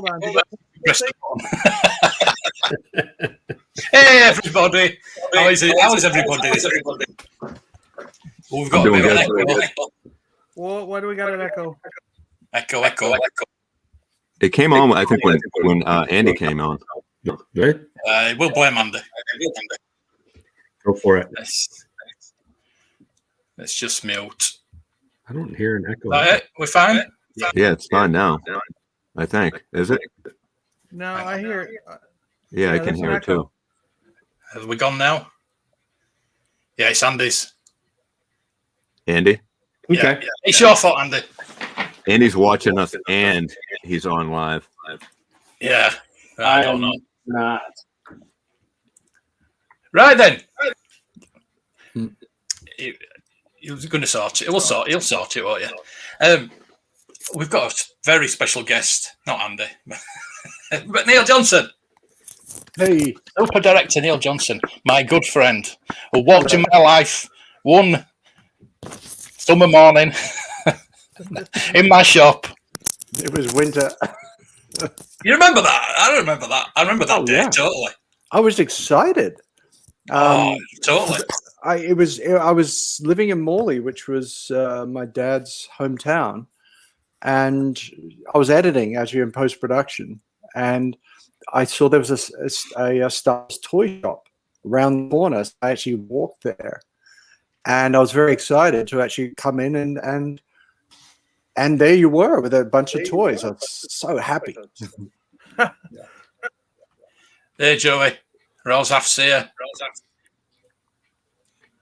Hold on. Press the button. Hey, everybody. How is it? How is everybody? We've got a bit of an echo. Why do we got an echo? Echo. It came on, I think, when Andy came on. Right? We'll blame Andy. Go for it. Let's just mute. I don't hear an echo. We're fine? Yeah, it's fine now. I think. Is it? No, I hear it. Yeah, I can hear it too. Have we gone now? Yeah, it's Andy's. Andy? Okay. Yeah. It's your fault, Andy. Andy's watching us and he's on live. Yeah. I don't know. Not. Right then. He was going to sort it. He'll sort it, won't you? We've got a very special guest, not Andy, but Neil Johnson. Hey. Super director Neil Johnson, my good friend, who walked in my life one summer morning in my shop. It was winter. You remember that? I remember that. I remember that day, totally. I was excited. Totally. I was living in Morley, which was my dad's hometown, and I was editing actually in post production, and I saw there was a Star Wars toy shop around the corner. So I actually walked there, and I was very excited to actually come in and there you were with a bunch of toys. I was so happy. There, Joey. Rose Afseer.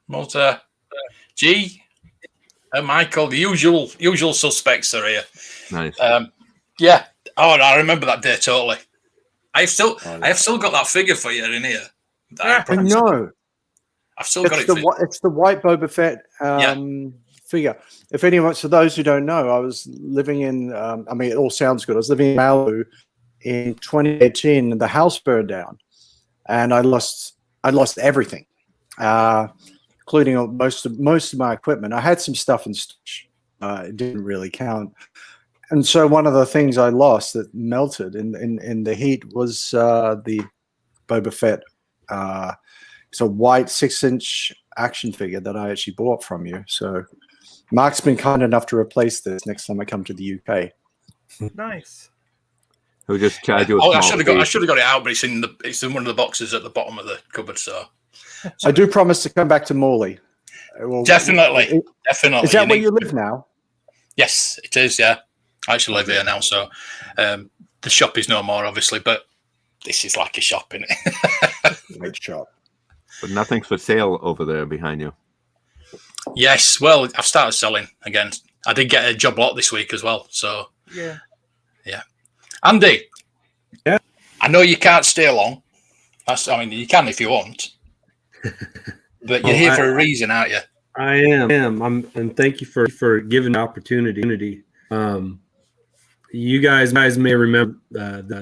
Malta. G. And Michael. The usual suspects are here. Nice. Yeah. Oh, I remember that day totally. I have still got that figure for you in here. I know. I've still got it. It's the white Boba Fett figure. If anyone, so those who don't know, I was living in. I mean, it all sounds good. I was living in Malibu in 2018. The house burned down, and I lost everything, including most of my equipment. I had some stuff in storage. It didn't really count. And so one of the things I lost that melted in the heat was the Boba Fett. It's a white 6-inch action figure that I actually bought from you. So Mark's been kind enough to replace this next time I come to the UK. Nice. Who just charged you? I should have got it out, but it's in one of the boxes at the bottom of the cupboard. So I do promise to come back to Morley. Definitely. Is that where you live now? Yes, it is. Yeah. I actually live here now, so the shop is no more, obviously, but this is like a shop, isn't it? Great shop. But nothing's for sale over there behind you. Yes, well, I've started selling again. I did get a job lot this week as well, so yeah. Andy, yeah, I know you can't stay long. You can if you want, but you're here for a reason, aren't you? I am. And thank you for giving the opportunity. You guys may remember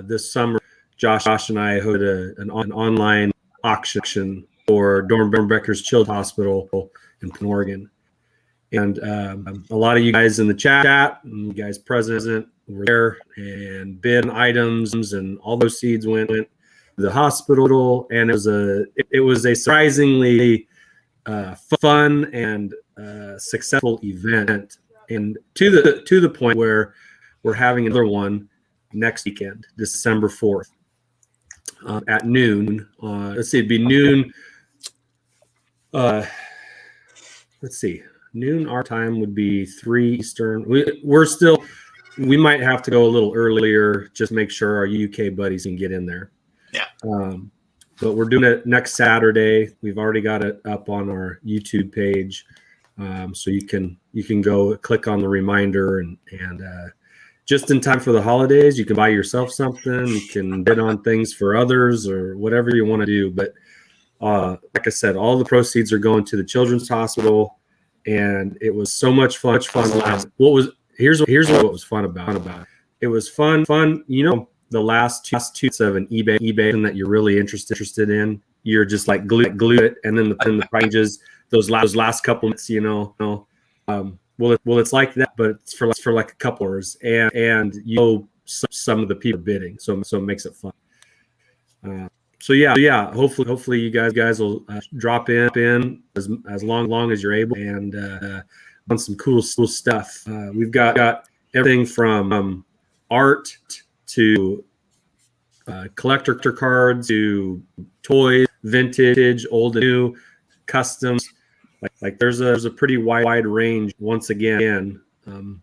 this summer, Josh and I hosted an online auction for Dornbecker's Children's Hospital in Oregon. And a lot of you guys in the chat and you guys present were there and bid on items, and all those seeds went to the hospital. And it was a surprisingly fun and successful event, and to the point where we're having another one next weekend, December 4th, at noon. Let's see, it'd be noon. Let's see, noon our time would be 3 Eastern. We might have to go a little earlier, just make sure our UK buddies can get in there. Yeah. But we're doing it next Saturday. We've already got it up on our YouTube page, so you can go click on the reminder and just in time for the holidays, you can buy yourself something. You can bid on things for others or whatever you want to do. But like I said, all the proceeds are going to the Children's Hospital, and it was so much fun. Here's what was fun about it. It was fun. You know, the last two of an eBay that you're really interested in, you're just like glue it, and then the prices, those last couple minutes, you know. Well, it's like that, but it's for like a couple hours, and you go some of the people bidding. So it makes it fun. So yeah. Hopefully you guys will drop in as long as you're able, and on some cool stuff. We've got everything from art to collector cards to toys, vintage, old and new, customs. Like there's a pretty wide range once again. And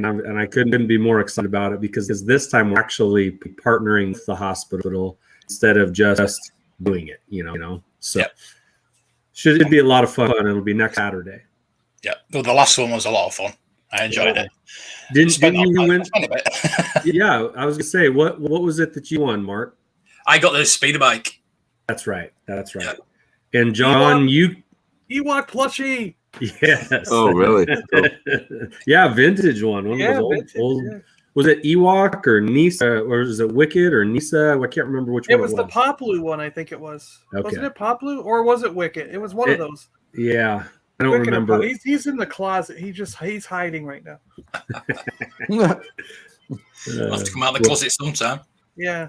I couldn't be more excited about it because this time we're actually partnering with the hospital instead of just doing it, So should be a lot of fun. It'll be next Saturday. Yeah, well, the last one was a lot of fun. I enjoyed it. Didn't you win? Yeah, I was gonna say, what was it that you won, Mark? I got the speeder bike. That's right. Yeah. And John, Ewok plushie. Yes. Oh, really? Yeah, vintage one. One of those old. Yeah. Was it Ewok or Nisa, or was it Wicked or Nisa? I can't remember which one it was. It was the Poplu one, I think it was. Okay. Wasn't it Poplu or was it Wicked? It was one of those. Yeah, I don't remember. He's in the closet. He's hiding right now. I'll have to come out of the closet sometime. Yeah.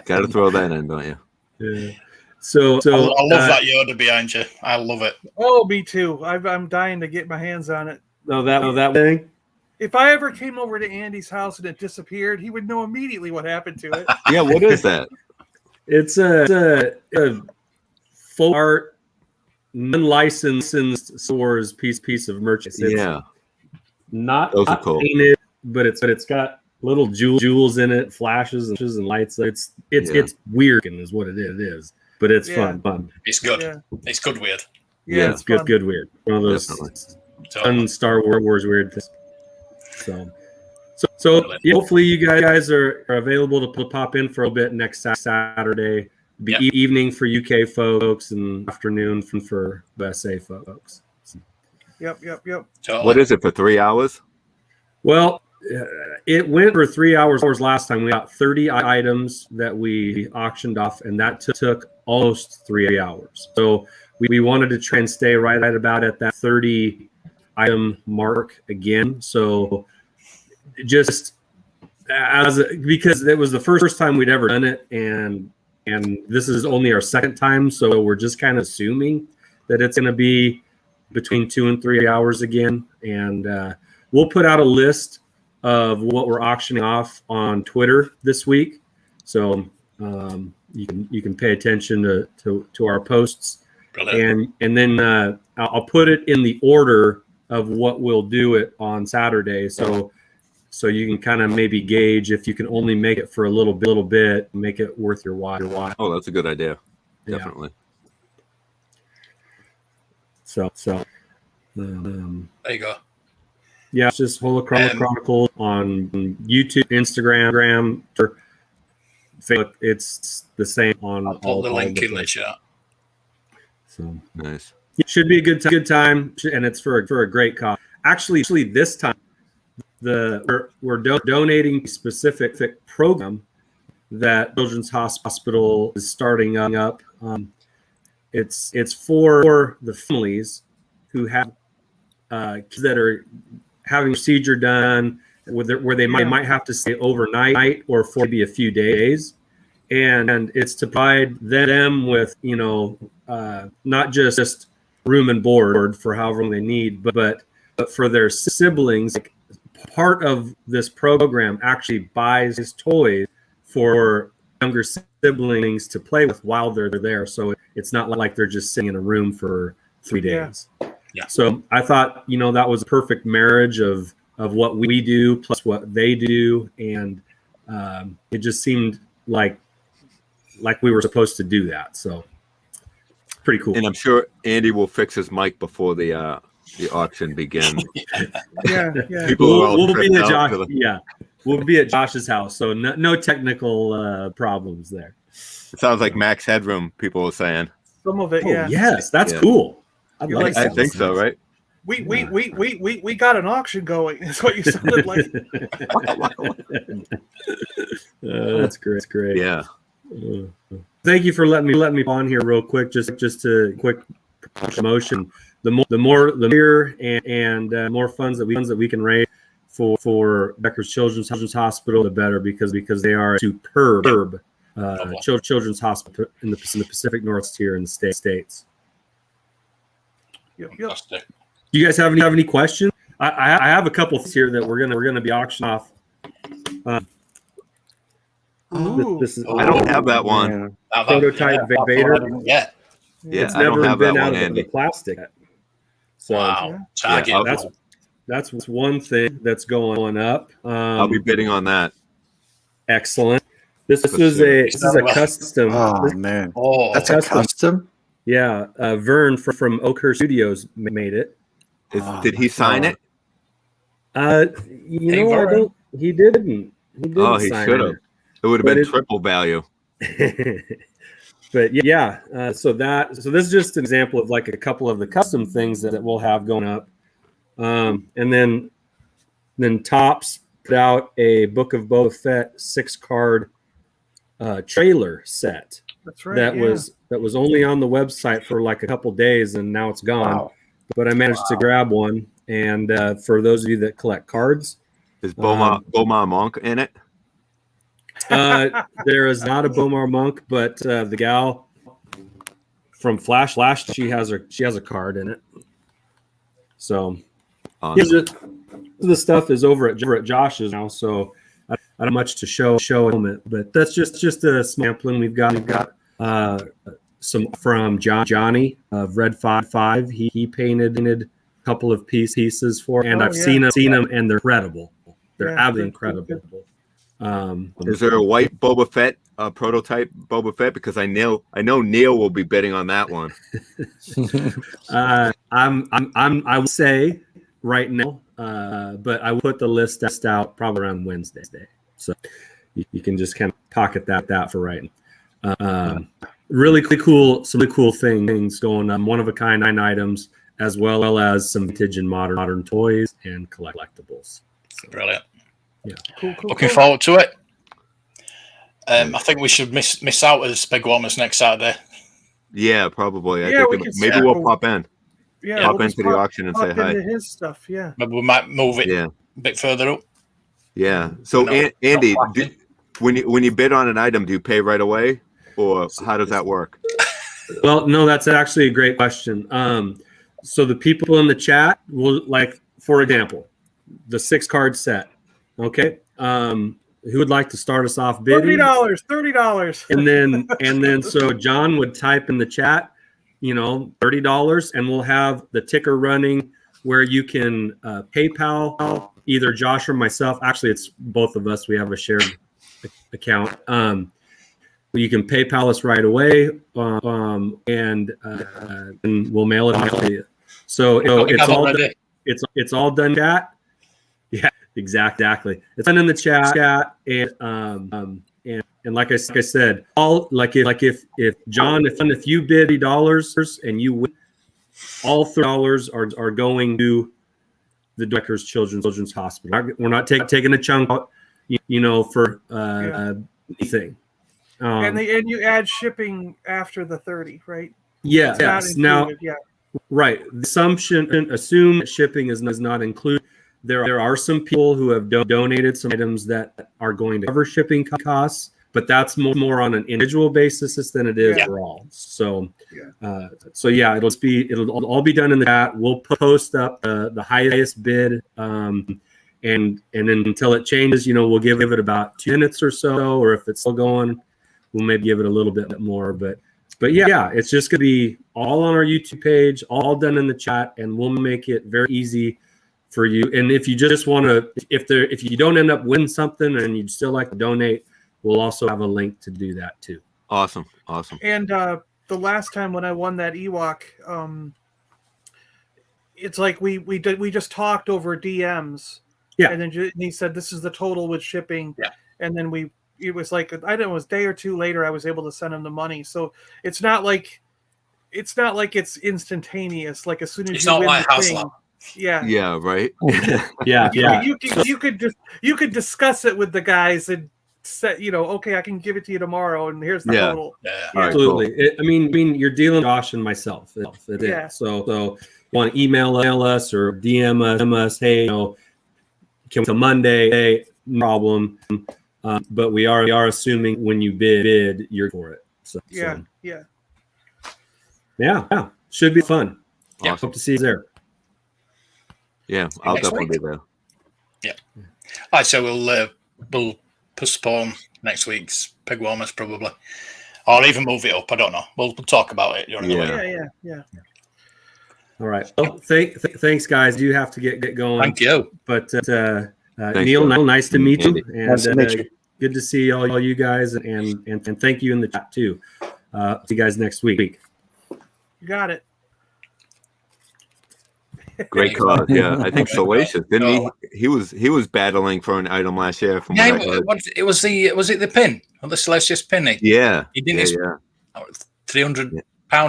Got to throw that in, don't you? Yeah. So I love that Yoda behind you. I love it. Oh, me too. I'm dying to get my hands on it. That thing. If I ever came over to Andy's house and it disappeared, he would know immediately what happened to it. Yeah, what is that? It's a full art, unlicensed stores piece of merchandise. Yeah, not cool. Painted, but it's got little jewels in it, flashes and lights. It's weird, is what it is. But it's fun. It's good. Yeah. It's good weird. Yeah, it's good weird. One of those fun Star Wars weird things. So hopefully you guys are available to pop in for a bit next Saturday. Be evening for UK folks and afternoon for USA folks. Yep. Totally. What is it for 3 hours? Well, it went for 3 hours last time. We got 30 items that we auctioned off, and that took almost 3 hours. So we wanted to try and stay right about at that 30 item mark again. So just because it was the first time we'd ever done it, and this is only our second time, so we're just kind of assuming that it's going to be between 2 and 3 hours again. And we'll put out a list of what we're auctioning off on Twitter this week, so you can pay attention to our posts. Brilliant. And then I'll put it in the order of what we'll do it on Saturday, so you can kind of maybe gauge if you can only make it for a little bit, make it worth your while. Oh, that's a good idea. Definitely. So there you go. Yeah, it's just Holocronicles on YouTube, Instagram, or Facebook. It's the same on I'll put the link in the chat. So nice. It should be a good time, and it's for a great cause. Actually, this time we're donating a specific program that Children's Hospital is starting up. It's for the families who have kids that are having procedure done where they might have to stay overnight or for maybe a few days, and it's to provide them with not just room and board for however long they need, but for their siblings. Like, part of this program actually buys toys for younger siblings to play with while they're there, so it's not like they're just sitting in a room for 3 days. Yeah. So I thought, that was a perfect marriage of what we do plus what they do, and it just seemed like we were supposed to do that. So pretty cool. And I'm sure Andy will fix his mic before the auction begins. Yeah. We'll be at Josh. Yeah, we'll be at Josh's house, so no technical problems there. It sounds like max headroom. People were saying. Some of it, yeah. Yes, that's cool. I think so, right? We got an auction going. That's what you sounded like. That's great. Yeah. Thank you for letting me on here real quick. Just a quick promotion. The more and more funds that we can raise for Becker's Children's Hospital, the better, because they are a superb children's hospital in the Pacific Northwest here in the States. Yep. Fantastic. Do you guys have any questions? I have a couple here that we're gonna be auctioning off. This is, I don't have that one. prototype Vader. Yeah. Yeah, It's I don't never have been that out one, of Andy. the plastic. So Wow. Yeah, that's one thing that's going up. I'll be bidding on that. Excellent. This For is sure. a custom. Oh man, Oh, that's a custom. Yeah, Vern from Oakhurst Studios made it. Did he sign it? You know, I don't. He didn't. Oh, he sign should have. It would have But been it- triple value. But yeah, so this is just an example of like a couple of the custom things that we'll have going up. And then Topps put out a Book of Boba Fett 6-card trailer set. That's right. That was only on the website for like a couple days, and now it's gone. Wow. But I managed to grab one, and for those of you that collect cards, Is Bomar Monk in it? there is not a Bomar Monk, but the gal from Flash, she has a card in it. So the stuff is over at Josh's now, so I don't have much to show at the moment. But that's just a sampling. We've got some from Johnny of Red 5. He painted a couple of pieces for, and I've seen them, and they're incredible. They're absolutely incredible. Is there a white Boba Fett prototype Boba Fett? Because I know Neil will be bidding on that one. I would say right now, but I will put the list out probably around Wednesday, so you can just kind of pocket that for right now. Really cool, some really cool things going on. One of a kind items, as well as some vintage and modern toys and collectibles. So, brilliant. Yeah. Cool. Looking forward to it. I think we should miss out as Pegwarmers next Saturday. Yeah, probably. Yeah, I we think can maybe sample. we'll pop in. Yeah, Pop we'll just into the auction and say pop hi. into his stuff. Yeah. Maybe we might move it Yeah, a bit further up. yeah. So No, Andy, not flashing. when you bid on an item, do you pay right away, or how does that work? Well, no, that's actually a great question. So the people in the chat will, like, for example, the 6-card set. Okay. Who would like to start us off bidding? $30. And then so John would type in the chat, $30, and we'll have the ticker running where you can PayPal either Josh or myself. Actually, it's both of us. We have a shared account. You can PayPal us right away, and we'll mail it to you. So it's all done, it's all done, chat. Yeah, exactly. It's done in the chat, and like I said, if John, if you bid $30 and you win, all $30 are going to the Becker's Children's Hospital. We're not taking a chunk out, for anything. And you add shipping after the 30, right? Yeah. It's not Yes. Now, included, right. Assume that shipping is not included. There are some people who have donated some items that are going to cover shipping costs, but that's more on an individual basis than it is for all. So, it'll all be done in the chat. We'll post up the highest bid, and then until it changes, we'll give it about 2 minutes or so, or if it's still going, we'll maybe give it a little bit more. But yeah, it's just gonna be all on our YouTube page, all done in the chat, and we'll make it very easy for you. And if you just want to, if you don't end up winning something and you'd still like to donate, we'll also have a link to do that too. Awesome. And the last time when I won that Ewok, it's like we just talked over DMs. Yeah. And then he said, this is the total with shipping. Yeah. And then it was like, I don't know, it was a day or two later, I was able to send him the money. So it's not like it's instantaneous. Like as soon as It's you not win like the House thing, Lab. Yeah, right. Yeah. You could discuss it with the guys and say, okay, I can give it to you tomorrow, and here's the total. Yeah. All right, Absolutely. I mean, you're dealing with Josh and myself. It is. Yeah. So you want to email us or DM us? Hey, can a Monday, no problem. But we are assuming when you bid, you're for it. So Yeah. should be fun. Yeah. Hope to see you there. Yeah, I'll Next definitely week. be there. Yeah. All right, so we'll postpone next week's Pegwarmers probably, or even move it up. I don't know. We'll talk about it. Yeah. All right. Well, thanks, guys. You have to get going. Thank you. But Thanks, Neil, Joe. nice to meet you, Andy. and Nice to meet you. good to see all you guys, and thank you in the chat too. See you guys next week. You got it. Great cause. Yeah, I think Salacious didn't he? He was battling for an item last year. From Yeah, what I heard. was it the pin or the Celestius pin? Yeah, He didn't. yeah. £300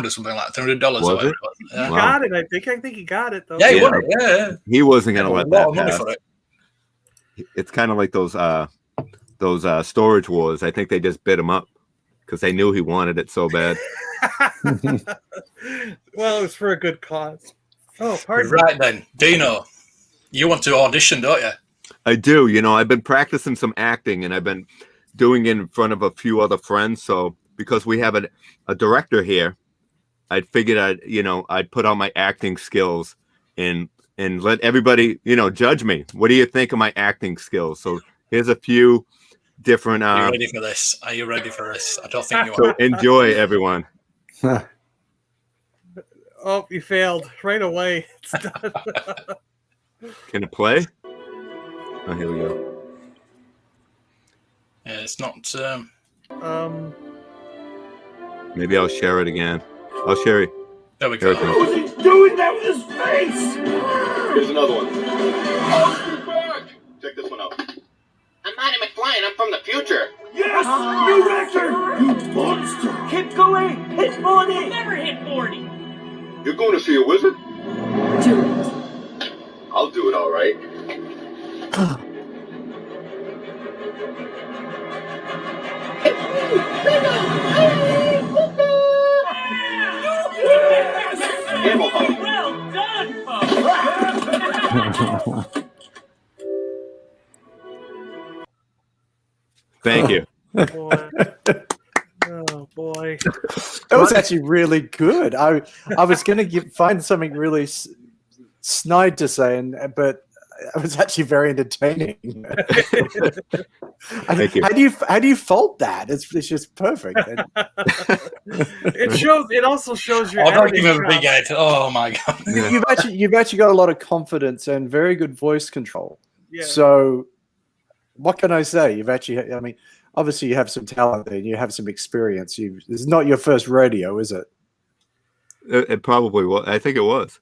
or something like $300. Was or whatever it? was. He Yeah. Wow. got it. I think he got it though. Yeah, he Yeah. won it. Yeah. He wasn't gonna A let lot that of money pass. for it. It's kind of like those storage wars. I think they just bid him up because they knew he wanted it so bad. Well, it was for a good cause. Oh, pardon. Right then, Dino, you want to audition, don't you? I do. You know, I've been practicing some acting, and I've been doing it in front of a few other friends. So because we have a director here, I figured I'd put out my acting skills and let everybody judge me. What do you think of my acting skills? So here's a few different. Are you ready for this? Are you ready for this? I don't think you So are. enjoy, everyone. Oh, you failed right away. It's done. Can it play? Oh, here we go. Yeah, it's not. Maybe I'll share it again. I'll share it. There we Here it go. goes. What's he doing that with his face? Here's another one. Check this one out. I'm Marty McFly and I'm from the future. Yes! You wrecked her! You monster! Keep going! Hit 40! Never hit 40! You're going to see a wizard? Do it. I'll do it all right. Camel hump. Well done, folks! Thank you. Boy. Oh boy. That was actually really good. I was going to find something really snide to say, but it was actually very entertaining. Thank you. How do you fault that? It's just perfect. It also shows your. Oh, don't give editing him a big chops. head. Oh my god. You've actually got a lot of confidence and very good voice control. Yeah. So, what can I say? I mean, obviously you have some talent there and you have some experience. This is not your first rodeo, is it? It probably was. I think it was.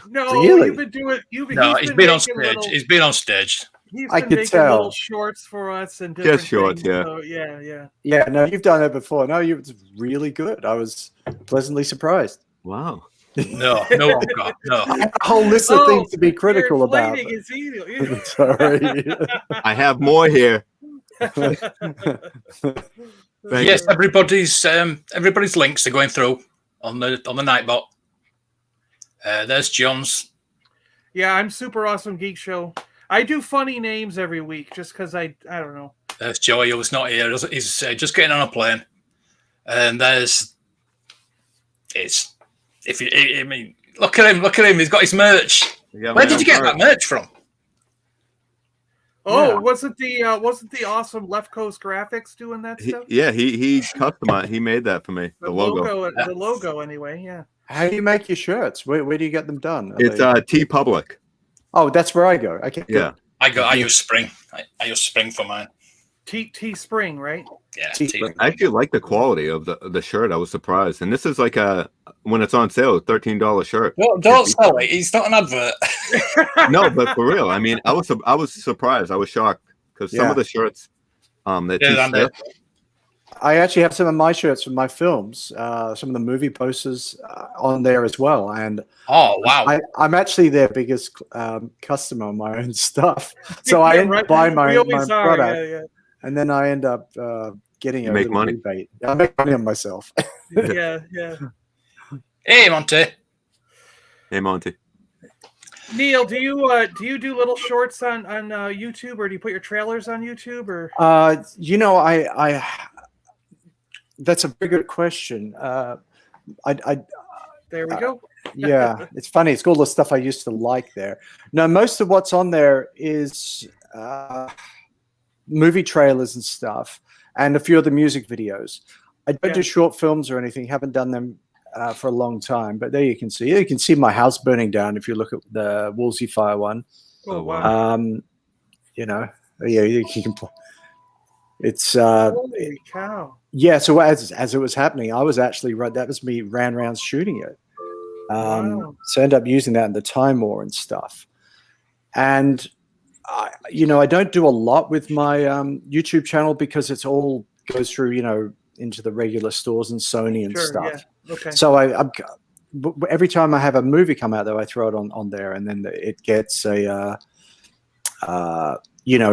No, Really? you've been doing. No, he's been on making stage. little- He's been on stage. He's I been could making tell. little shorts for us and different shorts, things, yeah. So yeah. Yeah, no, you've done it before. No, it's really good. I was pleasantly surprised. Wow. No, no, God, no. I have a whole list of things to be critical you're about. inflating his ego. Sorry. I have more here. Thank Yes, you. everybody's links are going through on the Nightbot. There's John's. Yeah, I'm Super Awesome Geek Show. I do funny names every week just because I don't know. There's Joey, who's not here. He's just getting on a plane. And I mean, look at him. He's got his merch. Where did you get that merch from? Oh, Yeah. wasn't the awesome Left Coast Graphics doing that stuff? He customized. He made that for me. The logo. The logo, anyway. Yeah. How do you make your shirts? Where do you get them done? Are It's they- T Public. Oh, that's where I go. Okay. good. Yeah. I use Spring. I use Spring for mine. T Spring, right? Yeah. T-Spring. I actually like the quality of the shirt. I was surprised. And this is like when it's on sale, $13 shirt. Well, don't sell it. It's not an advert. No, but for real. I mean, I was surprised. I was shocked because some Yeah. of the shirts, they're Yeah, too and stiff. I actually have some of my shirts from my films, some of the movie posters on there as well. And Oh wow! I'm actually their biggest customer on my own stuff. So I end up buying my We own always are, product, yeah. and then I end up getting You a make little money. rebate. I make money on myself. Yeah. Hey, Monty. Hey, Monty. Neil, do you do little shorts on YouTube, or do you put your trailers on YouTube, or? You know, I that's a very good question. There we go. Yeah, it's funny. It's all the stuff I used to like there. No, most of what's on there is movie trailers and stuff, and a few of the music videos. I don't do short films or anything. Haven't done them for a long time. But there you can see. You can see my house burning down if you look at the Woolsey Fire one. Oh wow! You know, yeah, you can. It's holy cow! Yeah. So as it was happening, I was actually that was me ran around shooting it. Wow. So I ended up using that in the Time War and stuff. And you know, I don't do a lot with my YouTube channel because it's all goes through, you know, into the regular stores and Sony and stuff. Yeah. Okay. So every time I have a movie come out, though, I throw it on there, and then it gets it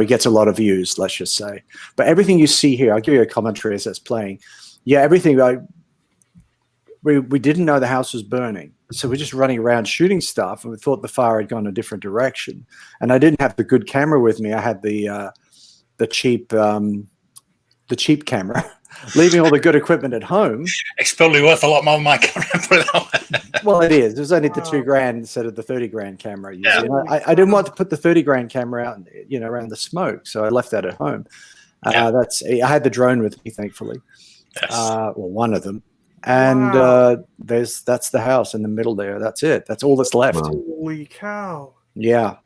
gets a lot of views, let's just say. But everything you see here, I'll give you a commentary as it's playing. Yeah, everything. We didn't know the house was burning, so we're just running around shooting stuff, and we thought the fire had gone a different direction. And I didn't have the good camera with me. I had the cheap camera, leaving all the good equipment at home. It's probably worth a lot more than my camera. Well, it is. It was only the $2,000 instead of the $30,000 camera. Yeah. I didn't want to put the $30,000 camera out, you know, around the smoke, so I left that at home. I had the drone with me, thankfully. Yes. Well, one of them. And that's the house in the middle there. That's it. That's all that's left. Holy cow! Yeah.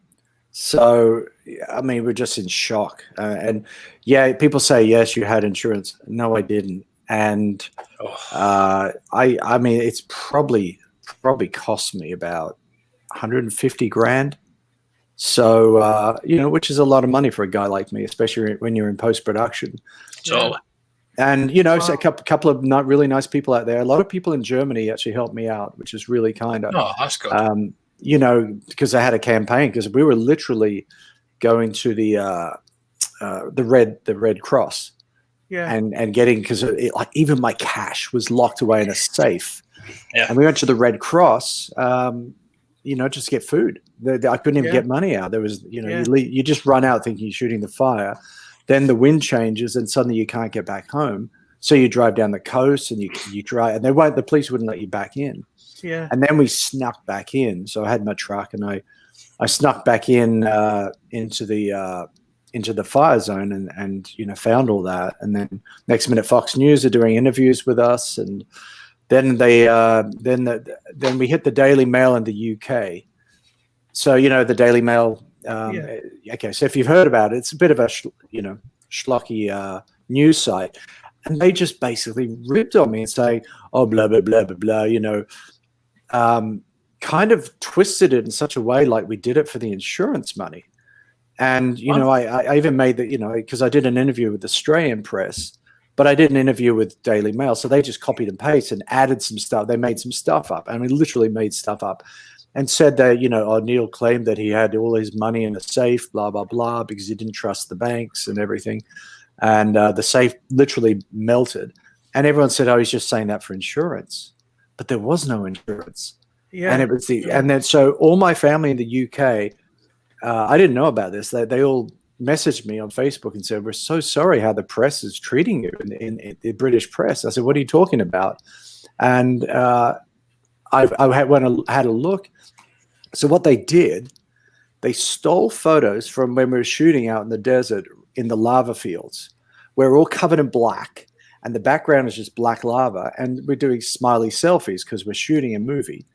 So I mean, we're just in shock. And yeah, people say yes, you had insurance. No, I didn't. And I mean, it's probably cost me about $150,000. So you know, which is a lot of money for a guy like me, especially when you're in post production. So. And, you know, so a couple of really nice people out there. A lot of people in Germany actually helped me out, which is really kind of. Oh, that's good. You know, because I had a campaign, because we were literally going to the Red Cross. Yeah. And getting, because like even my cash was locked away in a safe. Yeah. And we went to the Red Cross, you know, just to get food. I couldn't even get money out. There was, you know, you just run out thinking you're shooting the fire. Then the wind changes and suddenly you can't get back home. So you drive down the coast and you drive, and the police wouldn't let you back in. Yeah. And then we snuck back in. So I had my truck and I snuck back in into the fire zone and you know, found all that. And then next minute Fox News are doing interviews with us, and then then we hit the Daily Mail in the UK. So, you know, the Daily Mail. Okay, so if you've heard about it, it's a bit of a schlocky news site, and they just basically ripped on me and say, "Oh, blah blah blah blah blah," you know, kind of twisted it in such a way like we did it for the insurance money. And you know, I even made that, you know, because I did an interview with the Australian press, but I did an interview with Daily Mail, so they just copied and pasted and added some stuff. They made some stuff up, and we literally made stuff up. And said that, you know, Neil claimed that he had all his money in a safe, blah, blah, blah, because he didn't trust the banks and everything. And the safe literally melted. And everyone said, oh, he's just saying that for insurance. But there was no insurance. Yeah. And it was and then so all my family in the UK, I didn't know about this. They all messaged me on Facebook and said, we're so sorry how the press is treating you in the British press. I said, what are you talking about? And I had a look. So what they did, they stole photos from when we were shooting out in the desert in the lava fields, where we're all covered in black, and the background is just black lava, and we're doing smiley selfies because we're shooting a movie.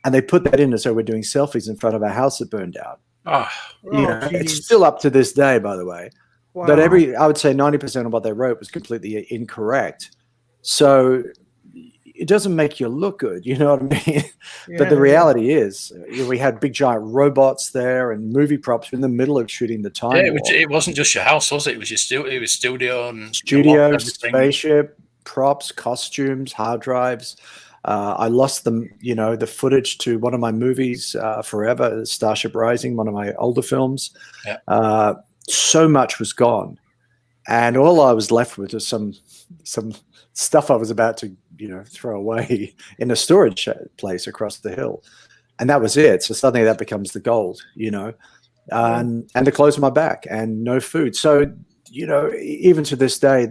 And they put that in, and so we're doing selfies in front of our house that burned out. It's still up to this day, by the way. Wow. But I would say 90% of what they wrote was completely incorrect. So it doesn't make you look good, you know what I mean? But the reality is, we had big giant robots there and movie props in the middle of shooting the Time War. It wasn't just your house, was it? It was your studio and spaceship, props, costumes, hard drives. I lost them, you know, the footage to one of my movies forever, Starship Rising, one of my older films. Yeah. So much was gone, and all I was left with was some stuff I was about to, you know, throw away in a storage place across the hill. and that was it. So suddenly that becomes the gold, and the clothes on my back and no food. So, even to this day,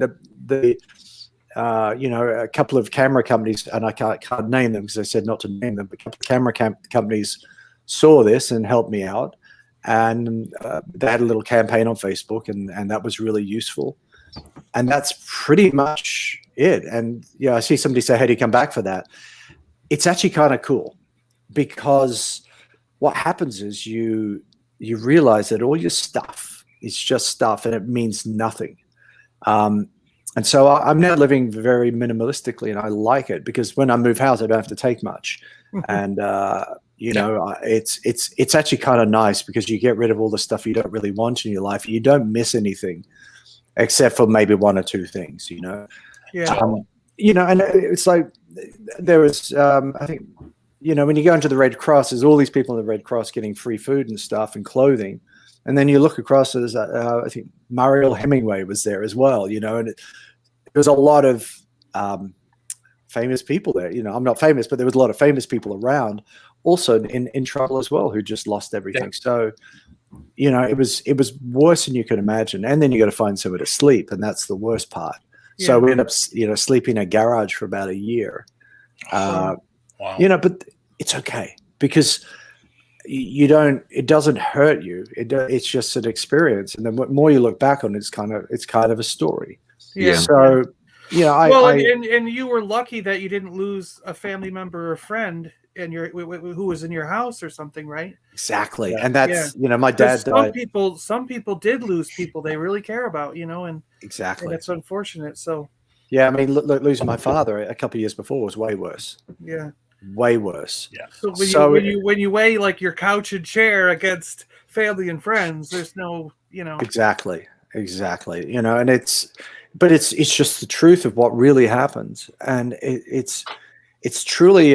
a couple of camera companies, and I can't name them because I said not to name them, but a couple of camera companies saw this and helped me out. And they had a little campaign on Facebook, and that was really useful. And that's pretty much it. And I see somebody say, "Hey, do you come back for that?" It's actually kind of cool, because what happens is you realize that all your stuff is just stuff, and it means nothing. And so I'm now living very minimalistically, and I like it, because when I move house, I don't have to take much. And it's actually kind of nice, because you get rid of all the stuff you don't really want in your life. You don't miss anything, except for maybe one or two things. And it's like there was, I think, when you go into the Red Cross, there's all these people in the Red Cross getting free food and stuff and clothing. And then you look across, there's, I think Mariel Hemingway was there as well, and there's a lot of famous people there. I'm not famous, but there was a lot of famous people around also in trouble as well, who just lost everything. Yeah. So, it was worse than you could imagine. And then you got to find somewhere to sleep, and that's the worst part. Yeah. So we end up, sleeping in a garage for about a year. Wow. But it's okay, because it doesn't hurt you. It's just an experience. And then what more you look back on, it's kind of a story. Yeah. So, and you were lucky that you didn't lose a family member or friend who was in your house or something, right? Exactly. And that's, my dad died. Some people did lose people they really care about, and exactly. And it's unfortunate. So, yeah, I mean, losing my father a couple of years before was way worse. Yeah. Way worse. Yeah. So when you weigh like your couch and chair against family and friends, there's no, Exactly. And it's just the truth of what really happens, and it's truly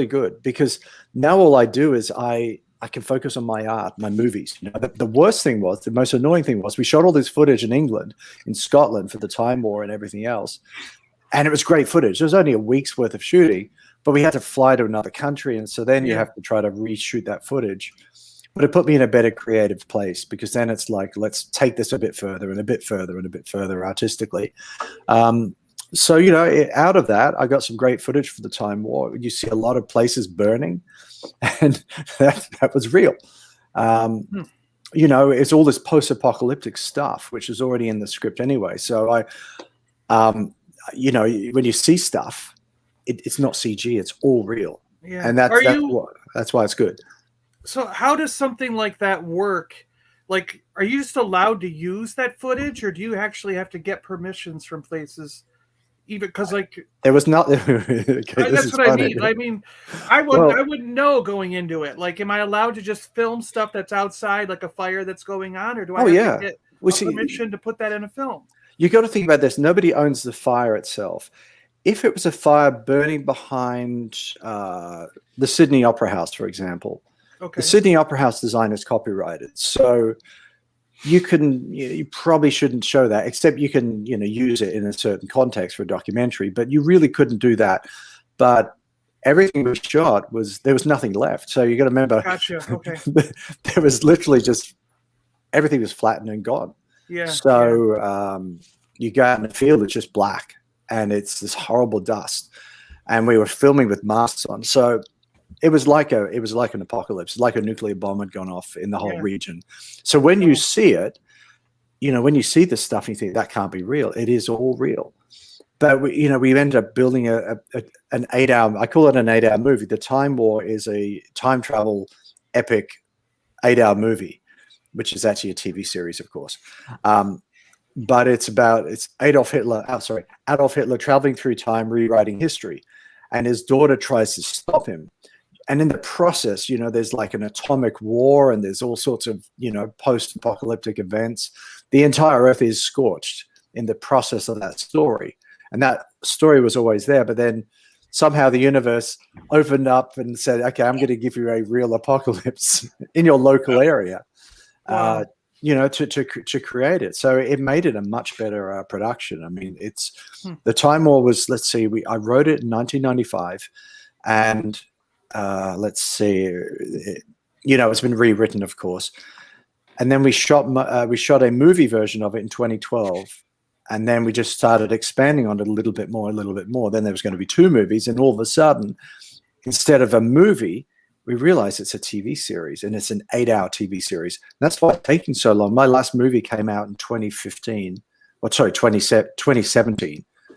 good, because now all I do is I can focus on my art, my movies. The worst thing was, the most annoying thing was, we shot all this footage in England, in Scotland, for the Time War and everything else, and it was great footage. There was only a week's worth of shooting, but we had to fly to another country, and so then you have to try to reshoot that footage. But it put me in a better creative place, because then it's like, let's take this a bit further and a bit further and a bit further artistically. So, out of that, I got some great footage for the Time War. You see a lot of places burning, and that was real. It's all this post-apocalyptic stuff, which is already in the script anyway. So when you see stuff, it's not CG, it's all real. Yeah. And that's why it's good. So how does something like that work? Like, are you just allowed to use that footage, or do you actually have to get permissions from places? Even because, like, there was not. That's what I mean. I mean, I wouldn't know going into it. Like, am I allowed to just film stuff that's outside, like a fire that's going on, or do I have to get permission to put that in a film? You got to think about this. Nobody owns the fire itself. If it was a fire burning behind the Sydney Opera House, for example. Okay. The Sydney Opera House design is copyrighted, so you probably shouldn't show that, except you can use it in a certain context for a documentary, but you really couldn't do that. But everything we shot there was nothing left, so you got to remember. Gotcha. Okay. There was literally just everything was flattened and gone. Yeah. So you go out in the field, it's just black, and it's this horrible dust, and we were filming with masks on, so. It was like an apocalypse, like a nuclear bomb had gone off in the whole region. So when you see it, when you see this stuff, you think that can't be real. It is all real. But we ended up building an 8-hour. I call it an 8-hour movie. The Time War is a time travel epic 8-hour movie, which is actually a TV series, of course. But it's Adolf Hitler traveling through time, rewriting history, and his daughter tries to stop him. And in the process, there's like an atomic war, and there's all sorts of, post-apocalyptic events. The entire Earth is scorched in the process of that story. And that story was always there. But then somehow the universe opened up and said, okay, I'm going to give you a real apocalypse in your local area, to create it. So it made it a much better production. I mean, the Time War was, I wrote it in 1995, and let's see, it's been rewritten, of course. And then we shot a movie version of it in 2012. And then we just started expanding on it a little bit more. Then there was going to be 2 movies. And all of a sudden, instead of a movie, we realized it's a TV series, and it's an 8-hour TV series. And that's why it's taking so long. My last movie came out in 2017,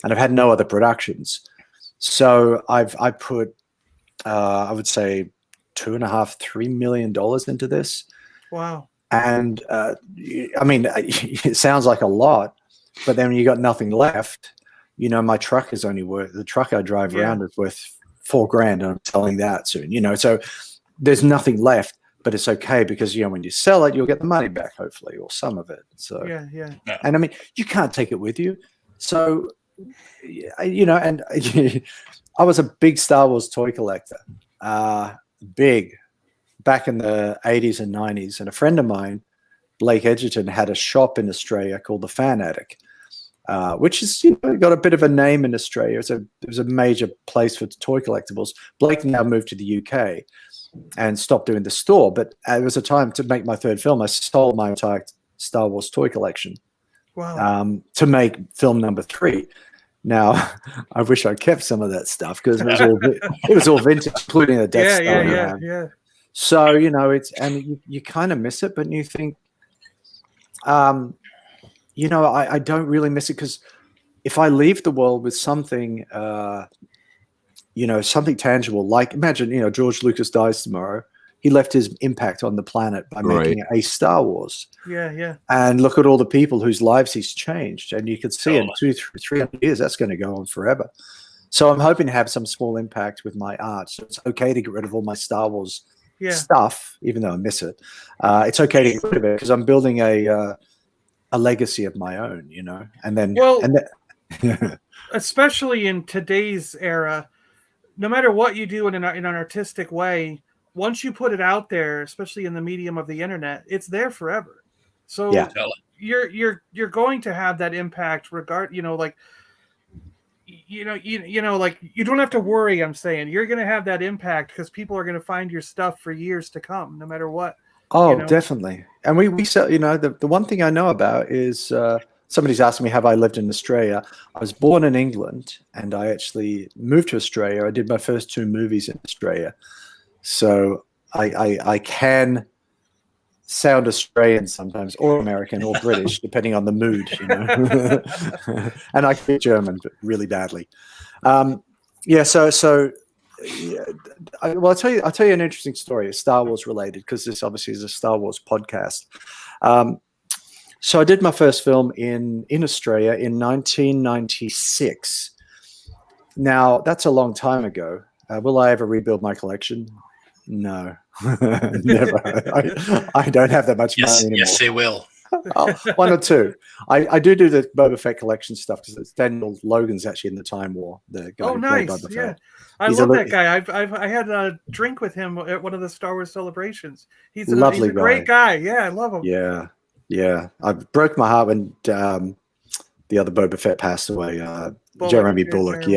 and I've had no other productions. So I put, I would say, $2.5–3 million into this. Wow. And I mean, it sounds like a lot, but then when you got nothing left, my truck is only worth, the truck I drive around is worth $4,000, and I'm selling that soon, so there's nothing left, but it's okay because, when you sell it, you'll get the money back, hopefully, or some of it. So, yeah. And I mean, you can't take it with you. So, and I was a big Star Wars toy collector, big, back in the 80s and 90s. And a friend of mine, Blake Edgerton, had a shop in Australia called the Fan Attic, which is got a bit of a name in Australia. It was a major place for toy collectibles. Blake now moved to the UK and stopped doing the store, but it was a time to make my 3rd film. I sold my entire Star Wars toy collection. Wow. To make film number 3. Now, I wish I kept some of that stuff because it was all vintage, including the Death Star. Yeah. So you kind of miss it, but you think, I don't really miss it because if I leave the world with something, something tangible, like imagine, George Lucas dies tomorrow. He left his impact on the planet by making a Star Wars. Yeah. And look at all the people whose lives he's changed. And you could see in 200–300 years, that's going to go on forever. So I'm hoping to have some small impact with my art. So it's okay to get rid of all my Star Wars stuff, even though I miss it. It's okay to get rid of it because I'm building a legacy of my own, and then especially in today's era, no matter what you do in an artistic way, once you put it out there, especially in the medium of the internet, it's there forever. So you're going to have that impact like you don't have to worry. I'm saying you're going to have that impact because people are going to find your stuff for years to come, no matter what. Oh, definitely. And we sell, the one thing I know about is somebody's asked me, have I lived in Australia? I was born in England and I actually moved to Australia. I did my first 2 movies in Australia. So I can sound Australian sometimes, or American, or British, depending on the mood, and I speak German really badly. I'll tell you an interesting story. It's Star Wars related because this obviously is a Star Wars podcast. So I did my first film in Australia in 1996. Now that's a long time ago. Will I ever rebuild my collection? No, never. I don't have that much money anymore. Yes, they will. 1 or 2. I do the Boba Fett collection stuff because it's Daniel Logan's actually in the Time War. The guy who played Boba Fett. I love that guy. I had a drink with him at one of the Star Wars celebrations. He's a great guy. Yeah, I love him. Yeah. I broke my heart when the other Boba Fett passed away. Jeremy Bulloch.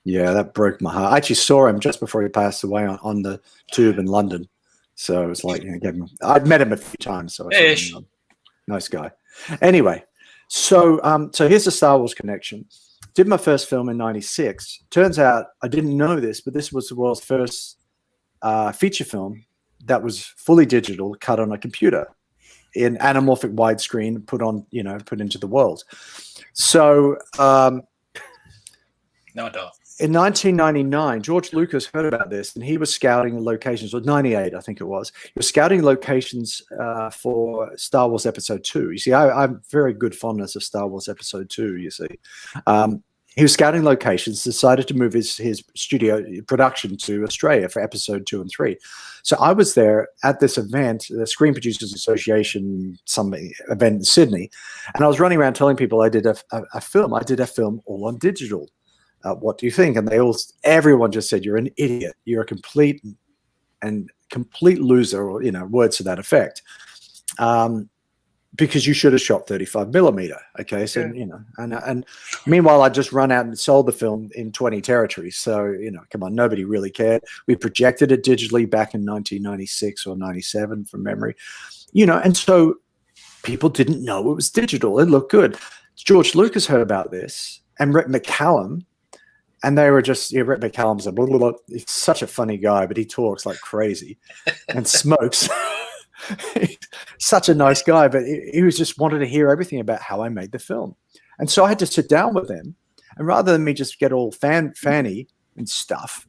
Yeah, that broke my heart. I actually saw him just before he passed away on the tube in London. So it's like, I'd met him a few times. So nice guy. Anyway, so here's the Star Wars connection. Did my first film in 96. Turns out I didn't know this, but this was the world's first feature film that was fully digital, cut on a computer in anamorphic widescreen, put into the world. So no, I don't. In 1999, George Lucas heard about this, and he was scouting locations, or 98, I think it was. He was scouting locations for Star Wars Episode 2. You see, I'm very good fondness of Star Wars Episode 2, you see. He was scouting locations, decided to move his studio production to Australia for Episode 2 and 3. So I was there at this event, the Screen Producers Association, some event in Sydney, and I was running around telling people I did a film. I did a film all on digital. What do you think? And everyone just said, you're an idiot. You're a complete loser, or words to that effect. because you should have shot 35 millimeter. Okay. So, and meanwhile, I just run out and sold the film in 20 territories. So, come on, nobody really cared. We projected it digitally back in 1996 or 97 from memory, and so people didn't know it was digital. It looked good. George Lucas heard about this and Rhett McCallum, and they were just, Rhett McCallum's he's such a funny guy, but he talks like crazy and smokes. Such a nice guy, but he was just wanted to hear everything about how I made the film. And so I had to sit down with him, and rather than me just get all fanny and stuff,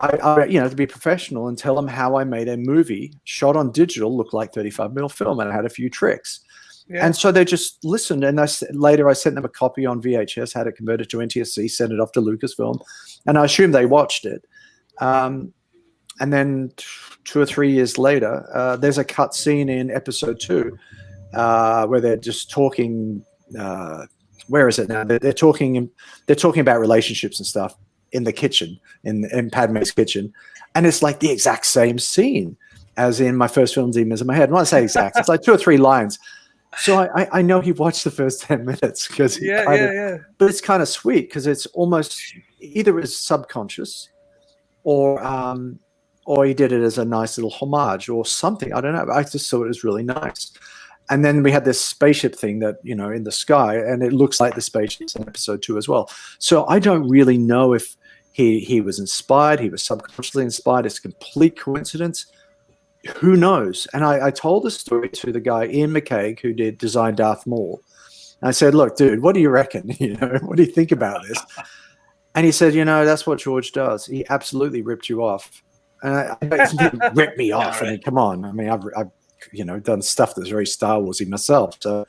I to be professional and tell him how I made a movie shot on digital look like 35mm film, and I had a few tricks. Yeah. And so they just listened, and later I sent them a copy on VHS, had it converted to NTSC, sent it off to Lucasfilm, and I assume they watched it. And then 2 or 3 years later, there's a cut scene in episode 2 where they're just talking. Where is it now? They're talking about relationships and stuff in the kitchen, in Padme's kitchen, and it's like the exact same scene as in my first film, Demons in My Head. When I say exact, it's like 2 or 3 lines. So I know he watched the first 10 minutes because but it's kind of sweet because it's almost either it's subconscious or he did it as a nice little homage or something. I don't know. I just thought it was really nice. And then we had this spaceship thing that, in the sky, and it looks like the spaceships in episode 2 as well. So I don't really know if he was inspired, he was subconsciously inspired. It's a complete coincidence. Who knows? And I told the story to the guy, Ian McCaig, who designed Darth Maul. And I said, look, dude, what do you reckon? What do you think about this? And he said, that's what George does. He absolutely ripped you off. And he didn't rip me off. I mean, come on. I mean, I've done stuff that's very Star Warsy myself. So,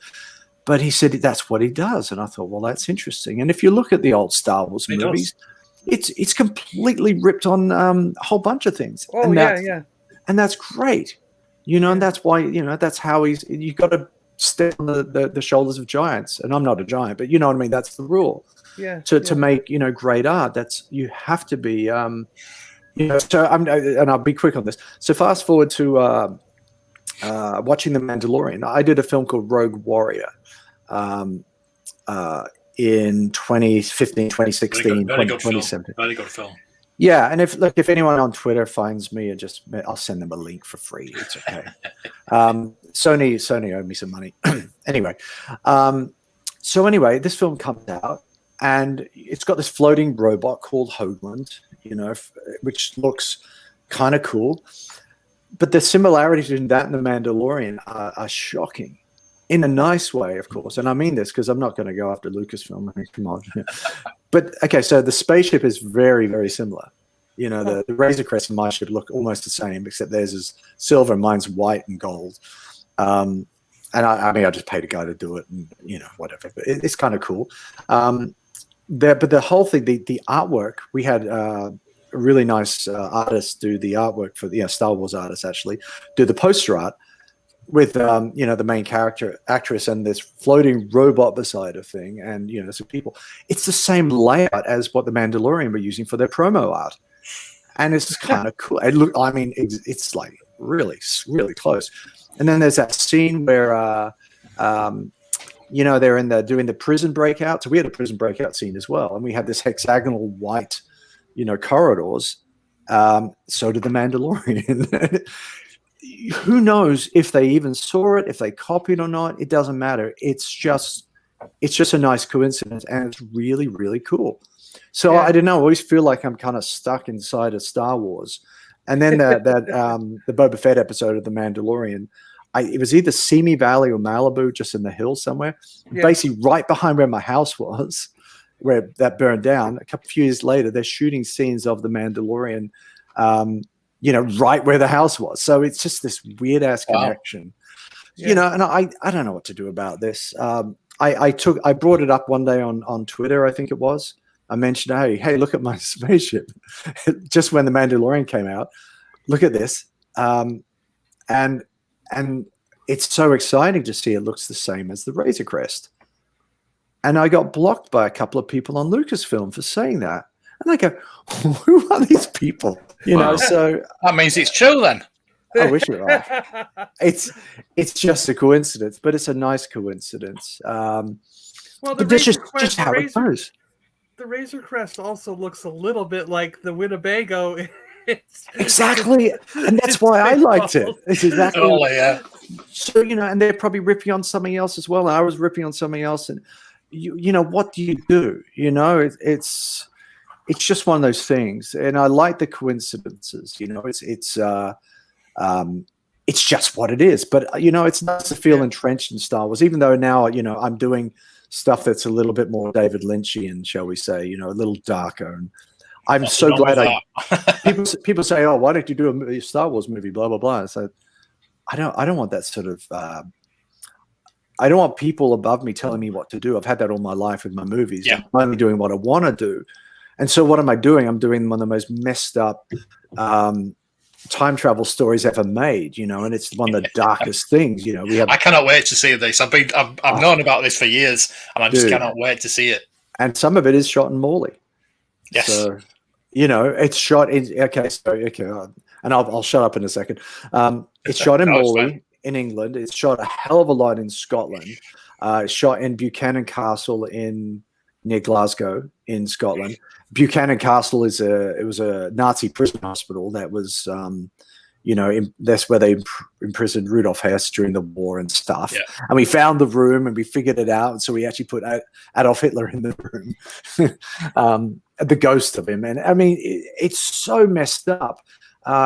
but he said that's what he does, and I thought, well, that's interesting. And if you look at the old Star Wars movies, it's completely ripped on a whole bunch of things. Oh, yeah. And that's great, and that's why that's how you got to step on the shoulders of giants. And I'm not a giant, but you know what I mean. That's the rule. Yeah. To make great art, you have to be. So and I'll be quick on this. So fast forward to watching The Mandalorian. I did a film called Rogue Warrior in 2015, 2016, 2017. Very good film. Yeah, and if anyone on Twitter finds me, I'll send them a link for free. It's okay. Sony owed me some money. Anyway, this film comes out, and it's got this floating robot called Hoagland, which looks kind of cool. But the similarities in that and The Mandalorian are shocking, in a nice way, of course. And I mean this because I'm not going to go after Lucasfilm. I mean, come on. But, okay, so the spaceship is very, very similar. The Razor Crest and my ship look almost the same, except theirs is silver and mine's white and gold. And I just paid a guy to do it and, whatever. But it's kind of cool. But the whole thing, the artwork, we had a really nice artist do the artwork for the Star Wars artist, actually, do the poster art with, the main actress and this floating robot beside her thing and, some people. It's the same layout as what The Mandalorian were using for their promo art. And it's kind of cool. It's like really, really close. And then there's that scene where, they're doing the prison breakout. So we had a prison breakout scene as well. And we had this hexagonal white, corridors. So did The Mandalorian. Who knows if they even saw it, if they copied or not? It doesn't matter. It's just a nice coincidence, and it's really, really cool. So I don't know. I always feel like I'm kind of stuck inside of Star Wars. And then the Boba Fett episode of The Mandalorian, it was either Simi Valley or Malibu, just in the hills somewhere, basically right behind where my house was, where that burned down. A few years later, they're shooting scenes of The Mandalorian, right where the house was. So it's just this weird ass connection, and I don't know what to do about this. I brought it up one day on Twitter, I think it was. I mentioned, hey, look at my spaceship. Just when The Mandalorian came out, look at this. And it's so exciting to see it looks the same as the Razor Crest. And I got blocked by a couple of people on Lucasfilm for saying that. And I go, who are these people? So that means it's true then. I wish it was. It's just a coincidence, but it's a nice coincidence. Well, the but that's Razor just how it goes. The Razor Crest also looks a little bit like the Winnebago. Exactly, and that's why I liked it. It's exactly. Yeah. So and they're probably ripping on something else as well. And I was ripping on something else, and what do you do? It's just one of those things, and I like the coincidences. It's just what it is. But it's nice to feel entrenched in Star Wars, even though now I'm doing stuff that's a little bit more David Lynchian, shall we say? A little darker. And I'm so glad people say, "Oh, why don't you do a Star Wars movie?" Blah blah blah. So I don't want that sort of. I don't want people above me telling me what to do. I've had that all my life with my movies. Yeah. I'm only doing what I want to do. And so what am I doing? I'm doing one of the most messed up time travel stories ever made, and it's one of the darkest things. I cannot wait to see this. I've known about this for years, and I just cannot wait to see it. And some of it is shot in Morley. Yes. So, it's shot in and I'll shut up in a second. It's shot in Morley in England. It's shot a hell of a lot in Scotland. It's shot in Buchanan Castle near Glasgow in Scotland. Buchanan Castle was a Nazi prison hospital that was, that's where they imprisoned Rudolf Hess during the war and stuff. Yeah. And we found the room and we figured it out. And so we actually put Adolf Hitler in the room, the ghost of him. And I mean, it's so messed up.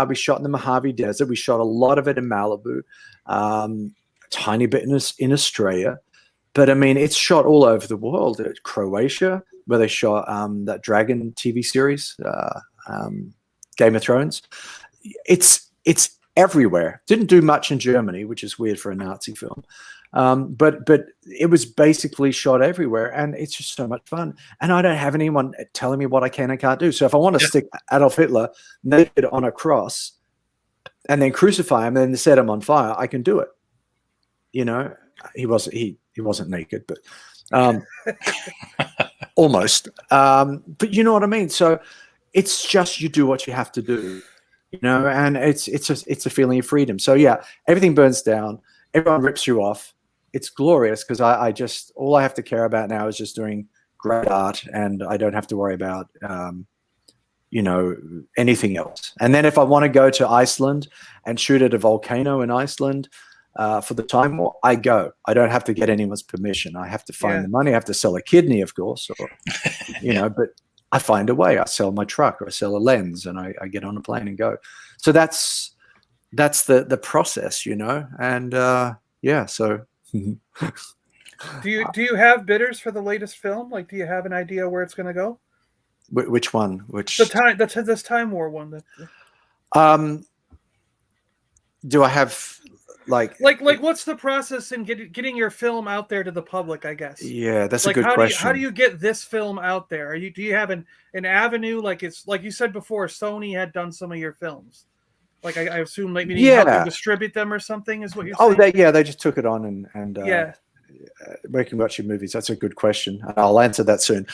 We shot in the Mojave Desert. We shot a lot of it in Malibu, a tiny bit in Australia. But I mean, it's shot all over the world. Croatia, where they shot that Dragon TV series, Game of Thrones. It's everywhere. Didn't do much in Germany, which is weird for a Nazi film. But it was basically shot everywhere, and it's just so much fun. And I don't have anyone telling me what I can and can't do. So if I want to stick Adolf Hitler naked on a cross and then crucify him and then set him on fire, I can do it. He wasn't naked, but almost. But you know what I mean? So it's just you do what you have to do, and it's a feeling of freedom. So yeah, everything burns down. Everyone rips you off. It's glorious because I just all I have to care about now is just doing great art, and I don't have to worry about anything else. And then if I want to go to Iceland and shoot at a volcano in Iceland, for the Time War, I go. I don't have to get anyone's permission. I have to find the money. I have to sell a kidney, of course, or but I find a way. I sell my truck or I sell a lens, and I get on a plane and go. So that's the process, and so. Do you have bidders for the latest film? Like, do you have an idea where it's going to go? Which one? Which this Time War one? Do I have like what's the process in getting your film out there to the public? I guess. Yeah, that's a good question. How do you get this film out there? Do you have an avenue? Like it's like you said before, Sony had done some of your films. Like I assume, like meaning help you distribute them or something is what you're saying. They just took it on and where can we watch your movies? That's a good question. I'll answer that soon.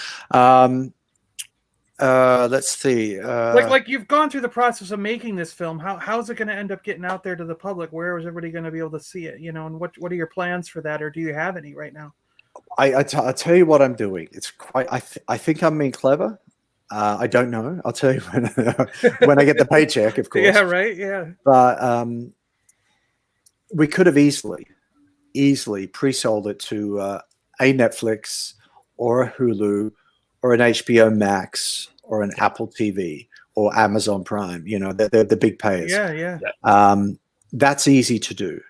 Let's see. Like you've gone through the process of making this film. How's it going to end up getting out there to the public? Where is everybody going to be able to see it? And what are your plans for that, or do you have any right now? I'll tell you what I'm doing. It's quite. I think I'm being clever. I don't know. I'll tell you when I get the paycheck, of course. Yeah, right. Yeah. But we could have easily pre-sold it to a Netflix or a Hulu or an HBO Max or an Apple TV or Amazon Prime. They're the big payers. Yeah. That's easy to do.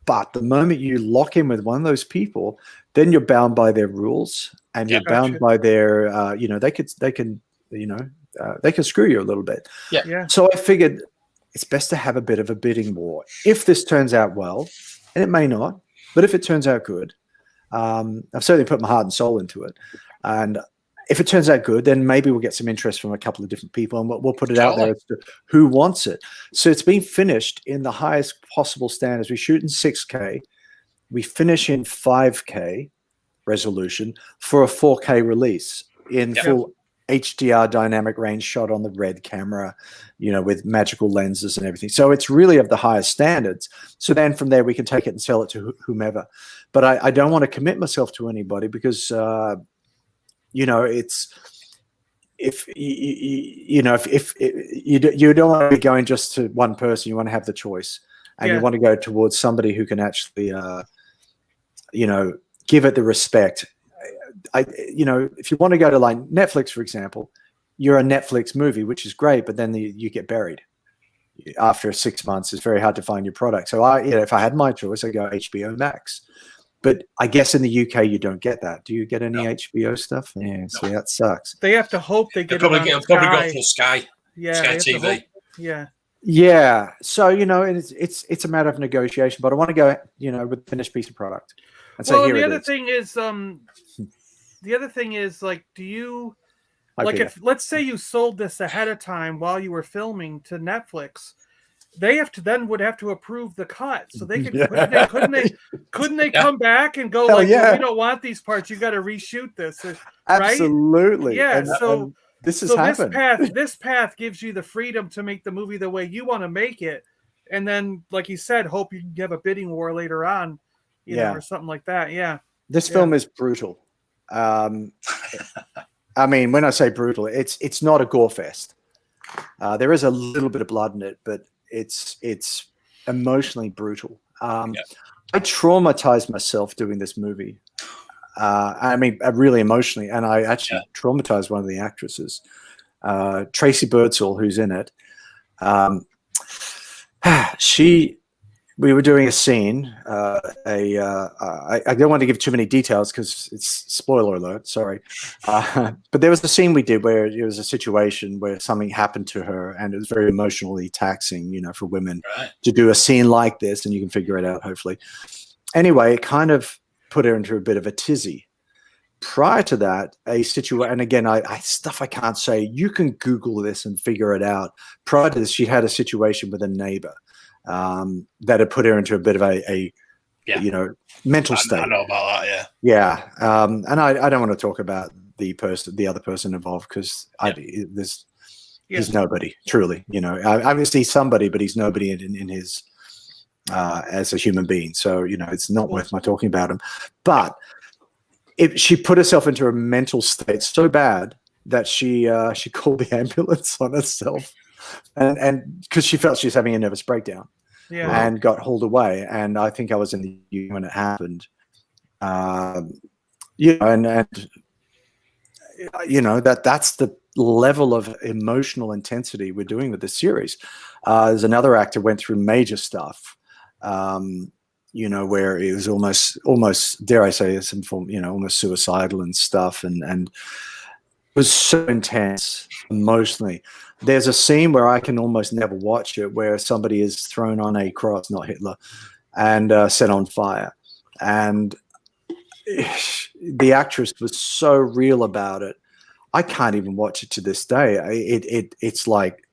But the moment you lock in with one of those people, then you're bound by their rules. And you're bound by their, they can screw you a little bit. Yeah. So I figured it's best to have a bit of a bidding war. If this turns out well, and it may not, but if it turns out good, I've certainly put my heart and soul into it. And if it turns out good, then maybe we'll get some interest from a couple of different people, and we'll put it out there as to who wants it. So it's been finished in the highest possible standards. We shoot in 6K. We finish in 5K. Resolution for a 4K release in HDR dynamic range shot on the red camera, with magical lenses and everything. So it's really of the highest standards. So then from there we can take it and sell it to whomever. But I don't want to commit myself to anybody because it's if you don't want to be going just to one person. You want to have the choice, and you want to go towards somebody who can actually give it the respect. If you want to go to like Netflix, for example, you're a Netflix movie, which is great, but then you get buried after 6 months. It's very hard to find your product. So if I had my choice, I go HBO Max. But I guess in the UK you don't get that. Do you get any HBO stuff? Yeah, No. See, that sucks. They have to hope they get probably it on go for Sky. Yeah, Sky TV. Yeah. So it's a matter of negotiation. But I want to go, with a finished piece of product. And Well, say, the other thing is, like, do you like if let's say you sold this ahead of time while you were filming to Netflix? They would have to approve the cut, so they could couldn't they come back and go we don't want these parts. You got to reshoot this, right? Absolutely. Yeah. And this has happened. This path gives you the freedom to make the movie the way you want to make it, and then, like you said, hope you can have a bidding war later on, or something like that. Yeah. This film is brutal. I mean, when I say brutal, it's not a gore fest. There is a little bit of blood in it, but it's emotionally brutal. I traumatized myself doing this movie. I mean, really emotionally, and I actually traumatized one of the actresses, Tracy Birdsall, who's in it. We were doing a scene. I don't want to give too many details because it's spoiler alert. Sorry, but there was a scene we did where it was a situation where something happened to her, and it was very emotionally taxing, for women to do a scene like this. And you can figure it out, hopefully. Anyway, it kind of put her into a bit of a tizzy. Prior to that, and again, stuff I can't say. You can Google this and figure it out. Prior to this, she had a situation with a neighbor. That had put her into a bit of a mental state. I know about that, yeah. And I don't want to talk about the other person involved because he's nobody, truly. Obviously he's somebody, but he's nobody in his as a human being. So it's not worth my talking about him. But if she put herself into a mental state so bad that she called the ambulance on herself. And because she felt she was having a nervous breakdown, and got hauled away. And I think I was in the UK when it happened. And that's the level of emotional intensity we're doing with this series. There's another actor went through major stuff, where it was almost dare I say some form, almost suicidal and stuff, and it was so intense emotionally. There's a scene where I can almost never watch it, where somebody is thrown on a cross, not Hitler, and set on fire. And the actress was so real about it. I can't even watch it to this day. It's like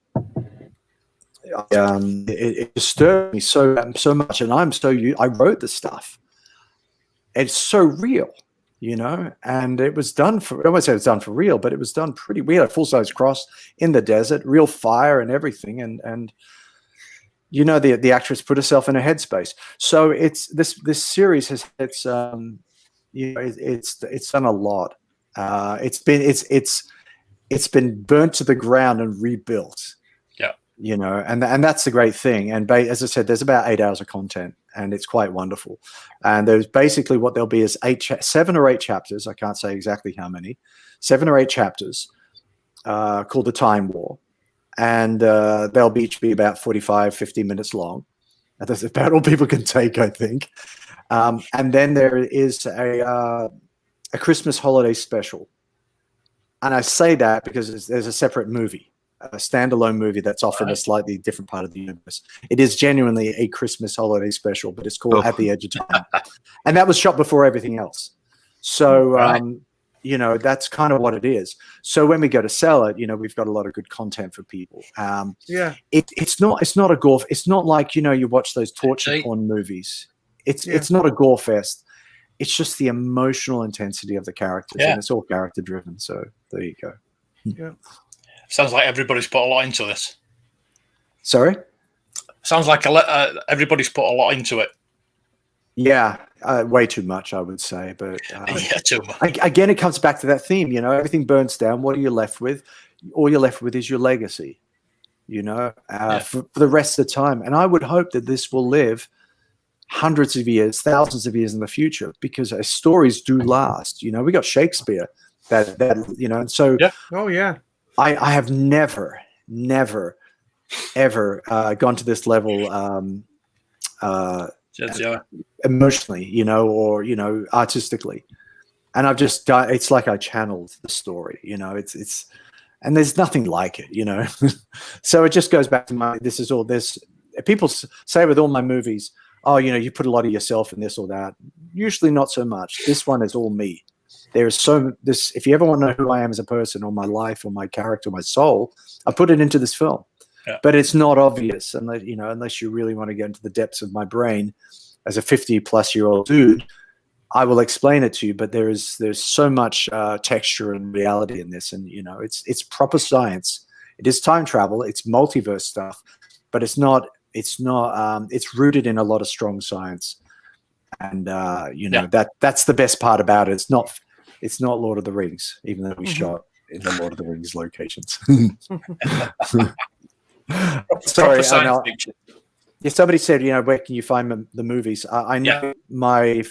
it disturbed me so much, and I wrote the stuff. It's so real. And it was done for, I won't say it was done for real, but it was done pretty, we had a full-size cross in the desert, real fire and everything. And the actress put herself in a headspace. So it's, this series has, it's done a lot. It's been burnt to the ground and rebuilt. Yeah. And that's the great thing. And as I said, there's about 8 hours of content. And it's quite wonderful. And there's basically what there'll be is 7 or 8 chapters. I can't say exactly how many. 7 or 8 chapters called The Time War. And they'll each be about 45, 50 minutes long. And that's about all people can take, I think. And then there is a Christmas holiday special. And I say that because there's a separate movie. A standalone movie that's often a slightly different part of the universe. It is genuinely a Christmas holiday special, but it's called At the Edge of Time. And that was shot before everything else. So, that's kind of what it is. So when we go to sell it, we've got a lot of good content for people. It's not a gore. It's not like, you watch those torture porn movies. It's not a gore fest. It's just the emotional intensity of the characters. And it's all character driven. So there you go. Yeah. Sounds like everybody's put a lot into this. Sorry? Sounds like everybody's put a lot into it. Yeah, way too much, I would say. But Yeah, too much. again, it comes back to that theme. Everything burns down. What are you left with? All you're left with is your legacy. For the rest of the time. And I would hope that this will live hundreds of years, thousands of years in the future, because stories do last. We got Shakespeare. And so. Yeah. Oh yeah. I have never, ever gone to this level emotionally, or artistically, and I've just done. It's like I channeled the story, It's and there's nothing like it, So it just goes back to this is all this. People say with all my movies, oh, you put a lot of yourself in this or that. Usually not so much. This one is all me. There is if you ever want to know who I am as a person, or my life, or my character, or my soul, I put it into this film. Yeah. But it's not obvious unless you really want to get into the depths of my brain as a 50-plus-year-old dude. I will explain it to you, but there's so much texture and reality in this, and it's proper science. It is time travel. It's multiverse stuff, but it's not. It's rooted in a lot of strong science, and that's the best part about it. It's not Lord of the Rings, even though we shot in the Lord of the Rings locations. Sorry, somebody said, where can you find the movies? I know my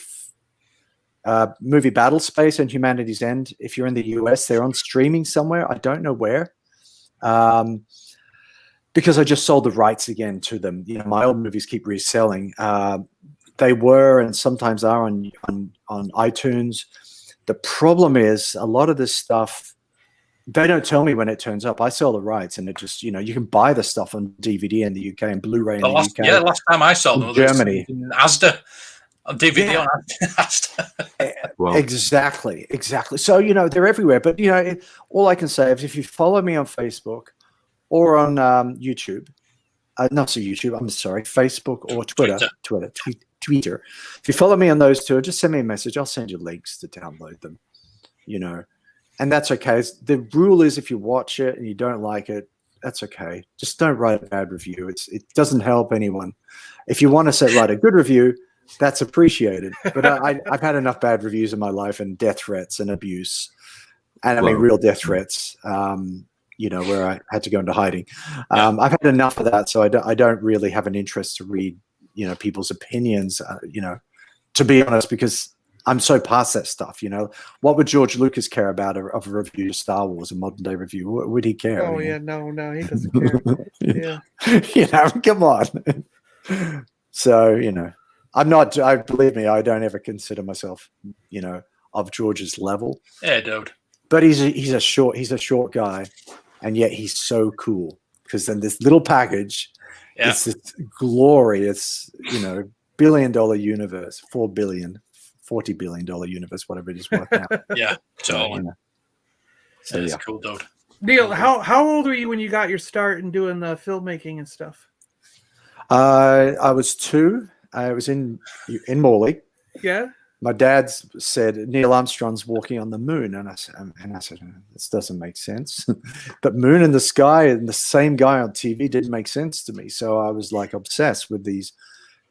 movie Battle Space and Humanity's End. If you're in the US, they're on streaming somewhere. I don't know where, because I just sold the rights again to them. My old movies keep reselling. They were and sometimes are on iTunes. The problem is a lot of this stuff, they don't tell me when it turns up. I sell the rights, and it just, you can buy the stuff on DVD in the UK and Blu-ray in the UK. Yeah, last time I saw them, Germany. Asda. On DVD on Asda. Wow. Exactly. So, they're everywhere. But, all I can say is if you follow me on Facebook or on YouTube, Facebook or Twitter. If you follow me on those two, just send me a message. I'll send you links to download them, and that's okay. The rule is if you watch it and you don't like it, that's okay. Just don't write a bad review. It doesn't help anyone. If you want to write a good review, that's appreciated. But I've had enough bad reviews in my life, and death threats and abuse, and I mean real death threats. Where I had to go into hiding. I've had enough of that, so I don't really have an interest to read, people's opinions, to be honest, because I'm so past that stuff. What would George Lucas care about of a review of Star Wars, a modern day review? What would he care? Oh yeah, no, he doesn't care. Yeah, come on. So I'm not. Believe me, I don't ever consider myself, of George's level. Yeah, dude. But he's a short guy, and yet he's so cool, because then this little package, it's this glorious, $1 billion universe, $40 billion universe, whatever it is worth now. Yeah, totally. So it's cool, dude. Neil, how old were you when you got your start in doing the filmmaking and stuff? I was 2. I was in Morley. Yeah. My dad said Neil Armstrong's walking on the moon, and I said, this doesn't make sense. But moon in the sky and the same guy on TV didn't make sense to me. So I was like obsessed with these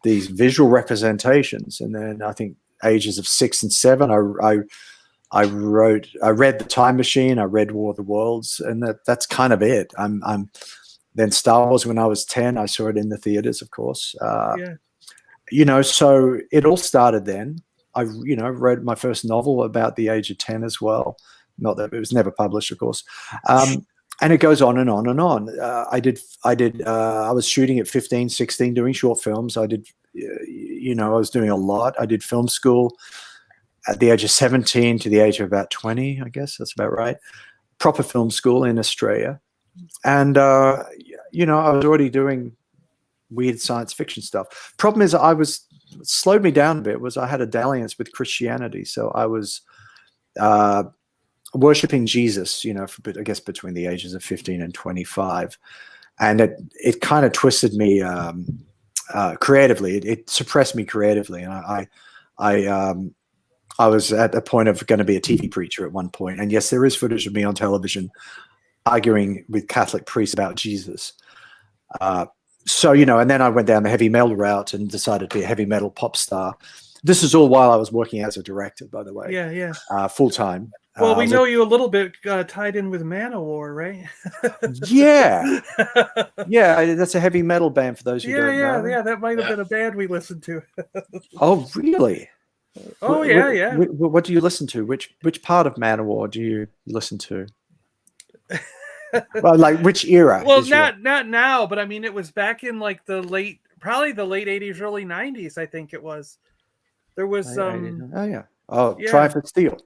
visual representations. And then I think ages of 6 and 7, I read The Time Machine, I read War of the Worlds, and that's kind of it. Then Star Wars when I was 10, I saw it in the theaters, of course. So it all started then. I wrote my first novel about the age of 10 as well. Not that it was never published, of course. And it goes on and on and on. I was shooting at 15, 16, doing short films. I was doing a lot. I did film school at the age of 17 to the age of about 20, I guess. That's about right. Proper film school in Australia. And, I was already doing weird science fiction stuff. Problem is slowed me down a bit was I had a dalliance with Christianity. So I was worshipping Jesus, I guess between the ages of 15 and 25. And it kind of twisted me creatively. It suppressed me creatively. And I was at the point of going to be a TV preacher at one point. And yes, there is footage of me on television arguing with Catholic priests about Jesus. So, you know, and then I went down the heavy metal route and decided to be a heavy metal pop star. This is all while I was working as a director, by the way. Yeah. Full time. Well, we know you a little bit tied in with Manowar, right? Yeah. Yeah, that's a heavy metal band for those who don't know. Yeah, that might have been a band we listened to. Oh, really? Oh, yeah. What do you listen to? Which part of Manowar do you listen to? Well, like which era? Well, not now, but I mean, it was back in like probably the late 80s, early 90s, I think it was. There was Triumph of Steel.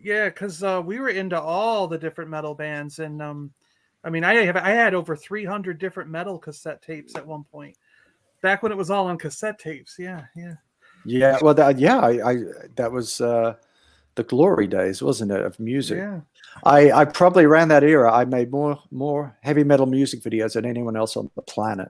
Yeah, because we were into all the different metal bands, and I mean, I had over 300 different metal cassette tapes at one point, back when it was all on cassette tapes. Yeah. Well, that was the glory days, wasn't it, of music? Yeah. I probably around that era I made more heavy metal music videos than anyone else on the planet.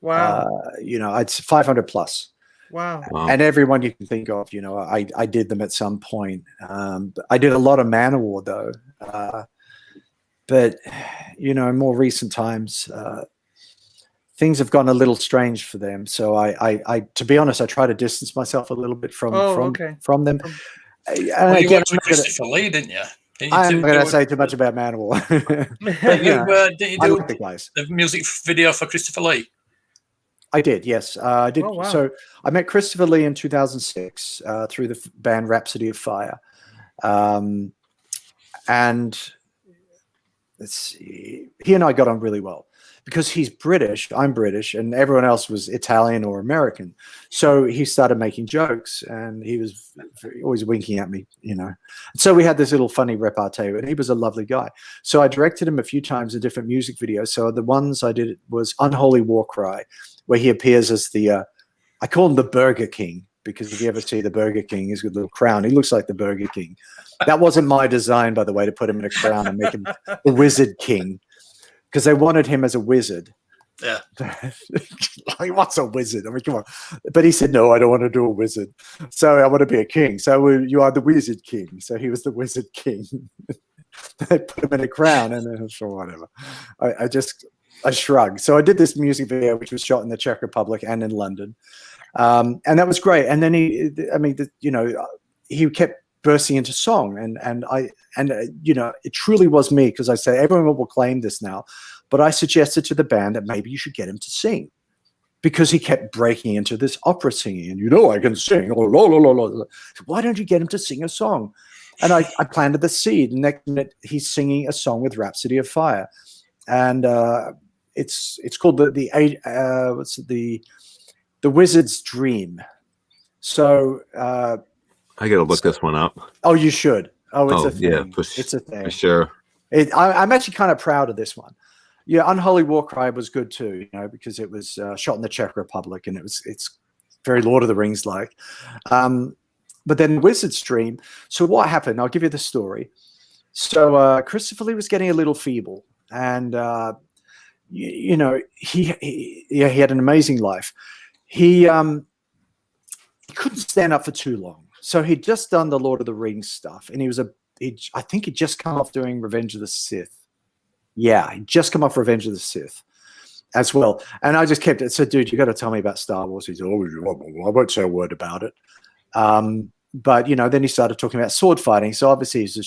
Wow. You know, I'd 500 plus. Wow. And everyone you can think of, you know, I did them at some point. I did a lot of Manowar though. But you know, in more recent times, things have gotten a little strange for them. So I to be honest, I try to distance myself a little bit from them. Well, you worked with Christopher Lee, didn't you? I'm not going to say too much about Manowar. But did you do the guys. The music video for Christopher Lee? I did, yes. I did. Oh, wow. So I met Christopher Lee in 2006 through the band Rhapsody of Fire. And let's see, he and I got on really well because he's British, I'm British, and everyone else was Italian or American. So he started making jokes, and he was always winking at me, you know. So we had this little funny repartee, and he was a lovely guy. So I directed him a few times in different music videos. So the ones I did was Unholy War Cry, where he appears as the, I call him the Burger King, because if you ever see the Burger King, he's got a little crown. He looks like the Burger King. That wasn't my design, by the way, to put him in a crown and make him the Wizard King, because they wanted him as a wizard. Yeah. Like, what's a wizard? I mean, come on. But he said, no, I don't want to do a wizard. So I want to be a king. So you are the Wizard King. So he was the Wizard King. They put him in a crown, and then sure, whatever. I shrugged. So I did this music video, which was shot in the Czech Republic and in London. And that was great. And then he kept bursting into song, and you know, it truly was me, because I say everyone will claim this now, but I suggested to the band that maybe you should get him to sing, because he kept breaking into this opera singing, and you know, I can sing. Oh, la, la, la, la. Why don't you get him to sing a song? And I planted the seed. And next minute, he's singing a song with Rhapsody of Fire, and it's called the Wizard's Dream. So I gotta look this one up. Oh, you should. Oh, it's a thing. Yeah, it's a thing. For sure. I'm actually kind of proud of this one. Yeah, Unholy War Cry was good too, you know, because it was shot in the Czech Republic, and it's very Lord of the Rings like. But then Wizard's Dream. So what happened? I'll give you the story. So Christopher Lee was getting a little feeble, and you know, he had an amazing life. He couldn't stand up for too long. So he'd just done the Lord of the Rings stuff, and I think he'd just come off doing Revenge of the Sith. Yeah, he'd just come off Revenge of the Sith as well. And I just kept it. So, dude, you got to tell me about Star Wars. He said, oh, I won't say a word about it. But, you know, then he started talking about sword fighting. So obviously he's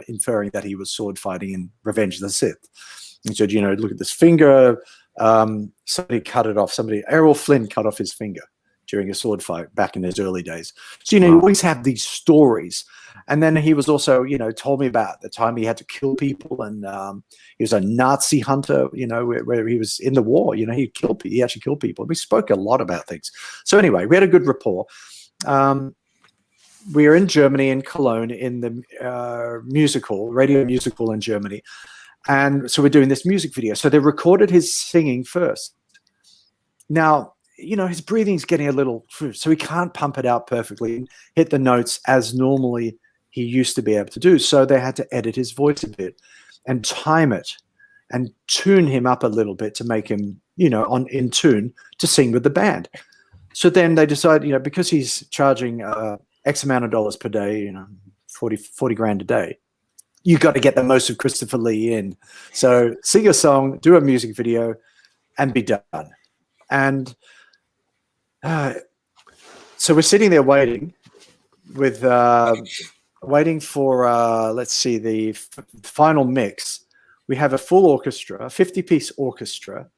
inferring that he was sword fighting in Revenge of the Sith. He said, you know, look at this finger. Somebody cut it off. Errol Flynn cut off his finger during a sword fight back in his early days. So, you know, you always have these stories. And then he was also, you know, told me about the time he had to kill people, and he was a Nazi hunter, you know, where he was in the war, you know, he actually killed people. We spoke a lot about things. So anyway, we had a good rapport. We were in Germany, in Cologne, in the radio musical in Germany. And so we're doing this music video. So they recorded his singing first. Now, you know, his breathing's getting a little, so he can't pump it out perfectly, hit the notes as normally he used to be able to do. So they had to edit his voice a bit and time it and tune him up a little bit to make him, you know, in tune to sing with the band. So then they decided, you know, because he's charging X amount of dollars per day, you know, 40 grand a day, you got to get the most of Christopher Lee in. So sing a song, do a music video, and be done. And so we're sitting there waiting for, let's see, the final mix. We have a full orchestra, a 50-piece orchestra,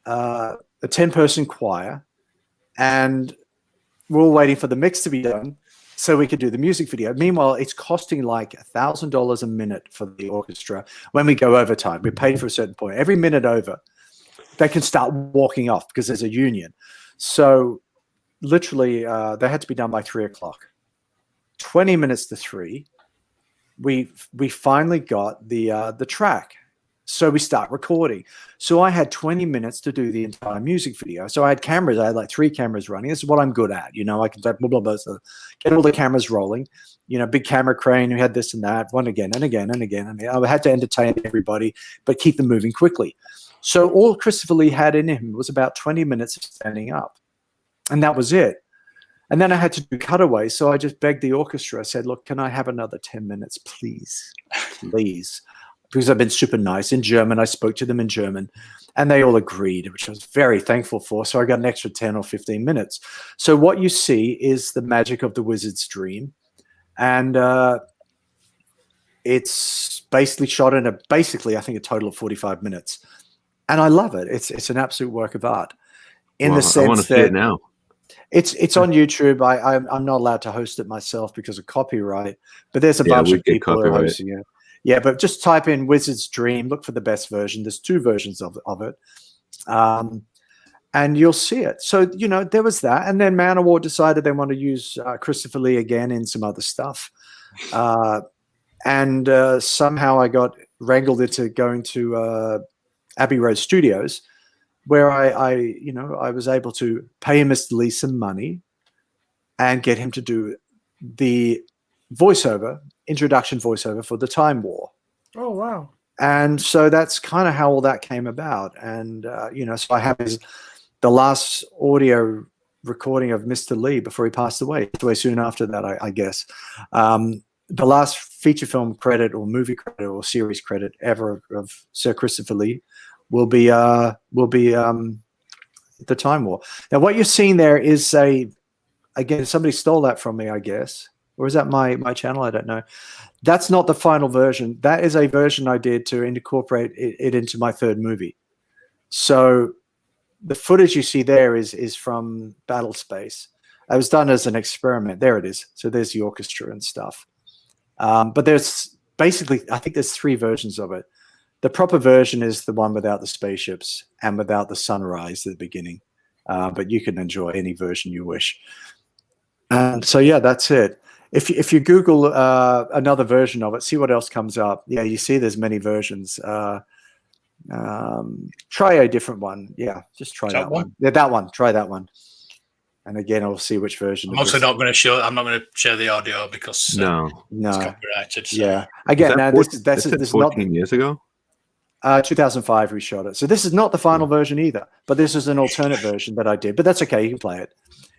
a 10-person choir, and we're all waiting for the mix to be done so we could do the music video. Meanwhile, it's costing like $1,000 a minute for the orchestra when we go overtime. We're paid for a certain point. Every minute over, they can start walking off because there's a union. So literally, they had to be done by 3 o'clock. 20 minutes to 3, we finally got the track. So we start recording. So I had 20 minutes to do the entire music video. So I had cameras. I had like 3 cameras running. This is what I'm good at. I can blah, blah, blah. So get all the cameras rolling. Big camera crane. We had this and that. One again and again and again. I mean, I had to entertain everybody, but keep them moving quickly. So all Christopher Lee had in him was about 20 minutes of standing up. And that was it. And then I had to do cutaways. So I just begged the orchestra. I said, look, can I have another 10 minutes, please? Please. Because I've been super nice. In German, I spoke to them in German, and they all agreed, which I was very thankful for. So I got an extra 10 or 15 minutes. So what you see is the magic of the wizard's dream. And it's basically shot in I think, a total of 45 minutes. And I love it. It's an absolute work of art. In the sense I want to see it now. It's on YouTube. I'm not allowed to host it myself because of copyright, but there's a bunch of people who are hosting it. Yeah, but just type in Wizard's Dream, look for the best version. There's 2 versions of it. And you'll see it. So, there was that. And then Manowar decided they want to use Christopher Lee again in some other stuff. And somehow I got wrangled into going to Abbey Road Studios, where I was able to pay Mr. Lee some money and get him to do the introduction voiceover for the Time War. Oh, wow. And so that's kind of how all that came about. And, so I have the last audio recording of Mr. Lee before he passed away soon after that, I guess. The last feature film credit or movie credit or series credit ever of Sir Christopher Lee will be the Time War. Now, what you're seeing there is again, somebody stole that from me, I guess. Or is that my channel? I don't know. That's not the final version. That is a version I did to incorporate it into my 3rd movie. So the footage you see there is from Battle Space. It was done as an experiment. There it is. So there's the orchestra and stuff. But there's basically, I think there's 3 versions of it. The proper version is the one without the spaceships and without the sunrise at the beginning. But you can enjoy any version you wish. And so, yeah, that's it. If you Google another version of it, see what else comes up. Yeah, you see there's many versions. Try a different one. Yeah, just try that one. Yeah, that one. Try that one. And again, I'll see which version. I'm also not going to show. I'm not going to share the audio because it's copyrighted. So. Yeah. Again, this is 14 years ago. 2005 we shot it. So this is not the final version either, but this is an alternate version that I did. But that's okay. You can play it.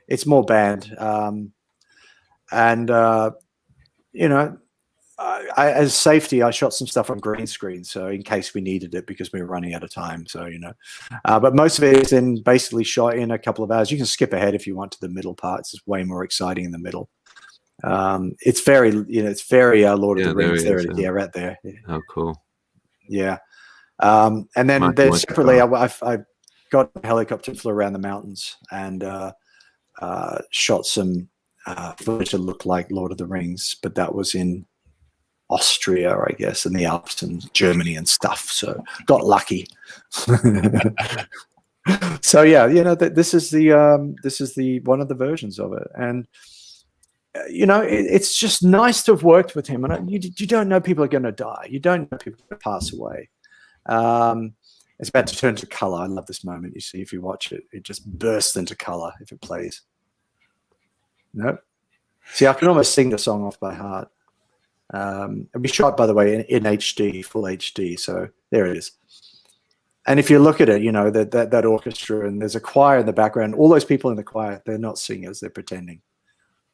It's more band. As safety, I shot some stuff on green screen, so in case we needed it because we were running out of time. So but most of it is basically shot in a couple of hours. You can skip ahead if you want to the middle parts. It's way more exciting in the middle. It's very Lord of the Rings. There it is. Yeah, right there. Yeah. Oh, cool. Yeah, and then there's separately, I've got a helicopter flew around the mountains and shot some footage that looked like Lord of the Rings, but that was in Austria, I guess, and the Alps and Germany and stuff. So got lucky. So yeah, this is the one of the versions of it, and it's just nice to have worked with him. And you don't know people are going to die. You don't know people are going to pass away. It's about to turn to color. I love this moment. You see, if you watch it, it just bursts into color if it plays. Nope. See, I can almost sing the song off by heart. And we shot, by the way, in HD, full HD. So there it is. And if you look at it, that orchestra, and there's a choir in the background. All those people in the choir, they're not singers; they're pretending.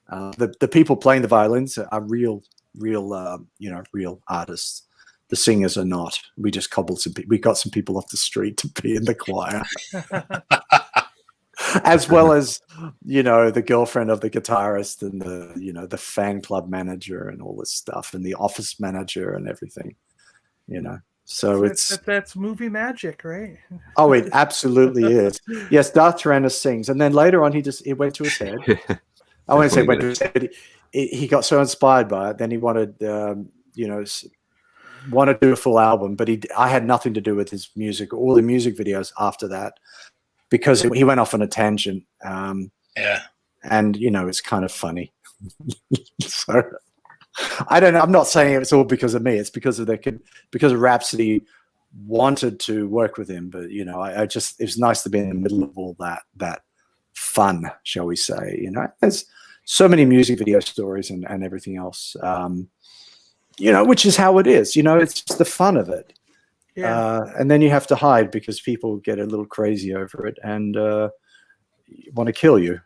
The people playing the violins are real real artists. The singers are not. We just cobbled we got some people off the street to be in the choir. As well as, the girlfriend of the guitarist and the fan club manager and all this stuff and the office manager and everything, So that's movie magic, right? Oh, it absolutely is. Yes, Darth Tyrannus sings. And then later on, it went to his head. I won't say went to his head. He got so inspired by it. Then he wanted, want to do a full album, but I had nothing to do with his music, all the music videos after that, because he went off on a tangent. And it's kind of funny. So I don't know. I'm not saying it's all because of me. It's because of Rhapsody wanted to work with him, but it was nice to be in the middle of all that fun, shall we say? There's so many music video stories and everything else. Which is how it is. It's just the fun of it. Yeah. And then you have to hide because people get a little crazy over it and want to kill you.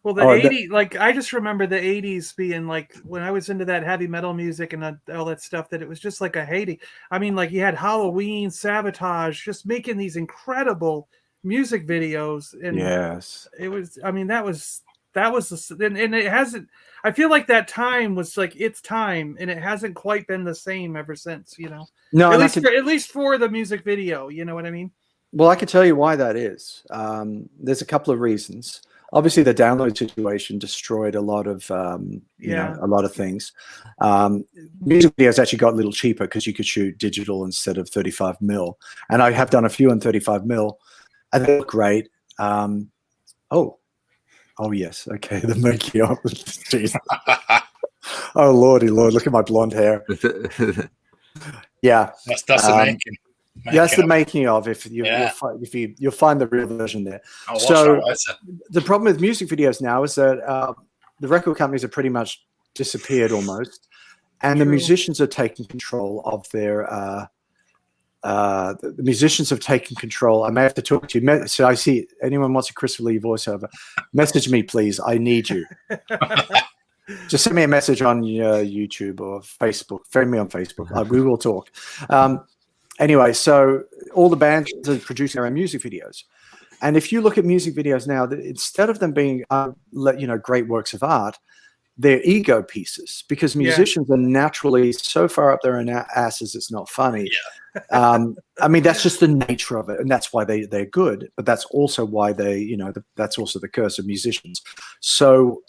Well, the 80s, I just remember the 80s being when I was into that heavy metal music and all that stuff, that it was just like a heyday. I mean, you had Halloween, Sabotage, just making these incredible music videos. And yes, it was, that was and it hasn't, I feel like that time was its time, and it hasn't quite been the same ever since, No, at least for the music video, you know what I mean? Well, I can tell you why that is. There's a couple of reasons. Obviously, the download situation destroyed a lot of, a lot of things. Music videos actually got a little cheaper because you could shoot digital instead of 35 mil. And I have done a few in 35 mil, and they look great. Oh yes, okay. The making of. Jeez. Oh lordy, Lord! Look at my blonde hair. Yeah, that's the making. That's the making of. You'll find the real version there. So the problem with music videos now is that the record companies have pretty much disappeared almost, and the musicians are taking control of their. The musicians have taken control. I may have to talk to you. So I see anyone wants a Chris Lee voiceover, message me, please. I need you. Just send me a message on YouTube or Facebook. Friend me on Facebook. We will talk. Anyway, so all the bands are producing their own music videos. And if you look at music videos now, instead of them being, great works of art, they're ego pieces because musicians are naturally so far up their own asses, it's not funny. Yeah. That's just the nature of it. And that's why they're good. But that's also why that's also the curse of musicians. So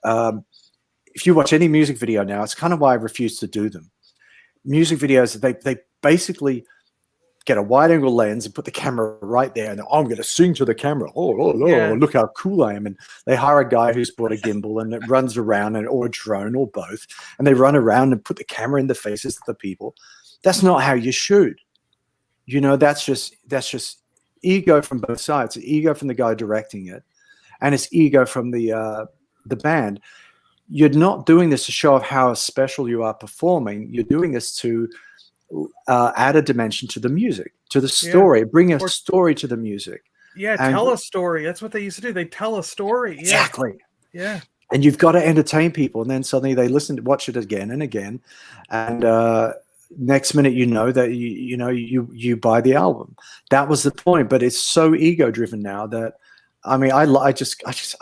if you watch any music video now, it's kind of why I refuse to do them. Music videos, they basically get a wide angle lens and put the camera right there, and I'm going to sing to the camera. Look how cool I am. And they hire a guy who's bought a gimbal and it runs around, or a drone, or both, and they run around and put the camera in the faces of the people. That's not how you shoot. That's just ego from both sides. It's ego from the guy directing it, and it's ego from the band. You're not doing this to show off how special you are performing. You're doing this to add a dimension to the music, to the story, bring a story to the music. Yeah, tell a story. That's what they used to do. They tell a story. Exactly. Yeah. And you've got to entertain people, and then suddenly they watch it again and again, and next minute that you buy the album. That was the point. But it's so ego driven now that I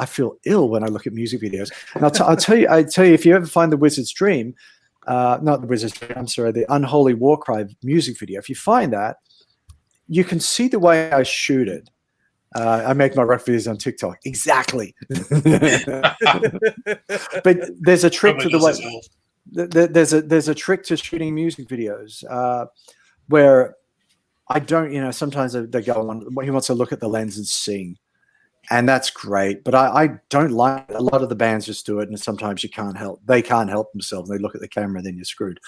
feel ill when I look at music videos. And I'll tell you if you ever find the Wizard's Dream. Not the Wizard's Dream, I'm sorry, the Unholy Warcry music video. If you find that, you can see the way I shoot it. I make my rock videos on TikTok. Exactly. But there's a trick to the way. There's a trick to shooting music videos where I don't. Sometimes they go on. He wants to look at the lens and sing. And that's great, but I don't like it. A lot of the bands just do it, and sometimes you can't help. They can't help themselves. They look at the camera, and then you're screwed.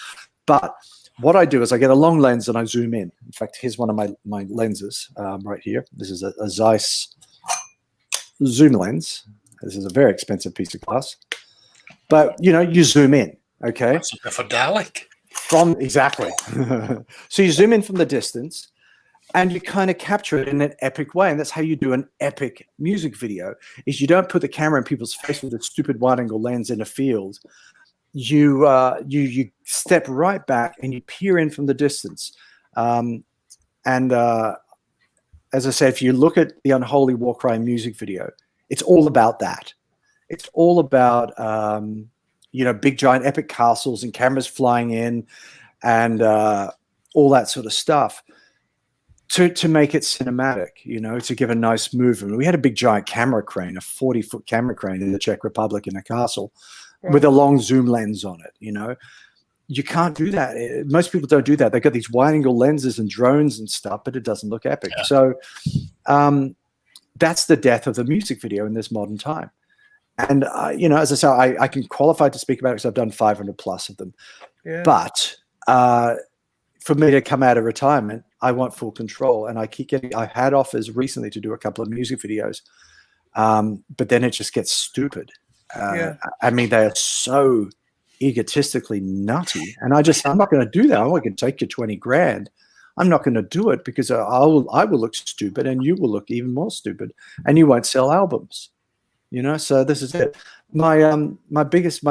But what I do is I get a long lens and I zoom in. In fact, here's one of my lenses right here. This is a Zeiss zoom lens. This is a very expensive piece of glass, but you zoom in. Okay, that's for Dalek. Exactly. So you zoom in from the distance. And you kind of capture it in an epic way. And that's how you do an epic music video, is you don't put the camera in people's face with a stupid wide angle lens in a field you step right back and you peer in from the distance. As I say, if you look at the Unholy Warcry music video, it's all about that. It's all about big giant epic castles and cameras flying in and all that sort of stuff to make it cinematic, to give a nice movement. We had a big giant camera crane, a 40-foot camera crane in the Czech Republic in a castle with a long zoom lens on it. You can't do that. Most people don't do that. They've got these wide angle lenses and drones and stuff, but it doesn't look epic. Yeah. So that's the death of the music video in this modern time. And, as I say, I can qualify to speak about it because I've done 500 plus of them. Yeah. But for me to come out of retirement, I want full control. And I've had offers recently to do a couple of music videos, but then it just gets stupid. I mean, they are so egotistically nutty, and I'm not going to do that. I'm not going to take your 20 grand. I'm not going to do it because I will look stupid, and you will look even more stupid, and you won't sell albums. So this is it. My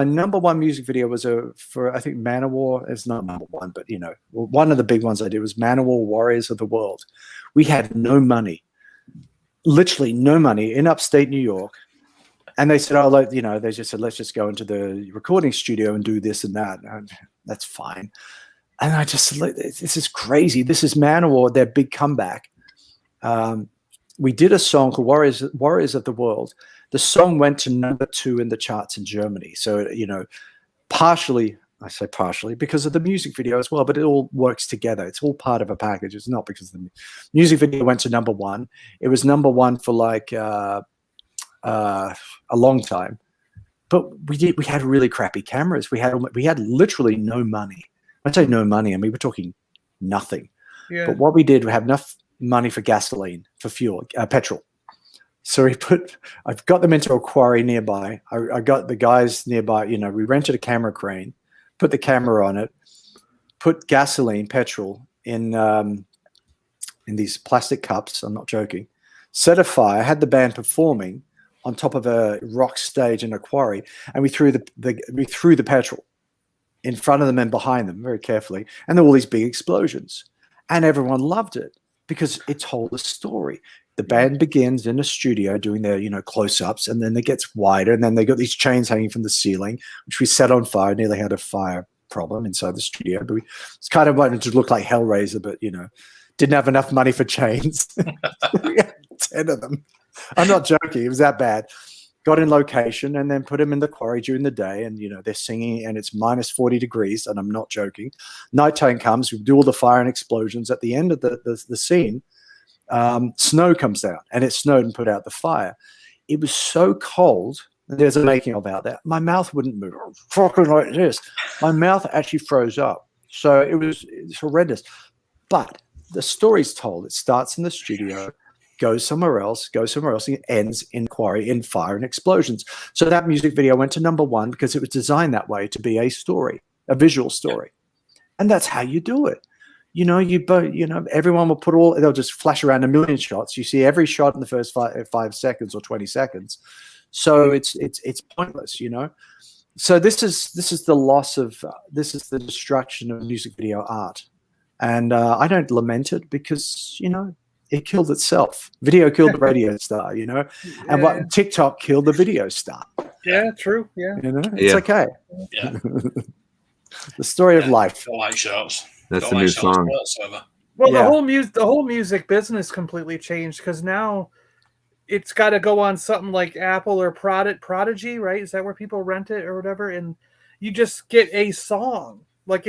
number one music video was for I think Manowar. It's not number one, but one of the big ones I did was Manowar Warriors of the World. We had no money, literally no money, in upstate New York. And they said, they just said, let's just go into the recording studio and do this and that. And that's fine. And I just said, this is crazy. This is Manowar, their big comeback. We did a song called Warriors of the World. The song went to number 2 in the charts in Germany. So, partially, I say partially, because of the music video as well, but it all works together. It's all part of a package. It's not because the music video went to number 1. It was number 1 for like a long time, but we had really crappy cameras. We had literally no money. I say no money, I mean we're talking nothing. Yeah. But what we did, we had enough money for gasoline, for fuel, petrol. So I've got them into a quarry nearby. I got the guys nearby. We rented a camera crane, put the camera on it, put gasoline, petrol in these plastic cups. I'm not joking. Set a fire. Had the band performing on top of a rock stage in a quarry, and we threw the petrol in front of them and behind them very carefully, and there were all these big explosions, and everyone loved it because it told a story. The band begins in a studio doing their close-ups, and then it gets wider, and then they got these chains hanging from the ceiling, which we set on fire. Nearly had a fire problem inside the studio, but it's kind of wanted to look like Hellraiser, but didn't have enough money for chains. We had 10 of them. I'm not joking. It was that bad. Got in location and then put them in the quarry during the day, and they're singing, and it's minus 40 degrees, and I'm not joking. Nighttime comes, we do all the fire and explosions. At the end of the scene, snow comes down, and it snowed and put out the fire. It was so cold, and there's a making of about that. My mouth wouldn't move. Fucking like this. My mouth actually froze up. So it's horrendous. But the story's told. It starts in the studio, goes somewhere else, and it ends in quarry, in fire and explosions. So that music video went to number 1 because it was designed that way, to be a story, a visual story. And that's how you do it. Everyone will they'll just flash around a million shots. You see every shot in the first 5 seconds or 20 seconds. So it's pointless, So this is the loss of, this is the destruction of music video art. And I don't lament it because, it killed itself. Video killed the radio star, and what TikTok killed the video star. Yeah, true. Yeah, it's okay. Yeah, the story of life. Light shots. That's a new song. Well, the whole music business completely changed because now it's got to go on something like Apple or Prodigy, right? Is that where people rent it or whatever? And you just get a song. Like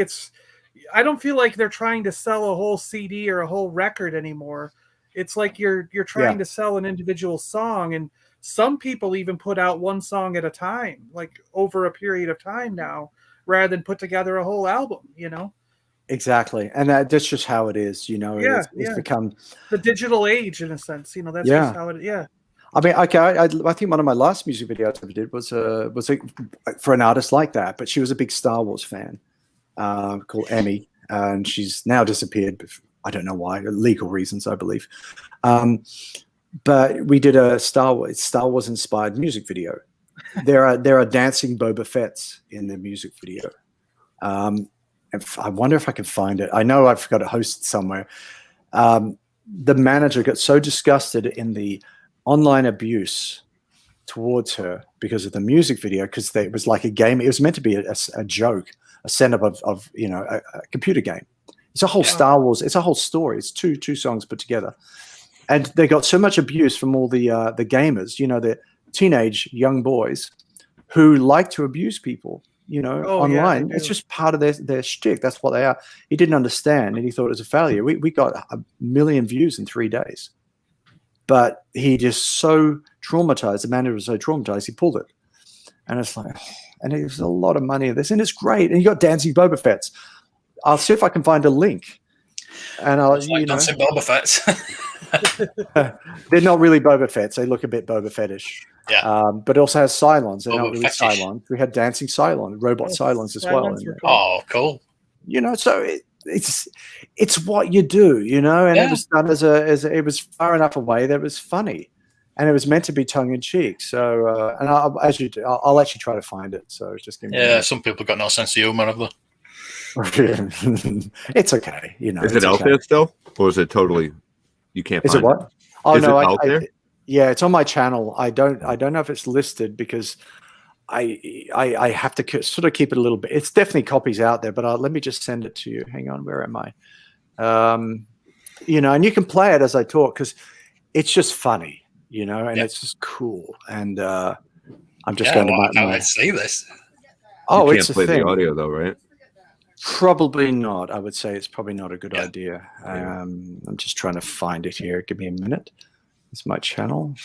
I don't feel like they're trying to sell a whole CD or a whole record anymore. It's like you're trying to sell an individual song, and some people even put out one song at a time, like over a period of time now, rather than put together a whole album, Exactly. And that's just how it is, it's become the digital age in a sense, that's just how it, I mean, okay, I think one of my last music videos I ever did was for an artist like that, but she was a big Star Wars fan called Emmy, and she's now disappeared. I don't know why, legal reasons, I believe. But we did a Star Wars inspired music video, there are dancing Boba Fett's in the music video. I wonder if I can find it. I know I've got it hosted somewhere. The manager got so disgusted in the online abuse towards her because of the music video, because it was like a game. It was meant to be a joke, a setup of a computer game. It's a whole Star Wars. It's a whole story. It's two songs put together, and they got so much abuse from all the gamers. The teenage young boys who like to abuse people. Online. It's just part of their shtick. That's what they are. He didn't understand, and he thought it was a failure. We got 1 million views in 3 days, but he just so traumatized. The manager was so traumatized, he pulled it, and it's like, and it was a lot of money in this, and it's great. And you got dancing Boba Fett's. I'll see if I can find a link, and I'll dancing Boba Fett's. They're not really Boba Fett's. They look a bit Boba Fettish. Yeah. But it also has Cylons. They're Boba not really Fetish. Cylons. We had dancing Cylons, robot Cylons as well. Oh, cool. So it's what you do, and it was done it was far enough away that it was funny, and it was meant to be tongue in cheek. So, and as you do, I'll actually try to find it. So just give me. Yeah, some people got no sense of humor, have they? It's okay, Is it out there still, or is it totally? You can't. Is find it what? Oh is no, it out there? Yeah, it's on my channel. I don't know if it's listed because I have to sort of keep it a little bit. It's definitely copies out there, but let me just send it to you. Hang on, where am I? And you can play it as I talk because it's just funny, and it's just cool. And I'm just going to. I see this. Oh, you can't it's a play thing. the audio though, right? Probably not. I would say it's probably not a good idea. I'm just trying to find it here. Give me a minute. It's my channel.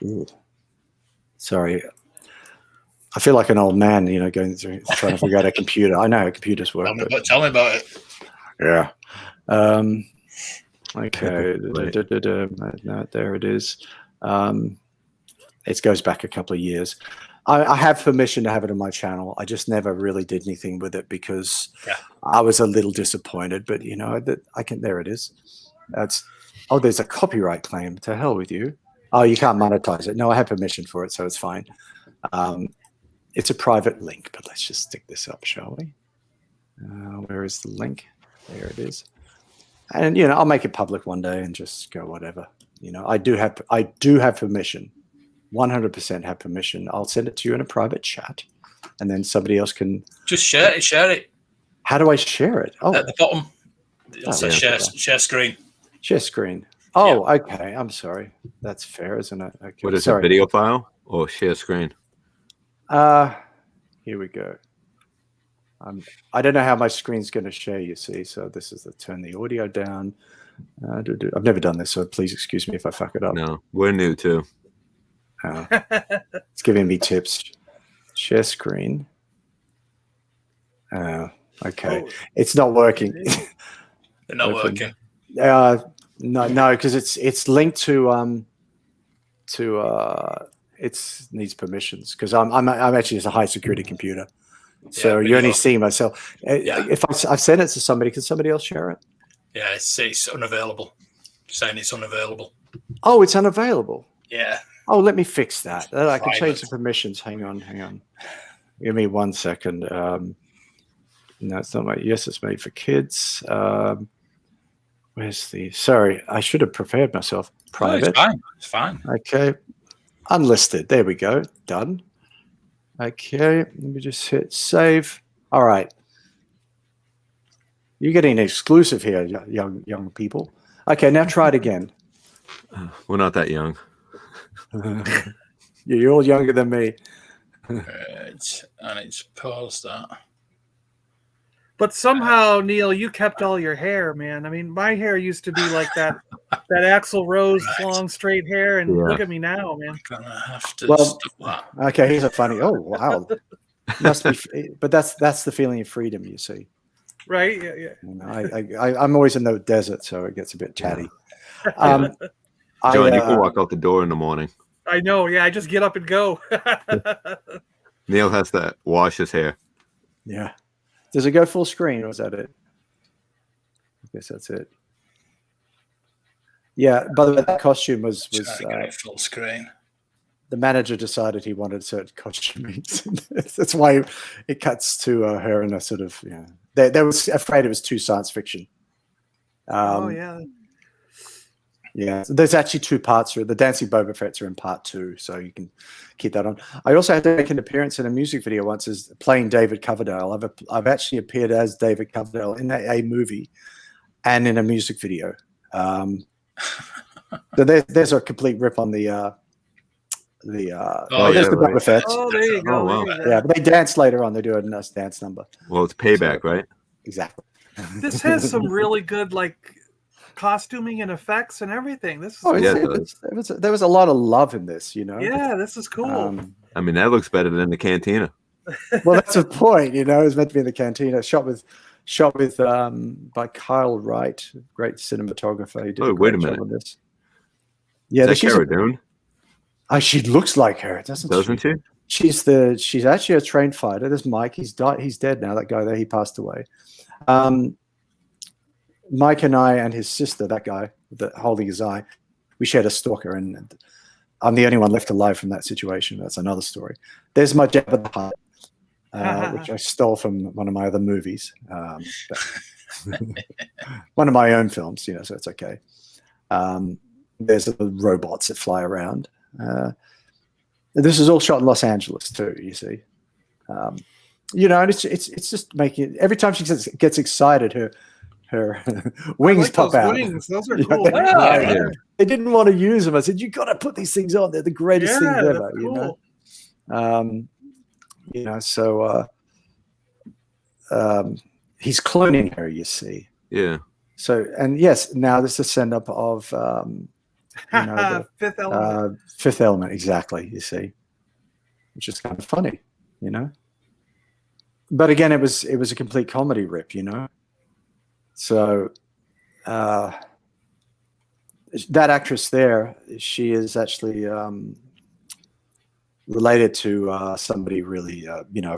Ooh. Sorry. I feel like an old man, going through trying to figure out a computer. I know how computers work. Tell me about it. Yeah. Okay. No, there it is. It goes back a couple of years. I have permission to have it on my channel. I just never really did anything with it because I was a little disappointed. But there it is. There's a copyright claim. To hell with you. Oh, you can't monetize it. No, I have permission for it, so it's fine. It's a private link, but let's just stick this up, shall we? Where is the link? There it is. And I'll make it public one day and just go whatever. I do have permission. 100% have permission. I'll send it to you in a private chat, and then somebody else can just share it. Share it. How do I share it? Oh, at the bottom. It says share screen. Share screen. Oh, okay. I'm sorry. That's fair, isn't it? Okay. What is it? Video file or share screen? Here we go. I don't know how my screen's going to share. You see, so this is turn the audio down. I've never done this, so please excuse me if I fuck it up. No, we're new too. It's giving me tips. Share screen. Okay. It's not working. They're not working. No, because it's linked to it needs permissions because I'm actually just a high security computer, so you only see myself. If I've sent it to somebody, can somebody else share it? Yeah, it's unavailable. Saying it's unavailable. Oh, it's unavailable. Yeah. Oh, let me fix that. I can change the permissions. Hang on. Give me 1 second. No, it's not. Yes, it's made for kids. Where's the? Sorry, I should have prepared myself. Private. No, it's fine. Okay. Unlisted. There we go. Done. Okay. Let me just hit save. All right. You're getting an exclusive here, young people. Okay, now try it again. We're not that young. You're all younger than me. Right. And it's paused that. But somehow, Neil, you kept all your hair, man. I mean, my hair used to be like that Axl Rose long straight hair, and look at me now, man. I'm gonna have to stop that. Okay, here's a funny. Oh wow, must be. But that's the feeling of freedom, you see. Right? Yeah. I'm always in the desert, so it gets a bit chatty. John, you can walk out the door in the morning. I know. Yeah, I just get up and go. Neil has to wash his hair. Yeah. Does it go full screen, or is that it? I guess that's it. Yeah. By the way, that costume was full screen. the manager decided he wanted certain costumings. That's why it cuts to her in a sort of, they were afraid it was too science fiction. Oh yeah. Yeah, there's actually 2 parts to it. The Dancing Boba Fett's are in part 2, so you can keep that on. I also had to make an appearance in a music video once as playing David Coverdale. I've actually appeared as David Coverdale in a movie and in a music video. So there's a complete rip on the Boba Fett. Oh, there you go. Oh, wow. Yeah, but they dance later on. They do a nice dance number. Well, it's payback, right? Exactly. This has some really good costuming and effects and everything. This is there was a lot of love in this, Yeah, this is cool. I mean, that looks better than the cantina. Well, that's the point, It was meant to be in the cantina. Shot with by Kyle Wright, great cinematographer. He did wait a minute. this. Yeah, is that Cara Dune? She looks like her, doesn't she? She's actually a trained fighter. There's Mike. He's dead now. That guy there, he passed away. Mike and I and his sister, that guy holding his eye, we shared a stalker, and I'm the only one left alive from that situation. That's another story. There's my Jabba the Hutt, which I stole from one of my other movies, one of my own films, so it's okay. There's the robots that fly around. This is all shot in Los Angeles too, you see. And it's just making it, every time she gets excited, her wings pop out. Wings. Those are cool. They didn't want to use them. I said, you got to put these things on. They're the greatest things ever. Cool. So he's cloning her, you see. Yeah. So, and yes, now this is a send up of Fifth Element. Fifth Element, exactly, you see. Which is kind of funny, But again, it was a complete comedy rip, So that actress there, she is actually related to somebody really,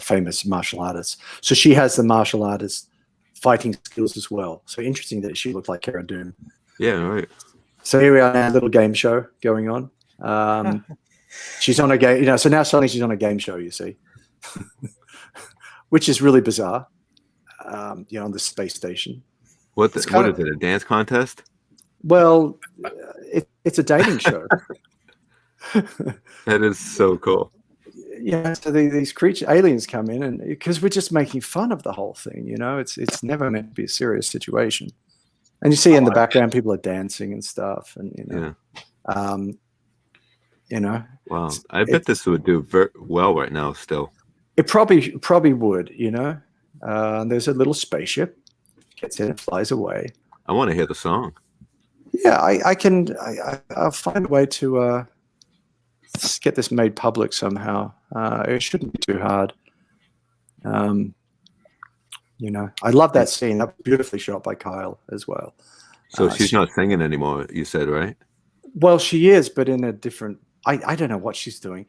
famous martial artist. So she has the martial artist fighting skills as well. So interesting that she looked like Cara Dune. Yeah, right. So here we are now, a little game show going on. She's on a game, so now suddenly she's on a game show, you see, which is really bizarre, on the space station. What is it, a dance contest? Well, it's a dating show. That is so cool. Yeah, so these aliens come in, and because we're just making fun of the whole thing, it's never meant to be a serious situation. And you see in the background, people are dancing and stuff, and Wow, I bet this would do very well right now. Still, it probably would. There's a little spaceship, gets in, and flies away. I want to hear the song. Yeah, I'll find a way to get this made public somehow. It shouldn't be too hard. I love that scene. That's beautifully shot by Kyle as well. So she's not singing anymore, you said, right? Well, she is, but in a different. I don't know what she's doing.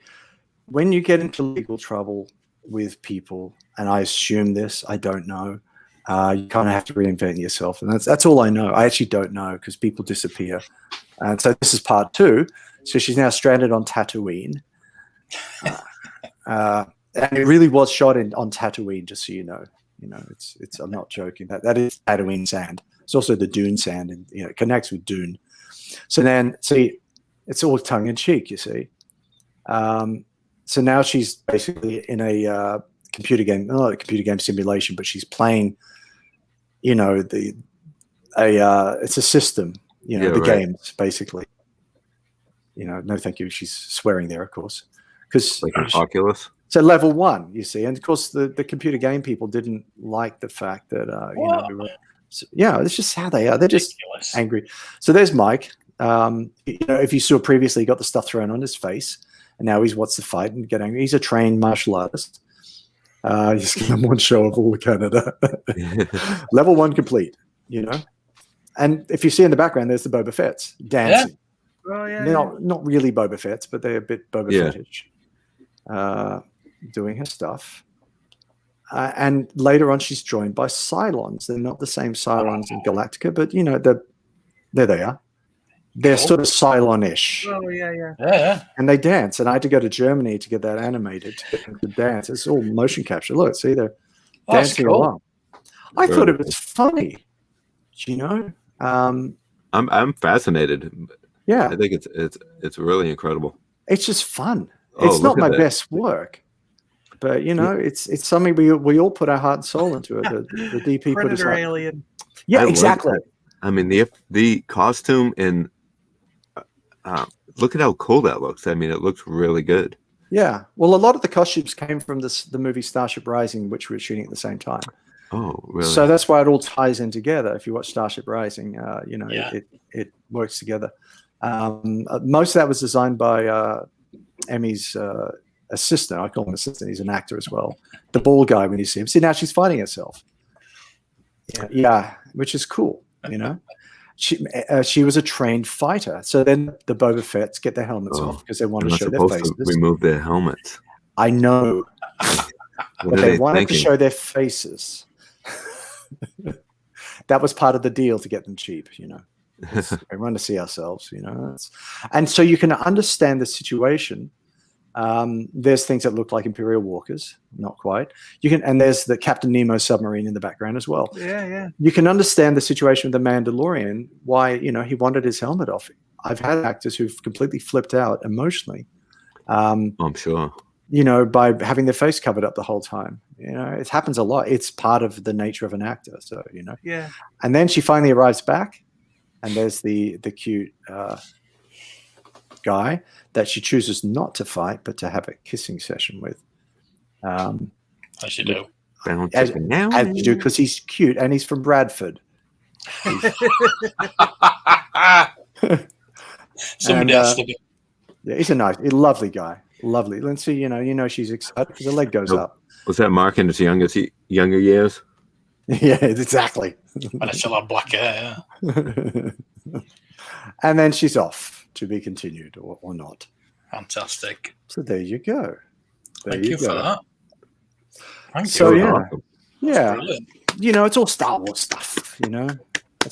When you get into legal trouble with people, and I assume this, I don't know. You kind of have to reinvent yourself, and that's all I know. I actually don't know because people disappear, and so this is part 2. So she's now stranded on Tatooine, and it really was shot on Tatooine. Just so you know, it's. I'm not joking. That is Tatooine sand. It's also the Dune sand, and it connects with Dune. So then, see, it's all tongue in cheek. You see. So now she's basically in a computer game, not a computer game simulation, but she's playing. It's a system. The games basically. No, thank you. She's swearing there, of course, because like an Oculus. So level 1, you see, and of course the computer game people didn't like the fact that it's just how they are. They're just angry. So there's Mike. If you saw previously, he got the stuff thrown on his face, and now he's wants to fight and get angry. He's a trained martial artist. He's given one show of all of Canada. Level 1 complete. And if you see in the background, there's the Boba Fett's dancing. Oh, yeah. They're not really Boba Fett's, but they're a bit Boba Fettish, doing her stuff. And later on, she's joined by Cylons. They're not the same Cylons in Galactica, but there they are. They're sort of Cylon-ish. Oh yeah. And they dance. And I had to go to Germany to get that animated to get them to dance. It's all motion capture. Look, see, they're dancing along. I thought it was funny. You know? I'm fascinated. Yeah. I think it's really incredible. It's just fun. It's not my best work. But you know, it's something we all put our heart and soul into it. The DP put his Predator heart. alien. Yeah, exactly. I mean, the costume and look at how cool that looks. I mean, it looks really good. Yeah. Well, a lot of the costumes came from the movie Starship Rising, which we were shooting at the same time. Oh, really? So that's why it all ties in together. If you watch Starship Rising, you know, it works together. Most of that was designed by Emmy's assistant. I call him assistant. He's an actor as well. The bald guy, when you see him. See, now she's fighting herself. Yeah, which is cool, you know. She was a trained fighter. So then the Boba Fett's get their helmets off because they want to show their faces. To remove their helmets. I know. But they wanted to show their faces. That was part of the deal to get them cheap, you know. We want to see ourselves, you know. And so you can understand the situation. There's things that look like Imperial walkers, not quite. And there's the Captain Nemo submarine in the background as well. Yeah. You can understand the situation with the Mandalorian, why, you know, he wanted his helmet off. I've had actors who've completely flipped out emotionally. I'm sure. You know, by having their face covered up the whole time. You know, it happens a lot. It's part of the nature of an actor. So, you know. Yeah. And then she finally arrives back, and there's the cute guy that she chooses not to fight, but to have a kissing session with. As you do. As you do, because he's cute and he's from Bradford. Somebody has to be. Yeah, he's a lovely guy. Lovely. Lindsay, you know she's excited because her leg goes up. Was that Mark in his younger years? Yeah, exactly. And I still have black hair, yeah. And then she's off to be continued or not. Fantastic. So there you go. Thank you for that. Thank you. So yeah. Awesome. Yeah. Brilliant. You know, it's all Star Wars stuff, you know.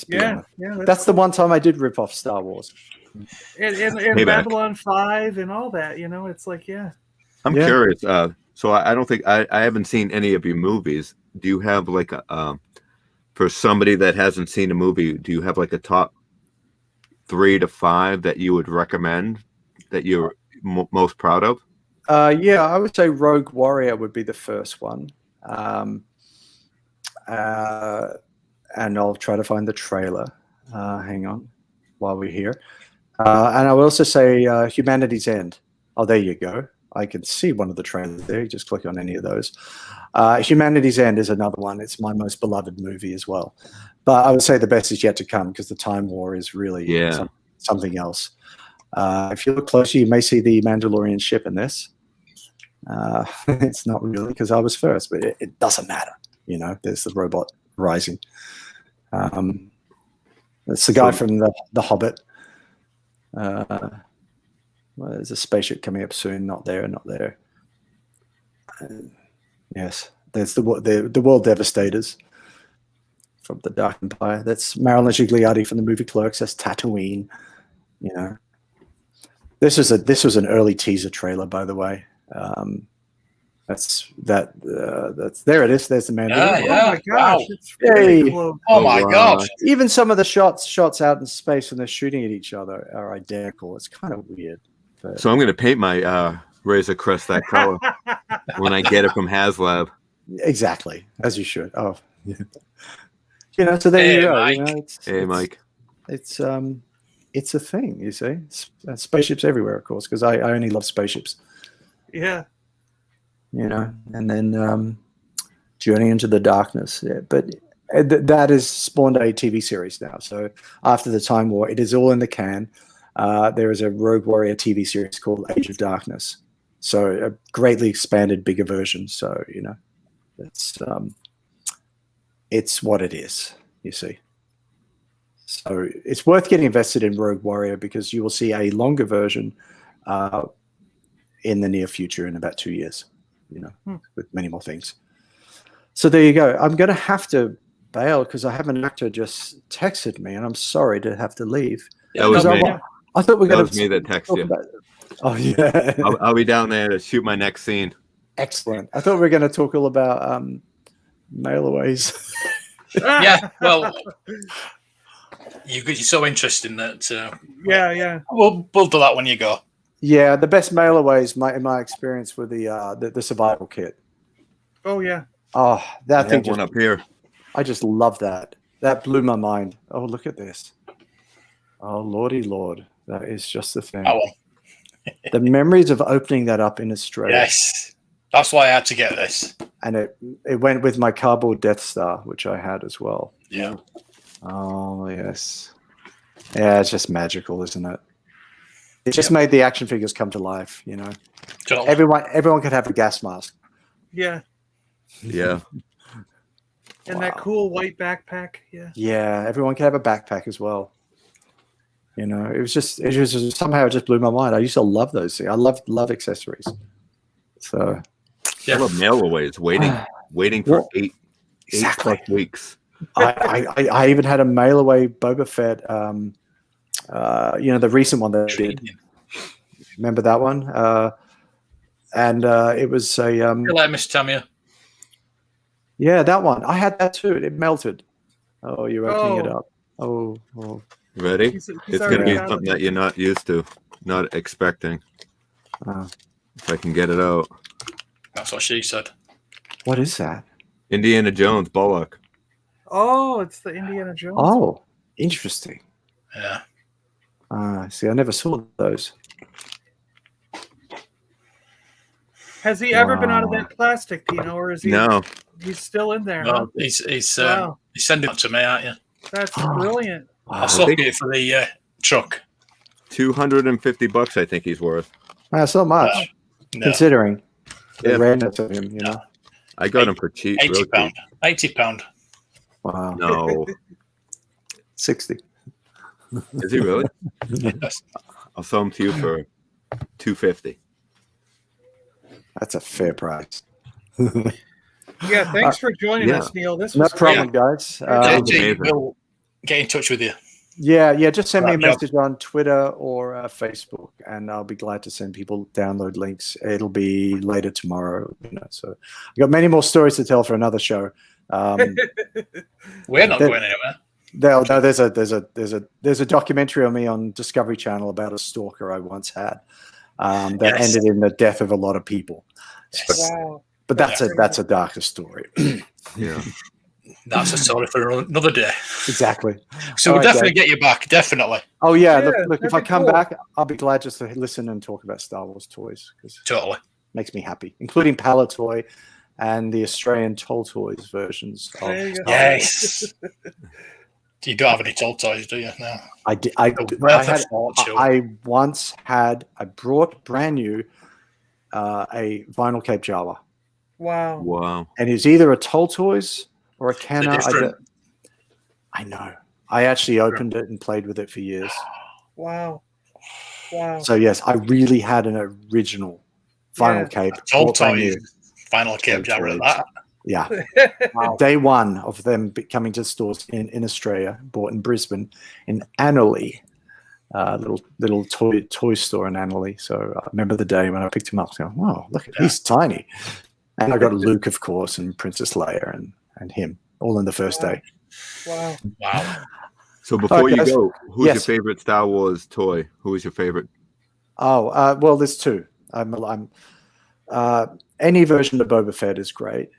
Yeah. That's the one time I did rip off Star Wars. And Babylon 5 and all that, you know, it's like, yeah. I'm curious. So I don't think I haven't seen any of your movies. Do you have like for somebody that hasn't seen a movie, do you have like a top 3 to 5 that you would recommend that you're most proud of? Yeah, I would say Rogue Warrior would be the first one. And I'll try to find the trailer. Hang on while we're here. And I would also say Humanity's End. Oh, there you go. I can see one of the trailers there. You just click on any of those. Humanity's End is another one. It's my most beloved movie as well. But I would say the best is yet to come because the Time War is really something else. If you look closer, you may see the Mandalorian ship in this. It's not really because I was first, but it doesn't matter. You know, there's the robot rising. It's the guy from the Hobbit. Well, there's a spaceship coming up soon. Not there. Yes, there's the World Devastators from the Dark Empire. That's Marilyn Gigliotti from the movie Clerks. That's Tatooine. You know, this was an early teaser trailer, by the way. That's there it is. There's the Mandalorian. Yeah. Oh my gosh! It's really close. Oh my god! Even some of the shots out in space when they're shooting at each other are identical. It's kind of weird. But. So I'm going to paint my Razor Crest that color when I get it from HasLab. Exactly, as you should. Oh, yeah. You know. So there you go. Mike. You know, Mike. It's a thing. You see, spaceships everywhere, of course, because I only love spaceships. Yeah. You know, and then Journey into the Darkness. Yeah, but that has spawned a TV series now. So after the Time War, it is all in the can. There is a Rogue Warrior TV series called Age of Darkness. So a greatly expanded, bigger version. So, you know, it's what it is, you see. So it's worth getting invested in Rogue Warrior because you will see a longer version in the near future in about 2 years, you know, with many more things. So there you go. I'm going to have to bail because I have an actor just texted me and I'm sorry to have to leave. That was me. I thought we were That going was me that texted you. about. Oh yeah. I'll be down there to shoot my next scene. Excellent. I thought we were going to talk all about mailaways. Yeah, well, you're so interesting that. Yeah. We'll do that when you go. Yeah, the best mailaways, in my experience, were the survival kit. Oh yeah. Oh, that I thing have one just, up here. I just love that. That blew my mind. Oh, look at this. Oh, lordy lord. That is just the thing. That one. The memories of opening that up in Australia. Yes. That's why I had to get this. And it went with my cardboard Death Star, which I had as well. Yeah. Oh, yes. Yeah, it's just magical, isn't it? It just made the action figures come to life, you know. Totally. Everyone could have a gas mask. Yeah. Yeah. And that cool white backpack. Yeah. Yeah, everyone could have a backpack as well. You know, it was just somehow it just blew my mind. I used to love those things. I love accessories. So I love mailaways. Waiting for eight plus weeks. I even had a mail away Boba Fett. You know, the recent one that I did. Remember that one? And it was a Hello, Miss Tamia. yeah, that one. I had that too. It melted. Oh, you're opening it up. Oh. Ready? He's It's going to be already something that you're not used to, not expecting. If I can get it out. That's what she said. What is that? Indiana Jones, Bullock. Oh, it's the Indiana Jones. Oh, interesting. Yeah. See, I never saw those. Has he ever been out of that plastic, Tino, or is he? No. He's still in there. Well, Huh? he's Wow. sending it to me, aren't you? That's brilliant. I'll swap it for the truck. $250, I think he's worth. That's not much, No. considering the Yeah. rareness of him. You know. I got him for cheap. real cheap. £80. £80. Wow. No. 60. Is he really? Yes. I'll sell him to you for $250. That's a fair price. Yeah, thanks for joining yeah. us, Neil. This No was problem, guys. JT will get in touch with you. Yeah, just send me a Right, message on Twitter or Facebook, and I'll be glad to send people download links. It'll be later tomorrow. You know, so I've got many more stories to tell for another show. We're not going anywhere. No, there's a documentary on me on Discovery Channel about a stalker I once had that ended in the death of a lot of people. Wow. But that's a darker story. Yeah. That's a story for another day. Exactly. So we'll definitely get you back. Definitely. Oh yeah, Yeah, look if that'd I be come cool. back, I'll be glad just to listen and talk about Star Wars toys because Totally. it makes me happy, including Palatoy and the Australian Toll Toys versions. Of There you go. Yes. You don't have any toll toys, do you? No. I did. I brought brand new a vinyl cape Jawa, Wow. Wow. and it's either a Toll Toys or a Kenner. different. I know. I actually opened it and played with it for years. Wow. Wow. So yes, I really had an original vinyl cape. Toll bought brand toys. new. Final cab Toll jabber at toys. that. Yeah. Day one of them coming to stores in Australia, bought in Brisbane, in Annerley, little toy store in Annerley. So I remember the day when I picked him up, going, "Wow, look, he's tiny." And I got Luke, of course, and Princess Leia and him, all in the first day. Wow. Wow. So before you guys. go, who's Yes. your favorite Star Wars toy? Who is your favorite? Oh, well, there's two. I'm any version of Boba Fett is great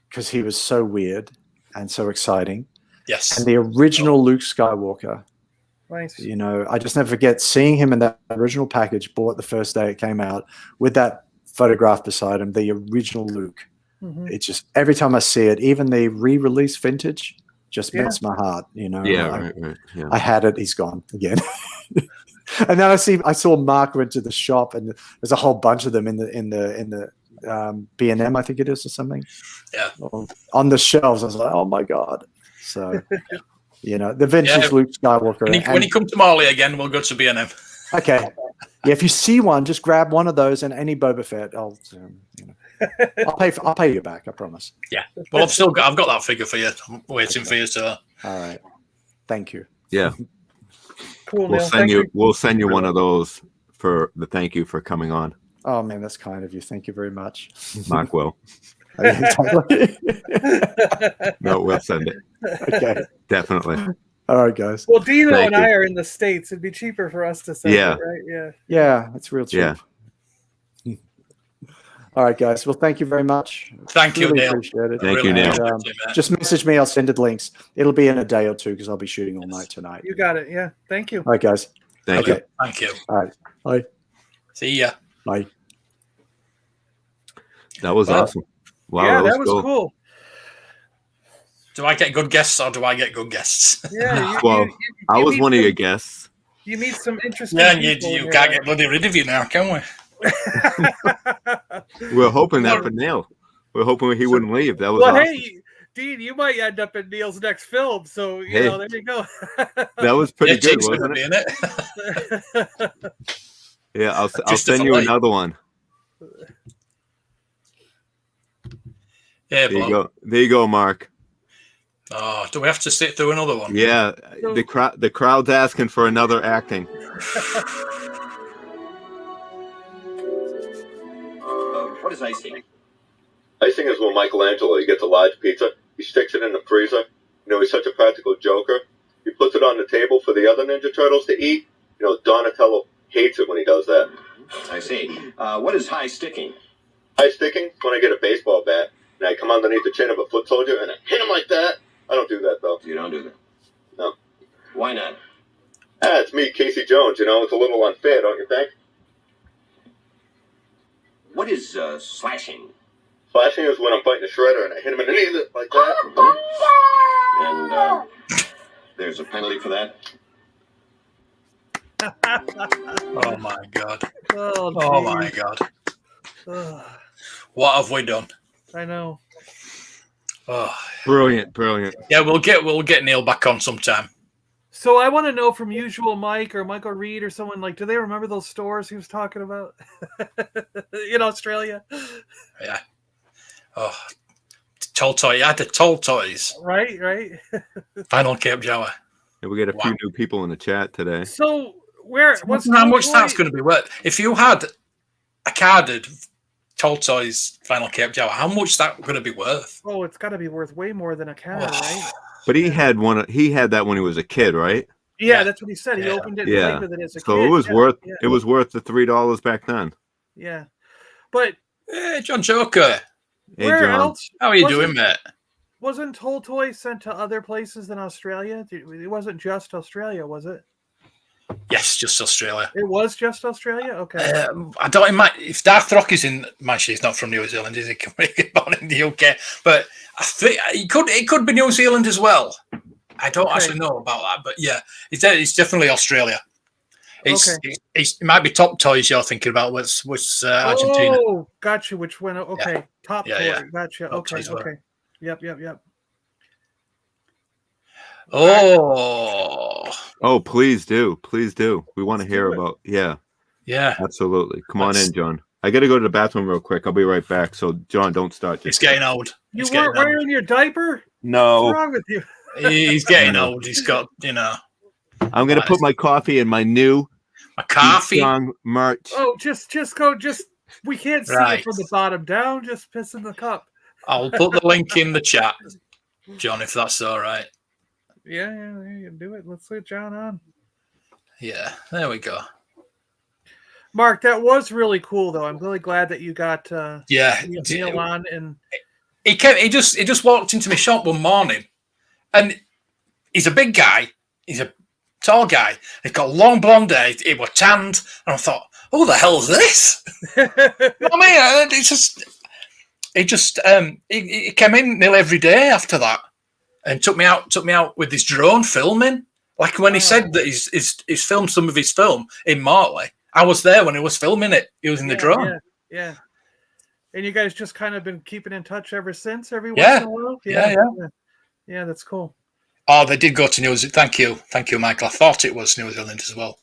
because he was so weird and so exciting. Yes. And the original Luke Skywalker. Nice. You know, I just never forget seeing him in that original package bought the first day it came out with that photograph beside him, the original Luke. Mhm. It just, every time I see it, even the re-release vintage just melts my heart, you know. Yeah, I, right. Yeah. I had it, he's gone again. And then I saw Mark went to the shop and there's a whole bunch of them in the B&M, I think it is, or something. Yeah. On the shelves. I was like, oh my God. So, you know, the vintage Luke Skywalker. When you come to Marley again, we'll go to B&M. Okay. Yeah, if you see one, just grab one of those and any Boba Fett. I'll pay you back, I promise. Yeah. Well, I've got that figure for you. I'm waiting for you to. All right. Thank you. Yeah. Cool, We'll Neil. send Thank you. We'll send you one of those for the thank you for coming on. Oh man, that's kind of you. Thank you very much. Mark will. Exactly. No, we'll send it. Okay. Definitely. All right, guys. Well, Dino Thank and you. I are in the States. It'd be cheaper for us to send Yeah. it, right? Yeah. Yeah, it's real cheap. Yeah. All right, guys. Well, thank you very much. Thank you, Really Neil. appreciate it. Thank you, Neil. And, just message me. I'll send it links. It'll be in a day or two because I'll be shooting all night tonight. You got it. Yeah. Thank you. All right, guys. Thank you. Thank you. All right. Bye. See ya. Bye. That was awesome. Wow, Yeah, that was cool. Do I get good guests or do I get good guests? Yeah. Well, I was one of your guests. You meet some interesting Yeah, and people you in can't your get bloody rid of you now, can we? We're hoping that for Neil. We're hoping he wouldn't leave. That was well, awesome. hey, Dean, you might end up in Neil's next film. So, you Hey. know, there you go. That was pretty Yeah, good, Jake's gonna wasn't be it? in it. Yeah, I'll Just send a you delay. another one. Yeah, There you bloke. go. There you go, Mark. Oh, do we have to sit through another one? Yeah, the crowd's asking for another acting. What is icing? Icing is when Michelangelo, he gets a large pizza, he sticks it in the freezer. You know, he's such a practical joker. He puts it on the table for the other Ninja Turtles to eat. You know, Donatello hates it when he does that. I see. What is high sticking? High sticking, when I get a baseball bat, and I come underneath the chin of a foot soldier, and I hit him like that. I don't do that, though. You don't do that? No. Why not? It's me, Casey Jones, you know, it's a little unfair, don't you think? What is slashing? Slashing is when I'm fighting a shredder, and I hit him in the knee like that. And there's a penalty for that? Oh my god. Oh my god. Ugh, What have we done? I know. Oh. Brilliant. Yeah, we'll get Neil back on sometime. So I want to know from Usual Mike or Michael Reed or someone, like, do they remember those stores he was talking about in Australia? Yeah. Oh, Toll Toy. You had the Toll Toys. Right. Final Cape Jawa. Yeah, we got a few new people in the chat today. So how much that's going to be worth? If you had a carded Toll Toys Final Cape Jawa, how much that going to be worth? Oh, it's got to be worth way more than a cow, right? But he had one. He had that when he was a kid, right? Yeah, that's what he said. He opened it and played with it as a kid. So it was worth. It was worth the $3 back then. Yeah, but hey, John Joker. Hey, where John. else? How are you doing, mate? Wasn't Toll Toys sent to other places than Australia? It wasn't just Australia, was it? Yes, just Australia. It was just Australia. Okay. I don't. If Darth Rock is in, actually, he's not from New Zealand, is he? Born in the UK, but I think it could be New Zealand as well. I don't actually know about that, but yeah, it's definitely Australia. It might be Top Toys you're thinking about. Was Argentina? Oh, gotcha. Which one? Okay, Yeah. Top Yeah, Toy. yeah. Gotcha. Top Okay. Toys were. Okay. Yep. Oh, please do. We want to hear about. Yeah, absolutely. Come on in, John. I got to go to the bathroom real quick. I'll be right back. So, John, don't start. He's getting old. You weren't wearing your diaper? No. What's wrong with you? He's getting old. He's got, I'm going to put my coffee in my new coffee Strong merch. Oh, just go. We can't see Right. it from the bottom down. Just piss in the cup. I'll put the link in the chat, John, if that's all right. Yeah, you can do it. Let's let John on. Yeah, there we go. Mark, that was really cool, though. I'm really glad that you got Neil on. And he just walked into my shop one morning, and he's a big guy. He's a tall guy. He's got long blonde hair. He was tanned, and I thought, "Who the hell is this?" You know what I mean, he came in nearly every day after that, and took me out with his drone filming. Like when he said that he's filmed some of his film in Mortley. I was there when he was filming it. He was in the drone. Yeah. And you guys just kind of been keeping in touch ever since, once in a while? Yeah, that's cool. Oh, they did go to New Zealand. Thank you, Michael. I thought it was New Zealand as well.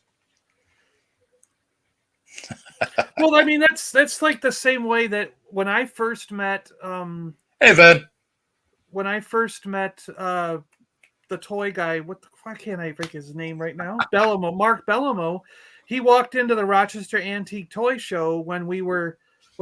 Well, I mean, that's like the same way that when I first met Hey, Vern. when I first met the toy guy. Why can't I break his name right now? Bellamo, Mark Bellamo. He walked into the Rochester Antique Toy Show when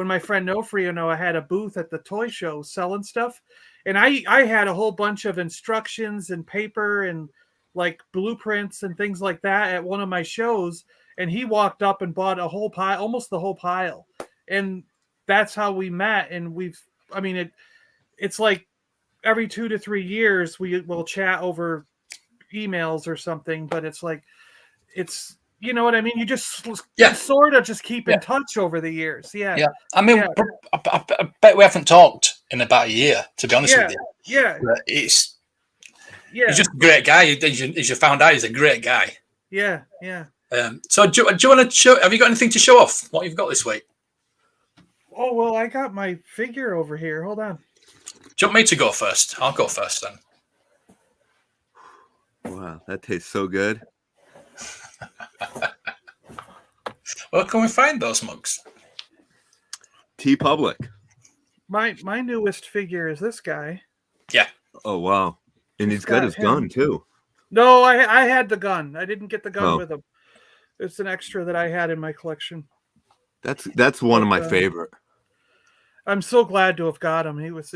my friend Nofri and I had a booth at the toy show selling stuff, and I had a whole bunch of instructions and paper and like blueprints and things like that at one of my shows, and he walked up and bought a whole pile, almost the whole pile, and that's how we met. And it's like every 2 to 3 years we will chat over emails or something, but it's like, it's, you know what I mean? You just sort of just keep in touch over the years. Yeah. I mean, I bet we haven't talked in about a year, to be honest with you. Yeah. But he's just a great guy. As you found out, he's a great guy. Yeah. So do you want to show? Have you got anything to show off? What you've got this week? Oh, well, I got my figure over here. Hold on. Do you want me to go first? I'll go first then. Wow, that tastes so good. Where can we find those mugs? T-Public. My newest figure is this guy. Yeah. Oh, wow. And he's got his gun, too. No, I had the gun. I didn't get the gun with him. It's an extra that I had in my collection. That's one of my favorite. I'm so glad to have got him. It was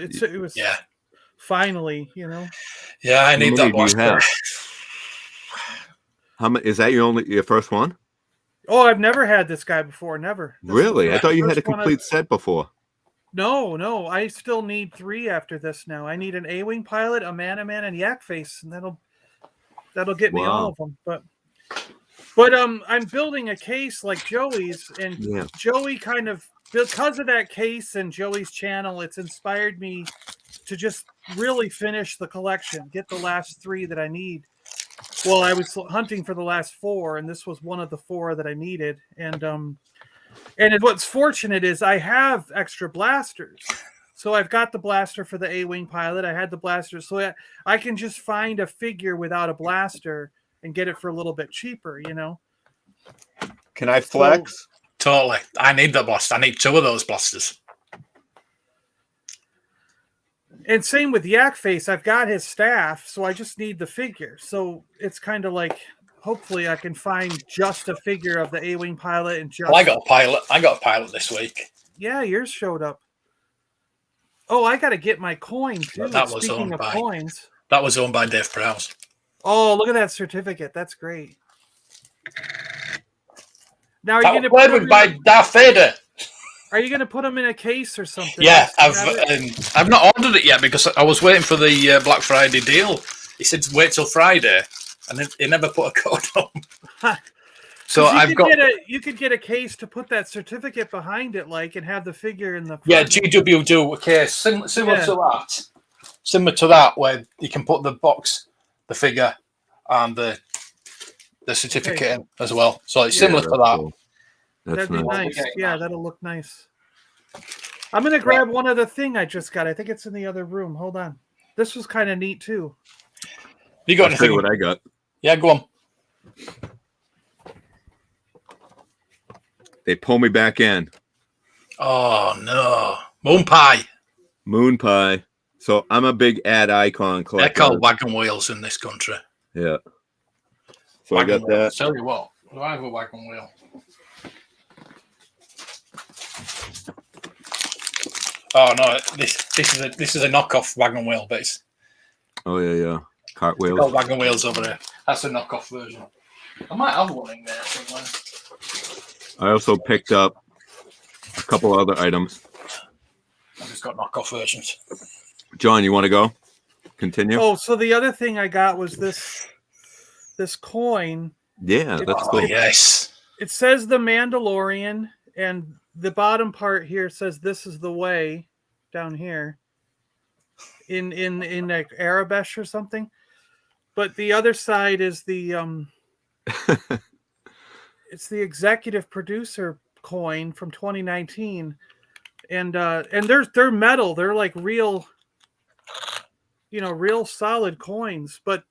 finally, you know. Yeah, I need that blaster. How many is that? Your first one? Oh, I've never had this guy before. Never. Really? I thought you had a complete set before. No. I still need 3 after this now. I need an A-Wing pilot, a Man-O-Man, and Yak Face, and that'll get me all of them. But I'm building a case like Joey's, and Joey kind of, because of that case and Joey's channel, it's inspired me to just really finish the collection, get the last 3 that I need. Well, I was hunting for the last 4, and this was one of the 4 that I needed. And what's fortunate is I have extra blasters. So I've got the blaster for the A-Wing pilot. I had the blaster. So I can just find a figure without a blaster and get it for a little bit cheaper, you know? Can I flex? Totally. I need the blaster. I need 2 of those blasters. And same with Yak Face. I've got his staff, so I just need the figure. So it's kind of like, hopefully I can find just a figure of the A-Wing pilot and just... Well, I got a pilot this week. Yeah, yours showed up. Oh, I got to get my coin, too. That was owned by coins. That was owned by Dave Prowse. Oh, look at that certificate. That's great. Now, are you going to put by Darth Vader? Are you going to put them in a case or something? Yeah, I've not ordered it yet because I was waiting for the Black Friday deal. He said wait till Friday, and then he never put a code on. So you could get a case to put that certificate behind it, like, and have the figure in the front. Yeah, GW do a case similar to that, where you can put the box, the figure, and the certificate in as well. So it's similar to that. Cool. That'd be nice. Yeah, that'll look nice. I'm gonna grab one other thing I just got. I think it's in the other room. Hold on. This was kind of neat too. You got anything? What I got? Yeah, go on. They pull me back in. Oh no, Moon pie. So I'm a big ad icon collector. They're called wagon wheels in this country. Yeah. So wagon I got that. Tell you what, do I have a wagon wheel? Oh no, this is a knockoff wagon wheel, but it's cartwheels. Got wagon wheels over there. That's a knockoff version. I might have one in there somewhere. I also picked up a couple other items. I've just got knockoff versions. John, you want to go? Continue. Oh, so the other thing I got was this coin. Yeah, that's cool. Yes. It says the Mandalorian, and the bottom part here says "This is the way" down here in like Arabic or something. But the other side is the it's the executive producer coin from 2019, and they're metal. They're like real, real solid coins. But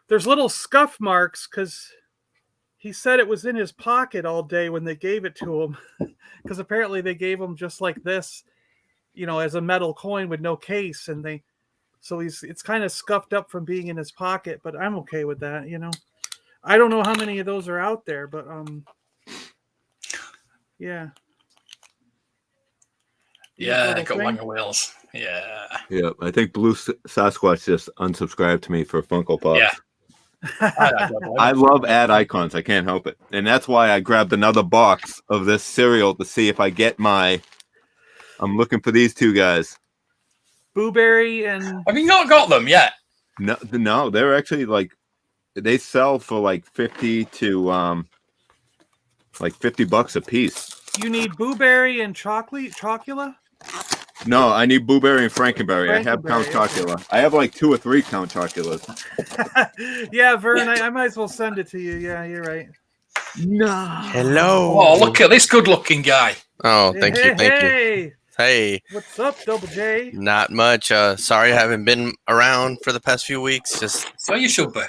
there's little scuff marks because he said it was in his pocket all day when they gave it to him, because apparently they gave him just like this, as a metal coin with no case, and so it's kind of scuffed up from being in his pocket. But I'm okay with that. I don't know how many of those are out there, but yeah. Yeah, got wagon wheels. Yeah. Yeah, I think Blue Sasquatch just unsubscribed to me for Funko Pops. Yeah. I love ad icons. I can't help it. And that's why I grabbed another box of this cereal to see if I get I'm looking for these two guys. Booberry and... Have you not got them yet? No, they're actually they sell for like 50 to like $50 a piece. You need Booberry and Chocula? No, I need Booberry and Frankenberry. I have Count Chocula. I have like 2 or 3 Count Choculas. Yeah, Vern, I might as well send it to you. Yeah, you're right. No. Hello. Oh, look at this good-looking guy. Oh, thank you. Hey. What's up, Double J? Not much. Sorry I haven't been around for the past few weeks. So you should be.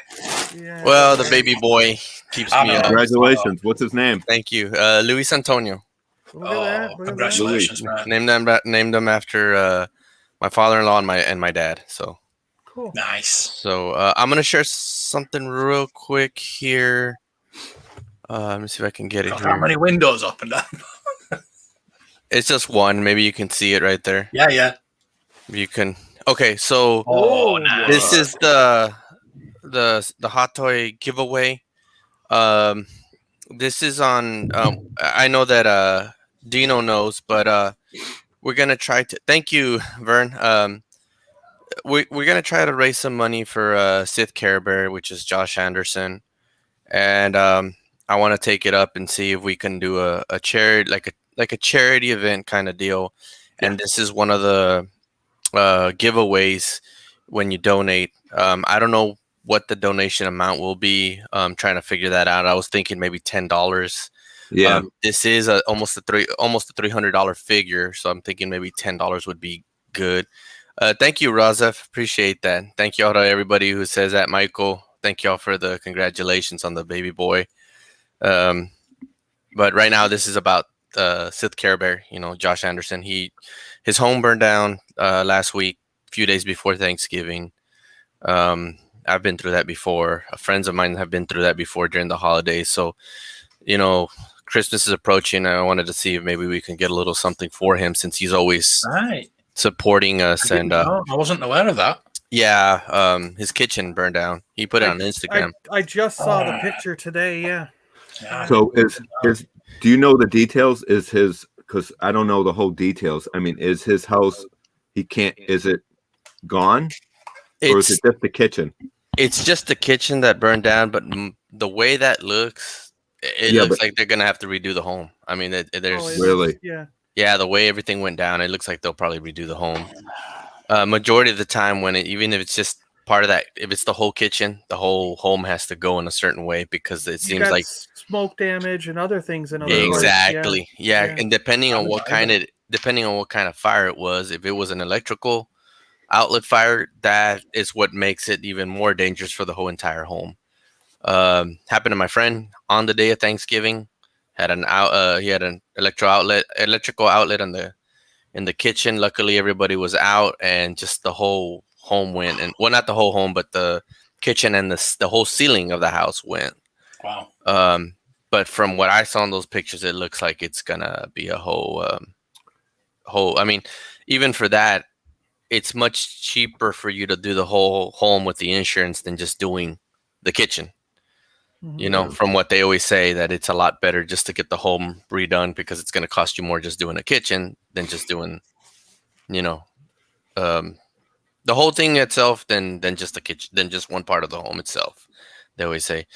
Yeah. Well, the baby boy keeps me up. Congratulations. What's his name? Thank you. Luis Antonio. Look at that. Look Congratulations, at man. Named them after my father-in-law and my dad. So cool. Nice. So I'm gonna share something real quick here. Let me see if I can get it here. How many windows up and down? It's just one. Maybe you can see it right there. Yeah. You can. Okay, so nice. This is the Hot Toy giveaway. This is on. I know that Dino knows, but we're gonna try to. Thank you, Vern. We're gonna try to raise some money for Sith Care Bear, which is Josh Anderson, and I want to take it up and see if we can do a charity, like a charity event kind of deal. And this is one of the giveaways when you donate. I don't know what the donation amount will be. Trying to figure that out. I was thinking maybe $10. Yeah. This is almost a $300 figure, so I'm thinking maybe $10 would be good. Thank you, Razef. Appreciate that. Thank you all to everybody who says that, Michael. Thank you all for the congratulations on the baby boy. But right now, this is about Sith Care Bear. Josh Anderson. His home burned down last week, a few days before Thanksgiving. I've been through that before. Friends of mine have been through that before during the holidays. So, Christmas is approaching. I wanted to see if maybe we can get a little something for him since he's always supporting us. I wasn't aware of that. Yeah, his kitchen burned down. He put it on Instagram. I just saw the picture today. Yeah. So do you know the details? Is his, because I don't know the whole details. I mean, is his house, is it gone? Or is it just the kitchen? It's just the kitchen that burned down, but the way that looks, it looks like they're going to have to redo the home. I mean, there's really? Yeah, the way everything went down, it looks like they'll probably redo the home. Majority of the time even if it's just part of that, if it's the whole kitchen, the whole home has to go in a certain way because it seems like smoke damage and other things. Exactly. Yeah. And depending on what kind of fire it was, if it was an electrical outlet fire, that is what makes it even more dangerous for the whole entire home. Happened to my friend on the day of Thanksgiving. He had an electrical outlet in the kitchen. Luckily, everybody was out, and just the whole home went. And well, not the whole home, but the kitchen and the whole ceiling of the house went. Wow. But from what I saw in those pictures, it looks like it's gonna be a whole. I mean, even for that, it's much cheaper for you to do the whole home with the insurance than just doing the kitchen. From what they always say, that it's a lot better just to get the home redone because it's going to cost you more just doing a kitchen than just doing, the whole thing itself than just the kitchen, than just one part of the home itself. They always say,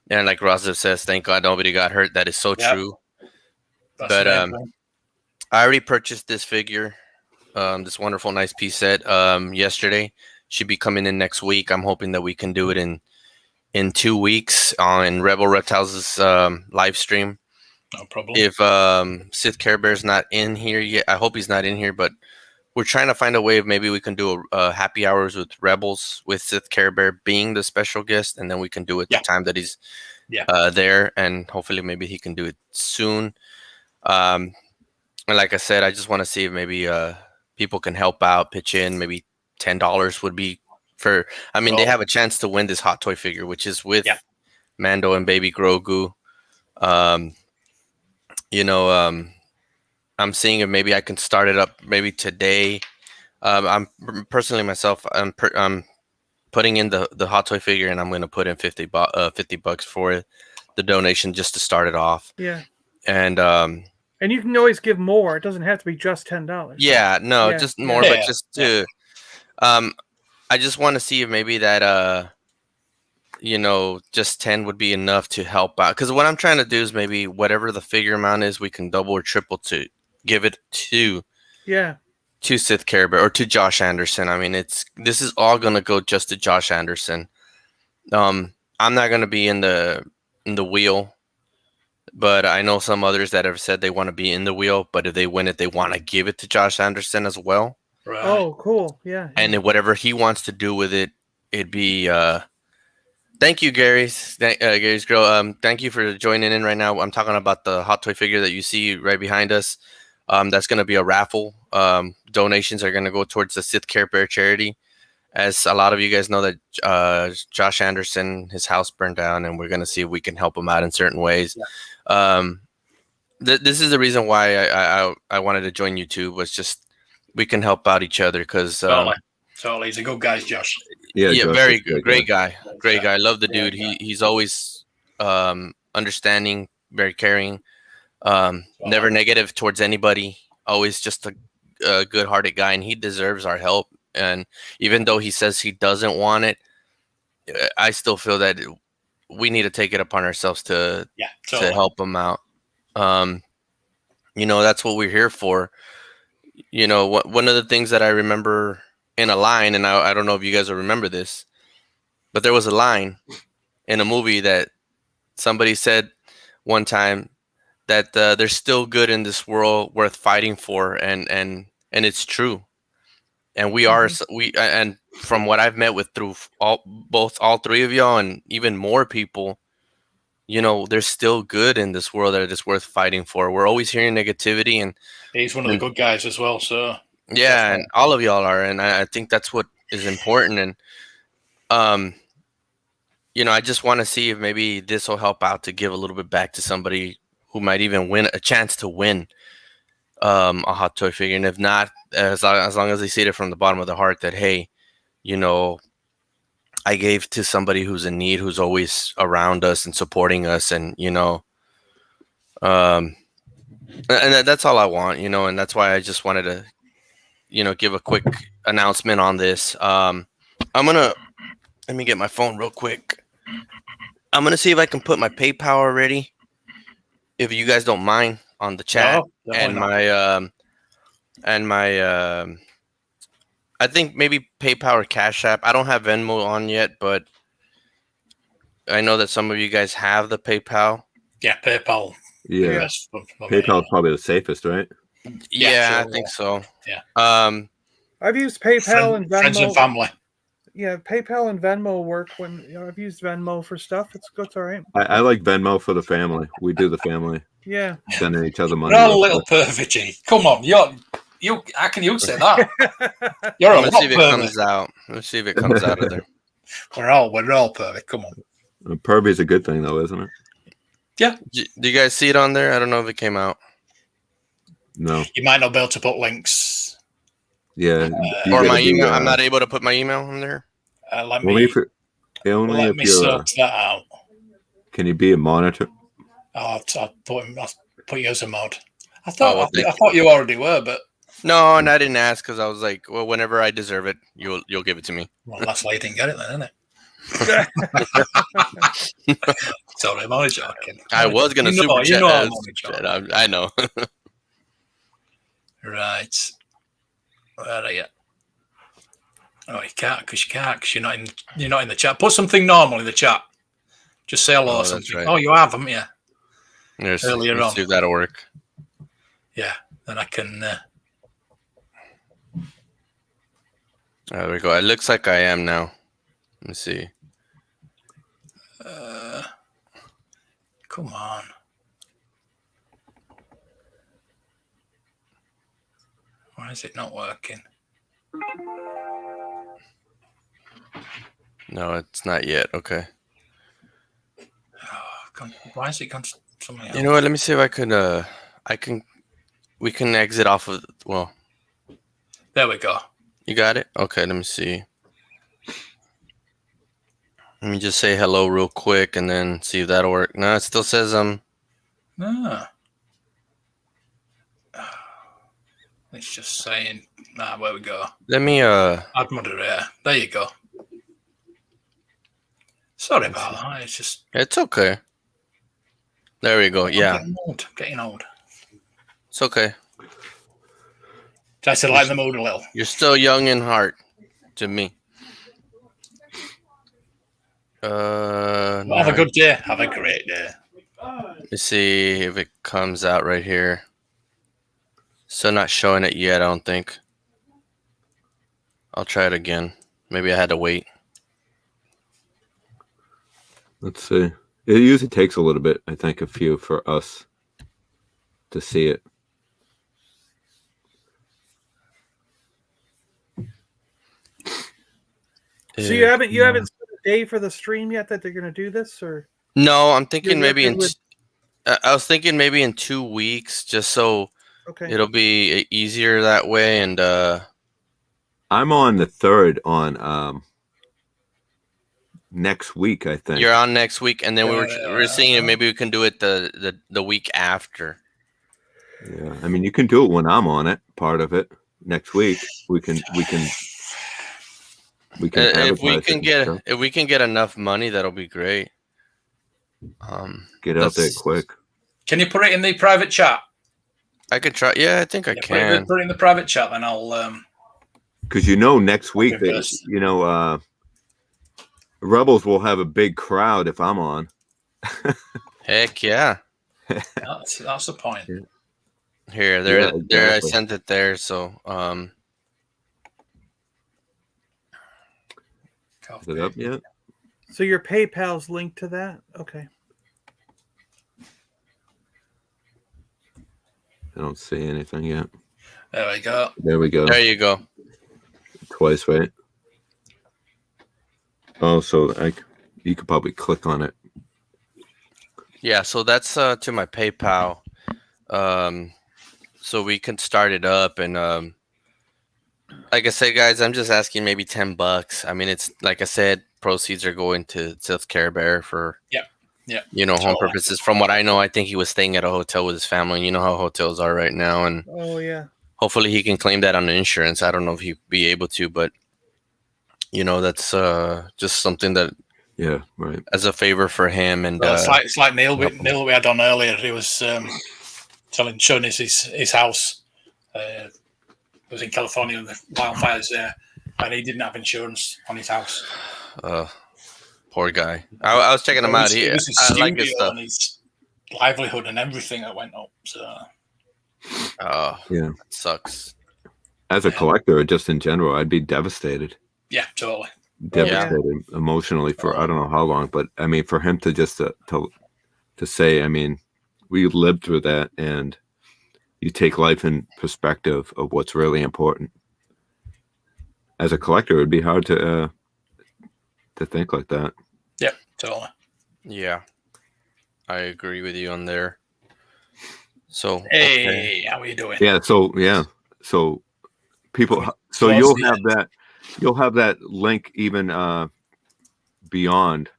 and like Raziv says, thank God nobody got hurt. That is so true. But I already purchased this figure, this wonderful nice piece set yesterday. Should be coming in next week. I'm hoping that we can do it in 2 weeks on Rebel Reptiles' live stream. No problem. If Sith Care Bear's not in here yet, I hope he's not in here, but we're trying to find a way of maybe we can do a happy hours with Rebels with Sith Care Bear being the special guest, and then we can do it the time that he's there, and hopefully maybe he can do it soon. And like I said, I just want to see if maybe people can help out, pitch in, maybe $10 would be for. I mean, they have a chance to win this Hot Toy figure, which is with Mando and Baby Grogu. I'm seeing if maybe I can start it up maybe today. I'm personally myself. I'm putting in the Hot Toy figure, and I'm going to put in $50 for the donation just to start it off. Yeah. And you can always give more. It doesn't have to be just $10. Yeah, no, just more, but just to I just want to see if maybe that just 10 would be enough to help out. Because what I'm trying to do is maybe whatever the figure amount is, we can double or triple to give it to Sith Care Bear or to Josh Anderson. I mean, this is all gonna go just to Josh Anderson. I'm not gonna be in the wheel, but I know some others that have said they want to be in the wheel, but if they win it, they want to give it to Josh Anderson as well. Right. Oh, cool. Yeah. And whatever he wants to do with it, it'd be thank you, Gary's girl. Thank you for joining in right now. I'm talking about the Hot Toy figure that you see right behind us. That's going to be a raffle. Donations are going to go towards the Sith Care Bear charity. As a lot of you guys know that Josh Anderson, his house burned down, and we're going to see if we can help him out in certain ways. Yeah. This is the reason why I wanted to join YouTube, was just we can help out each other because totally, he's a good guy, Josh. Yeah, very good, great guy. I love the dude. He's always understanding, very caring, never negative towards anybody. Always just a good-hearted guy, and he deserves our help. And even though he says he doesn't want it, I still feel that we need to take it upon ourselves to help him out. That's what we're here for. One of the things that I remember in a line, and I don't know if you guys will remember this, but there was a line in a movie that somebody said one time that there's still good in this world worth fighting for, and it's true. And we are, and from what I've met with through all three of y'all and even more people, there's still good in this world that is worth fighting for. We're always hearing negativity, and he's one of the good guys as well. So yeah, and all of y'all are, and I think that's what is important. And I just want to see if maybe this will help out to give a little bit back to somebody who might even win a chance to win a Hot Toy figure. And if not, as long as they see it from the bottom of their heart that, hey, I gave to somebody who's in need, who's always around us and supporting us, and and that's all I want, and that's why I just wanted to give a quick announcement on this. Let me get my phone real quick. I'm gonna see if I can put my PayPal already, if you guys don't mind, on the chat. And my I think maybe PayPal or Cash App. I don't have Venmo on yet, but I know that some of you guys have the PayPal. Yeah, PayPal. Yeah, PayPal is probably the safest, right? Yeah, I think so. Yeah. I've used PayPal and Venmo. Friends and family. Yeah, PayPal and Venmo work when I've used Venmo for stuff. It's all right. I like Venmo for the family. We do the family. Yeah. Sending each other money. You're a little pervert, G. Come on, you. How can you say that? You're Let's see if it comes out. Let's see if it comes out of there. We're all perfect. Come on. Pervy is a good thing, though, isn't it? Yeah. Do you guys see it on there? I don't know if it came out. No. You might not be able to put links. Yeah. Or my email. I'm not able to put my email on there. Let me search that out. Can you be a monitor? I'll put you as a mod. I thought you already were, but no, and I didn't ask because I was like, well, whenever I deserve it, you'll give it to me. Well, that's why you didn't get it then, isn't it? Sorry, I'm only joking. I was gonna super chat. I know. Right. Where are you? Oh, you can't because you're not in the chat. Put something normal in the chat. Just say hello or something. Right. Oh, you have, haven't you? Earlier on. See if that'll work. Yeah, then I can. There we go. It looks like I am now. Let me see. Come on. Why is it not working? No, it's not yet. Okay. Why is it gone to something else? You know what? Let me see if I can. We can exit off of. Well, there we go. You got it. Okay. Let me see. Let me just say hello real quick and then see if that'll work. No, it still says Ah. It's just saying. Where we go. Let me Add moderator. There you go. Sorry about that. It's just. It's okay. There we go. Yeah. I'm getting old. It's okay. Try to lighten the mood a little. You're still young in heart to me. Have a good day. Have a great day. Let me see if it comes out right here. Still not showing it yet, I don't think. I'll try it again. Maybe I had to wait. Let's see. It usually takes a little bit, I think, a few for us to see it. So you haven't set a day for the stream yet that they're going to do this, or? No, I'm thinking maybe I was thinking maybe in 2 weeks, just so it'll be easier that way. And I'm on the 3rd on next week, I think. You're on next week, and then we were seeing if maybe we can do it the week after. Yeah, I mean, you can do it when I'm on it. Part of it next week. We can. If we can get enough money, that'll be great. Get out there quick. Can you put it in the private chat? I could try. Yeah, I think I can. Put it in the private chat, and I'll. Because next week, Rebels will have a big crowd if I'm on. Heck yeah. That's the point. Here, there. I sent it there. So, Is it up yet? So your PayPal's linked to that? Okay. I don't see anything yet. There we go. There we go. There you go. Twice, right? Oh, so you could probably click on it. Yeah, so that's to my PayPal. So we can start it up, and like I said, guys, I'm just asking maybe $10. I mean, it's like I said, proceeds are going to Seth Care Bear for home purposes. From what I know, I think he was staying at a hotel with his family. You know how hotels are right now, and hopefully he can claim that on the insurance. I don't know if he'd be able to, but that's just something that as a favor for him. And it's like Neil we had on earlier. He was showing us his house. It was in California and the wildfires there, and he didn't have insurance on his house. Poor guy. I was checking him out. It was his studio like his stuff. And his livelihood and everything that went up. So. That sucks. As a collector, or just in general, I'd be devastated. Yeah, totally. Devastated emotionally for I don't know how long, but I mean, for him to just to say, I mean, we lived through that, and you take life in perspective of what's really important. As a collector, it'd be hard to think like that. Yeah, totally. Yeah, I agree with you on there. So, hey, how are you doing? Yeah, so people, so you'll have that link even beyond.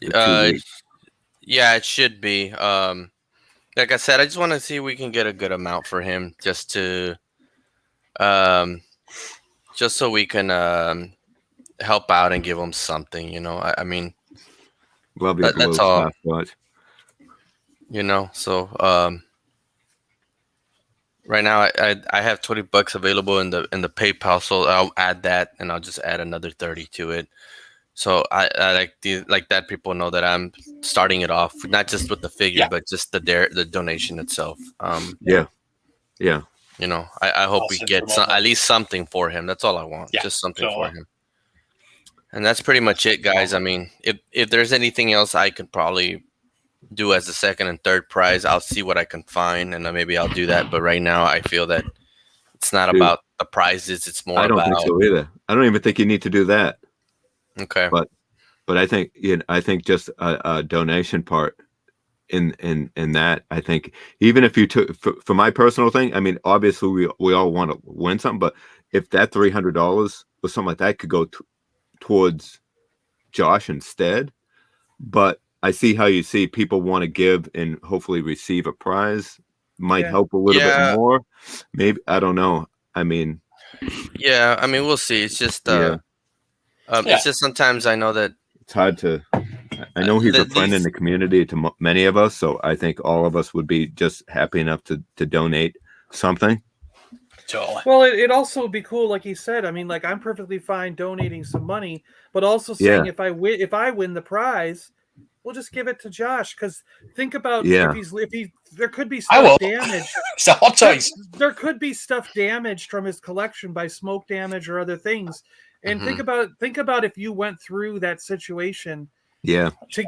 Yeah, it should be. Like I said, I just want to see if we can get a good amount for him, just to, just so we can help out and give him something. I mean, love you. That's all. So right now I have $20 available in the PayPal, so I'll add that, and I'll just add another 30 to it. So I like that people know that I'm starting it off not just with the figure, but just the donation itself. Yeah. I hope we get at least something for him. That's all I want, just something for him. And that's pretty much it, guys. I mean, if there's anything else I could probably do as a second and third prize, I'll see what I can find, and maybe I'll do that. But right now, I feel that it's not about the prizes; it's more. I don't think so either. I don't even think you need to do that. Okay. But I think I think just a donation part in that, I think even if you took for my personal thing, I mean, obviously we all want to win something, but if that $300 or something like that could go towards Josh instead. But I see how you see people want to give and hopefully receive a prize. Might help a little bit more. Maybe, I don't know. I mean, we'll see. It's just it's just sometimes I know that it's hard to. I know he's a friend in the community to many of us, so I think all of us would be just happy enough to donate something. Well, it also would be cool, like he said. I mean, like, I'm perfectly fine donating some money, but also saying if I win the prize, we'll just give it to Josh. Because think about if there could be stuff damaged. It's a Hot Toys. There could be stuff damaged from his collection by smoke damage or other things. And think about if you went through that situation. Yeah. To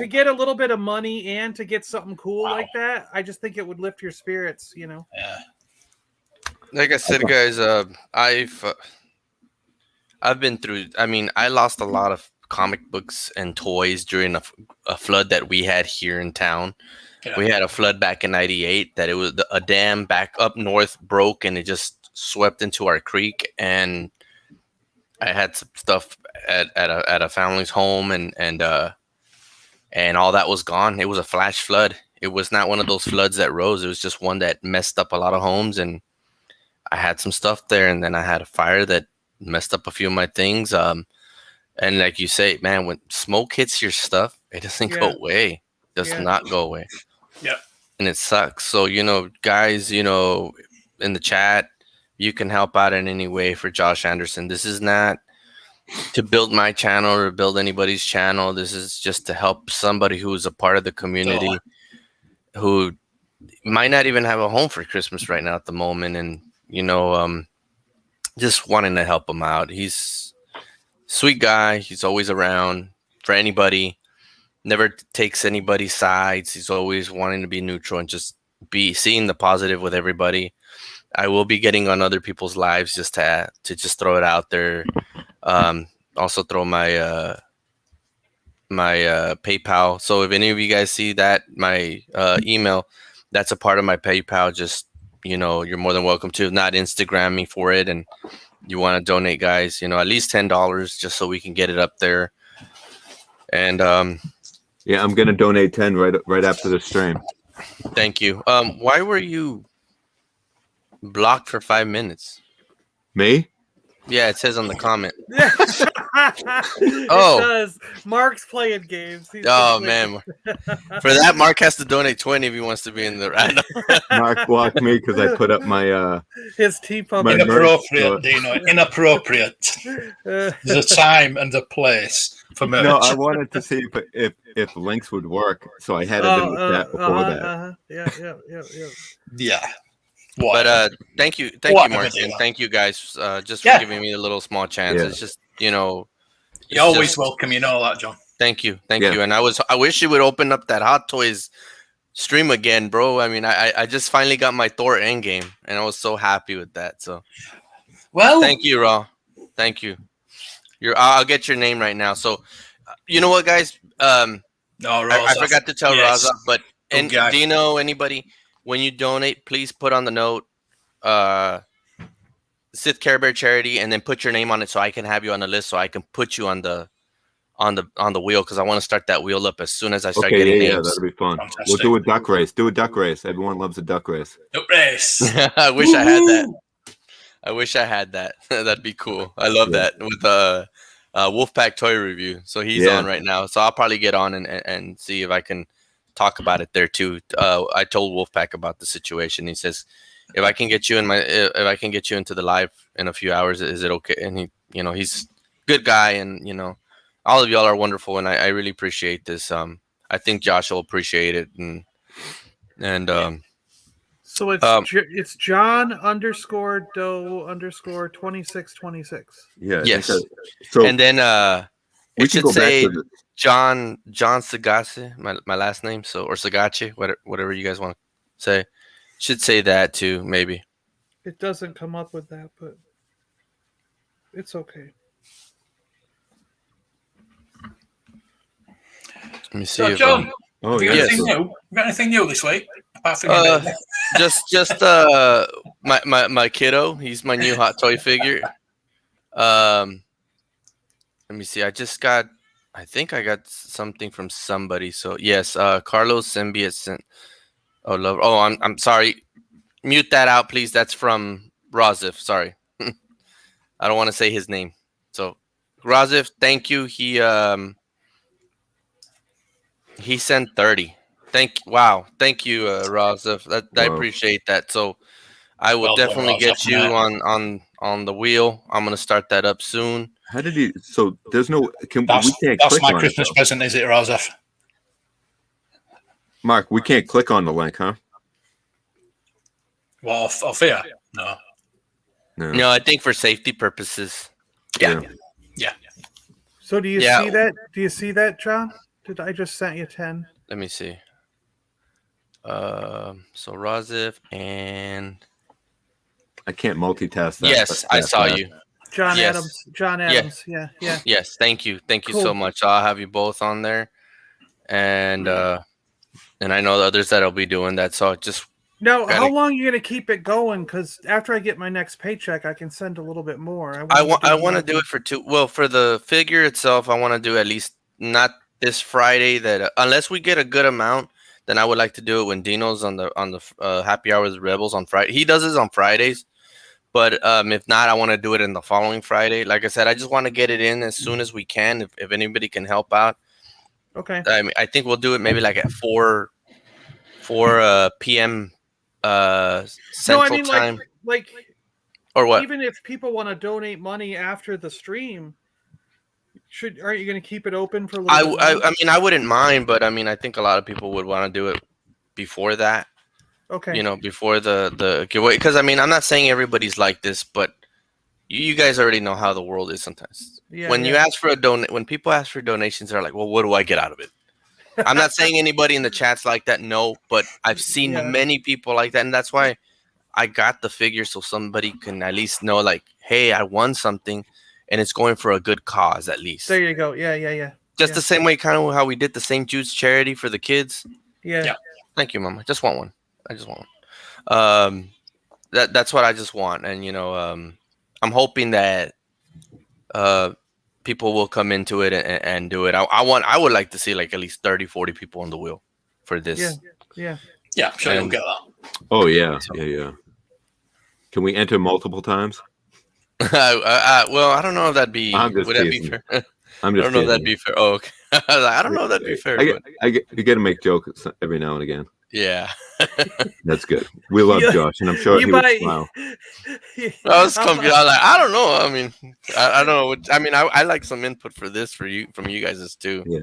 get a little bit of money and to get something cool like that, I just think it would lift your spirits, you know. Yeah. Like I said, guys, I've been through. I mean, I lost a lot of comic books and toys during a flood that we had here in town. Yeah. We had a flood back in '98 that it was a dam back up north broke and it just swept into our creek, and I had some stuff at a family's home and all that was gone. It was a flash flood. It was not one of those floods that rose. It was just one that messed up a lot of homes, and I had some stuff there, and then I had a fire that messed up a few of my things. And like you say, man, when smoke hits your stuff, it doesn't go away. It does not go away. Yeah. And it sucks. So, guys, in the chat, you can help out in any way for Josh Anderson. This is not to build my channel or build anybody's channel. This is just to help somebody who is a part of the community who might not even have a home for Christmas right now at the moment. And, just wanting to help him out. He's a sweet guy. He's always around for anybody. Never takes anybody's sides. He's always wanting to be neutral and just be seeing the positive with everybody. I will be getting on other people's lives just to just throw it out there. Also throw my my PayPal. So if any of you guys see that, my email, that's a part of my PayPal. Just you're more than welcome to. Not Instagram me for it, and you want to donate, guys. At least $10 just so we can get it up there. And yeah, I'm gonna donate 10 right after the stream. Thank you. Why were you blocked for 5 minutes? Me? Yeah, it says on the comment. It does. Mark's playing games. Man. For that, Mark has to donate 20 if he wants to be in the random. Mark blocked me because I put up my his T-pump. Inappropriate, Dino. Inappropriate. There's a time and a place for merch. No, I wanted to see if links would work, so I had it in the chat before that. Yeah. But thank you, Mark, and thank you guys just for giving me a little small chance. Yeah. It's just you're always welcome. You know that, John. Thank you. And I wish you would open up that Hot Toys stream again, bro. I mean, I just finally got my Thor Endgame, and I was so happy with that. So, thank you, Raw. Thank you. I'll get your name right now. So, you know what, guys? I forgot to tell Raza, but do you know anybody? When you donate, please put on the note Sith Care Bear Charity, and then put your name on it so I can have you on the list, so I can put you on the wheel, because I want to start that wheel up as soon as I start getting names. Yeah, that'll be fun. Fantastic. We'll do a duck race. Do a duck race. Everyone loves a duck race. Duck race. I wish I had that. I wish I had that. That'd be cool. I love that with Wolfpack Toy Review. So he's on right now. So I'll probably get on and see if I can talk about it there too. I told Wolfpack about the situation. He says, if I can get you into the live in a few hours, is it okay? And he's a good guy, and all of y'all are wonderful, and I really appreciate this. I think Josh will appreciate it, and so it's John _Doe _2626. Yeah. Yes. So and then it should say John Sagase, my last name, or Sagache, whatever you guys want to say. Should say that too, maybe. It doesn't come up with that, but it's okay. Let me see. So, if, John, Oh, have you got yeah. anything new? Got anything new this week? Apart from just my kiddo. He's my new hot toy figure. Let me see. I think I got something from somebody. So yes, Carlos Sembias sent. Oh, love. Oh, I'm sorry. Mute that out, please. That's from Razif. Sorry, I don't want to say his name. So, Razif, thank you. He sent 30. Thank you, Razif. I appreciate that. So, I will definitely get you on the wheel. I'm gonna start that up soon. How did you? So there's no. We can't That's click my on Christmas it, present, is it, Razif? Mark, we can't click on the link, huh? Well, off here? No. No, I think for safety purposes. Yeah. So do you see that? Do you see that, John? Did I just sent you 10? Let me see. So Razif and I can't multitask that. Yes, I saw you. John Yes. Adams. John Adams. Yeah. Yes, thank you so Cool. much. I'll have you both on there, and I know the others that'll be doing that. So just Now, how long are you gonna keep it going? Because after I get my next paycheck, I can send a little bit more. I want to do it for two. Well, for the figure itself, I want to do at least not this Friday. That unless we get a good amount, then I would like to do it when Dino's on the Happy Hour with Rebels on Friday. He does this on Fridays, but if not, I want to do it in the following Friday. Like I said, I just want to get it in as soon as we can. If anybody can help out, okay. I mean, I think we'll do it maybe like at 4 p.m. Central Time. Like, or what? Even if people want to donate money after the stream, aren't you going to keep it open for a little bit? I mean, I wouldn't mind, but I mean, I think a lot of people would want to do it before that. Okay. You know, before the giveaway, because I mean, I'm not saying everybody's like this, but you guys already know how the world is sometimes. Yeah, when you ask for when people ask for donations, they're like, "Well, what do I get out of it?" I'm not saying anybody in the chat's like that, no, but I've seen many people like that, and that's why I got the figure so somebody can at least know, like, hey, I won something, and it's going for a good cause at least. There you go. Yeah. Just the same way, kind of how we did the St. Jude's charity for the kids. Yeah. Thank you, Mom. I just want one. That's what I just want, and you know, I'm hoping that people will come into it and do it. I would like to see like at least 30-40 people on the wheel for this. Yeah. I'm sure you'll get that. Oh yeah. Can we enter multiple times? Well, I don't know if that'd be. Would that be fair? I don't know if that'd be fair. Oh, okay. I don't know if that'd be fair. You got to make jokes every now and again. Yeah. That's good. We love Josh, and I'm sure he would smile. I was confused. I was like, I don't know. I mean, I don't know. I mean, I like some input from you guys too. Yeah.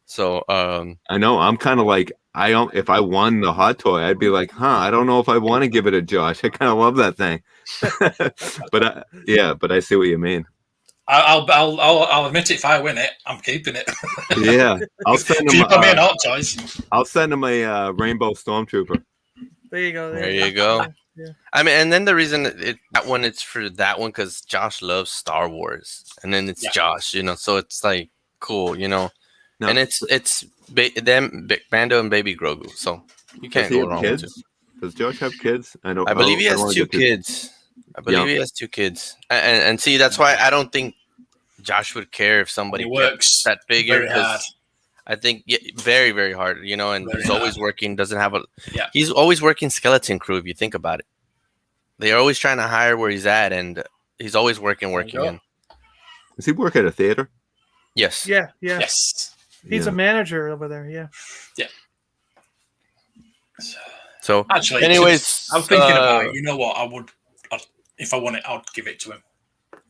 So I know I'm kind of like if I won the hot toy, I'd be like, I don't know if I want to give it to Josh. I kind of love that thing. but I see what you mean. I'll admit it. If I win it, I'm keeping it. Yeah, I'll send him. You put me in Hot Toys. I'll send him a Rainbow Stormtrooper. There you go. There you go. Yeah. I mean, and then the reason it's for that one because Josh loves Star Wars, and then it's Josh, you know, so it's like cool, you know, and it's Bando and Baby Grogu, so you can't go wrong with it. Does Josh have kids? I believe he has two kids. I believe he has two kids, and see, that's why I don't think Josh would care if somebody works that figure because I think very, very hard, you know, and he's always working. Doesn't have he's always working skeleton crew. If you think about it, they are always trying to hire where he's at, and he's always working. Does he work at a theater? Yes. Yeah. Yes. He's a manager over there. Yeah. So actually, anyways, I was thinking about it. You know what? If I want it, I'll give it to him.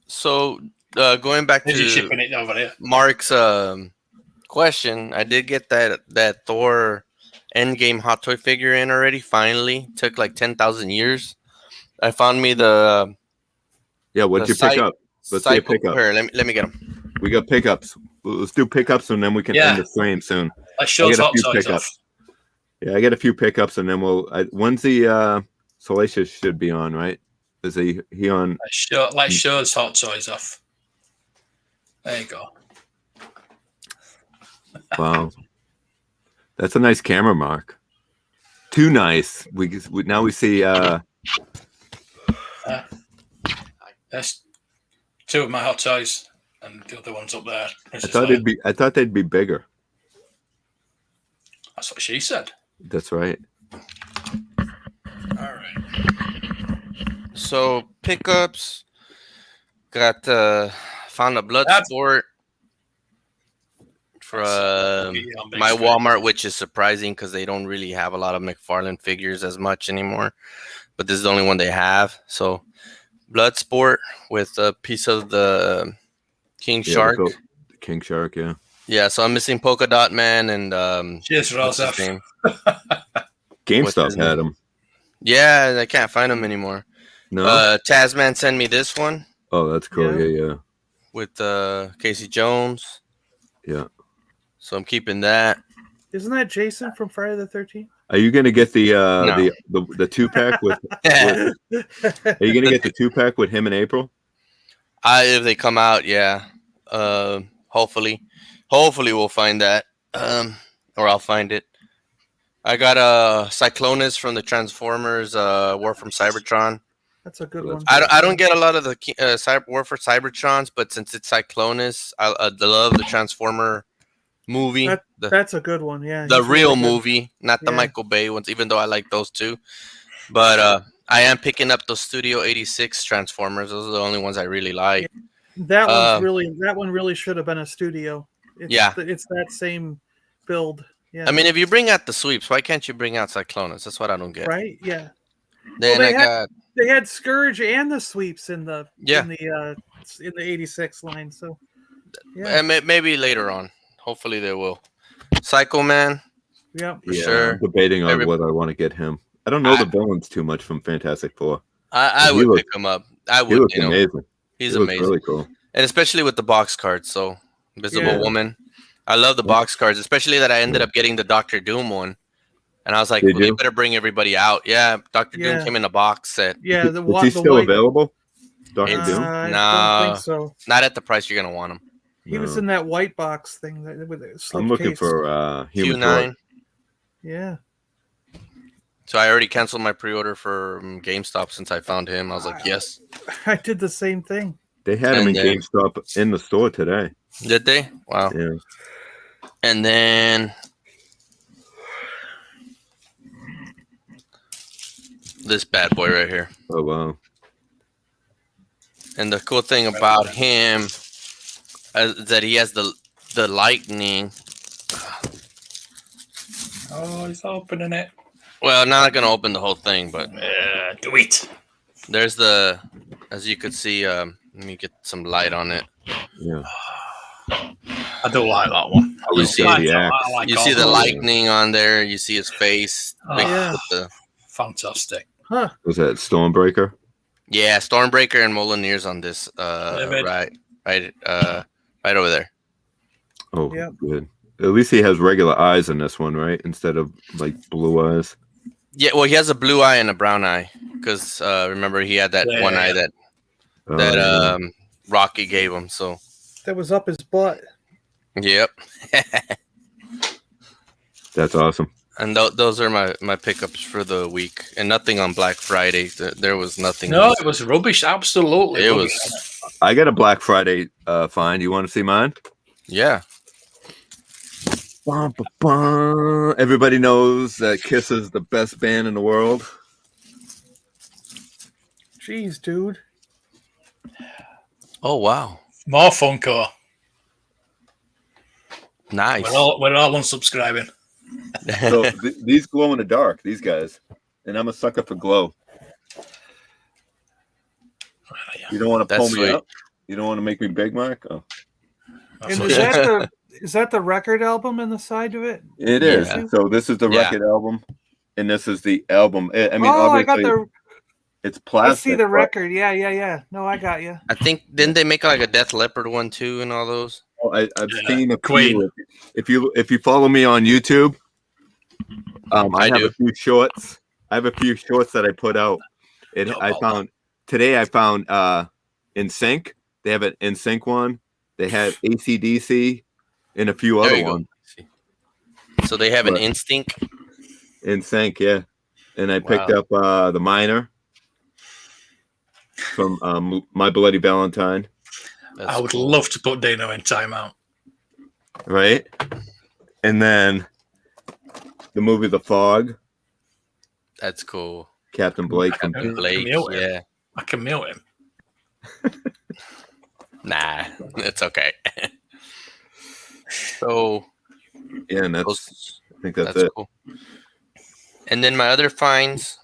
So going back to shipping it over there. Mark's question, I did get that Thor Endgame hot toy figure in already. Finally, took like 10,000 years. I found me the what'd you pick up? Let's see a pickup. Here, let me get them. We got pickups. Let's do pickups and then we can end the stream soon. Let's show a few pickups. Yeah, I get a few pickups and then when's the Salacious should be on, right? Is he on? Let's show us Hot Toys off. There you go. Wow, that's a nice camera, Mark. Too nice. We now we see. That's two of my Hot Toys, and the other one's up there. I thought they'd be bigger. That's what she said. That's right. All right. So pickups. Got found a blood sport from my Walmart, which is surprising because they don't really have a lot of McFarlane figures as much anymore. But this is the only one they have. So blood sport with a piece of the King Shark. King Shark, yeah. Yeah, so I'm missing Polka Dot Man and cheers, Rosa. GameStop had them. Yeah, I can't find them anymore. No. Tasman sent me this one. Oh, that's cool. Yeah. With Casey Jones. Yeah. So I'm keeping that. Isn't that Jason from Friday the 13th? Are you gonna get the 2-pack with? Are you gonna get the 2-pack with him in April? If they come out, yeah. Hopefully we'll find that. Or I'll find it. I got a Cyclonus from the Transformers War from Cybertron. That's a good one. I don't get a lot of the War for Cybertrons, but since it's Cyclonus, I love the Transformer movie. That's a good one, yeah. The real movie, not the Michael Bay ones, even though I like those too. But I am picking up those Studio 86 Transformers. Those are the only ones I really like. That one really should have been a studio. It's that same build. Yeah. I mean, if you bring out the sweeps, why can't you bring out Cyclonus? That's what I don't get. Right? Yeah. Then they had Scourge and the sweeps in the in the 86 line. So and maybe later on. Hopefully they will. Psycho Man. Yeah. For sure. I'm debating on whether I want to get him. I don't know the villains too much from Fantastic Four. I would pick him up. I would. He looks amazing. He's amazing. Really cool. And especially with the box cards. So Invisible Woman. I love the box cards, especially that I ended up getting the Doctor Doom one. And I was like, they better bring everybody out. Yeah, Doctor Doom came in a box set. Yeah, is he still available? Doctor Doom? No, I don't think so. Not at the price you're gonna want him. He was in that white box thing with a I'm looking for Human Q9. Yeah. So I already canceled my pre-order for GameStop since I found him. I was like, yes. I did the same thing. They had him in GameStop in the store today. Did they? Wow. Yeah. And then this bad boy right here. Oh wow. And the cool thing about him is that he has the lightning. Oh, he's opening it. Well, not gonna open the whole thing, but do it. There's as you could see, let me get some light on it. Yeah. I do like that one. You see the lightning on there. You see his face. Fantastic. Huh. Was that Stormbreaker? Yeah, Stormbreaker and Molineers on this. Right over there. Oh, good. At least he has regular eyes in this one, right? Instead of like blue eyes. Yeah, well, he has a blue eye and a brown eye because remember he had that one eye that Rocky gave him. So that was up his butt. Yep. That's awesome. And those are my pickups for the week, and nothing on Black Friday. There was nothing. No, it was rubbish. Absolutely, it was. I got a Black Friday find. You want to see mine? Yeah. Everybody knows that Kiss is the best band in the world. Jeez, dude. Oh wow. More Funko. Nice. We're all unsubscribing. So these glow in the dark, these guys, and I'm a sucker for glow. You don't want to pull me up. You don't want to make me big, Mark. Oh. And is that the record album in the side of it? It is. Yeah. So this is the record album, and this is the album. I mean, obviously, it's plastic. I see the record. Yeah. No, I got you. I think didn't they make like a Death Leopard one too, and all those? Oh, I've seen a few. If you follow me on YouTube, I have a few shorts. I have a few shorts that I put out. I found In Sync. They have an In Sync one. They have AC/DC and a few other ones. So they have an instinct. In sync, yeah. And I picked up the Miner from My Bloody Valentine. I would love to put Dino in timeout. Right? And then the movie The Fog. That's cool. Captain Blake. Blake, yeah. I can mute him. Nah, it's okay. So, yeah, and I think that's it. Cool. And then my other finds,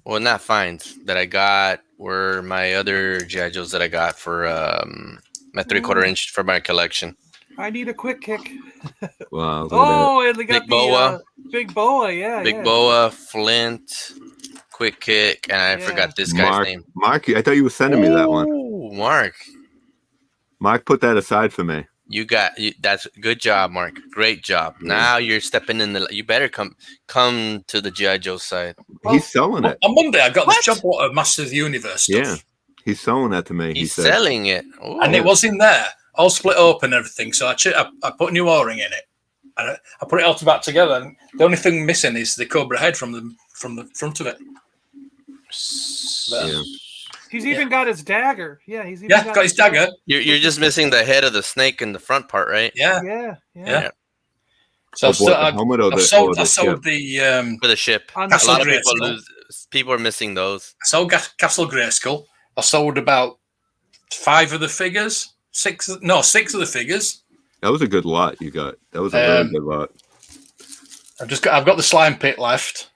well, not finds that I got were my other G.I. Joes that I got for my 3/4 inch for my collection. I need a quick kick. Wow. Oh, and they got Big Boa. Big Boa, yeah. Big Boa, Flint, Quick Kick, and I forgot this guy's name. Mark, I thought you were sending me that one. Mark. Mark put that aside for me. That's good job, Mark. Great job. Now you're stepping in you better come to the G.I. Joe side. He's selling it. On Monday, I got this job of Masters of the Universe stuff. Yeah, he's selling that to me. He's selling it. Ooh. And it was in there, all split open and everything. So I put a new O-ring in it. And I put it all back together. And the only thing missing is the Cobra head from the front of it. Yeah. He's even got his dagger. Yeah, he's even got his dagger. You're just missing the head of the snake in the front part, right? Yeah. I So I sold the for the ship. A lot of people are missing those. I sold Castle Grayskull. I sold about 5 of the figures. 6 of the figures. That was a good lot you got. That was a really good lot. I've got the slime pit left.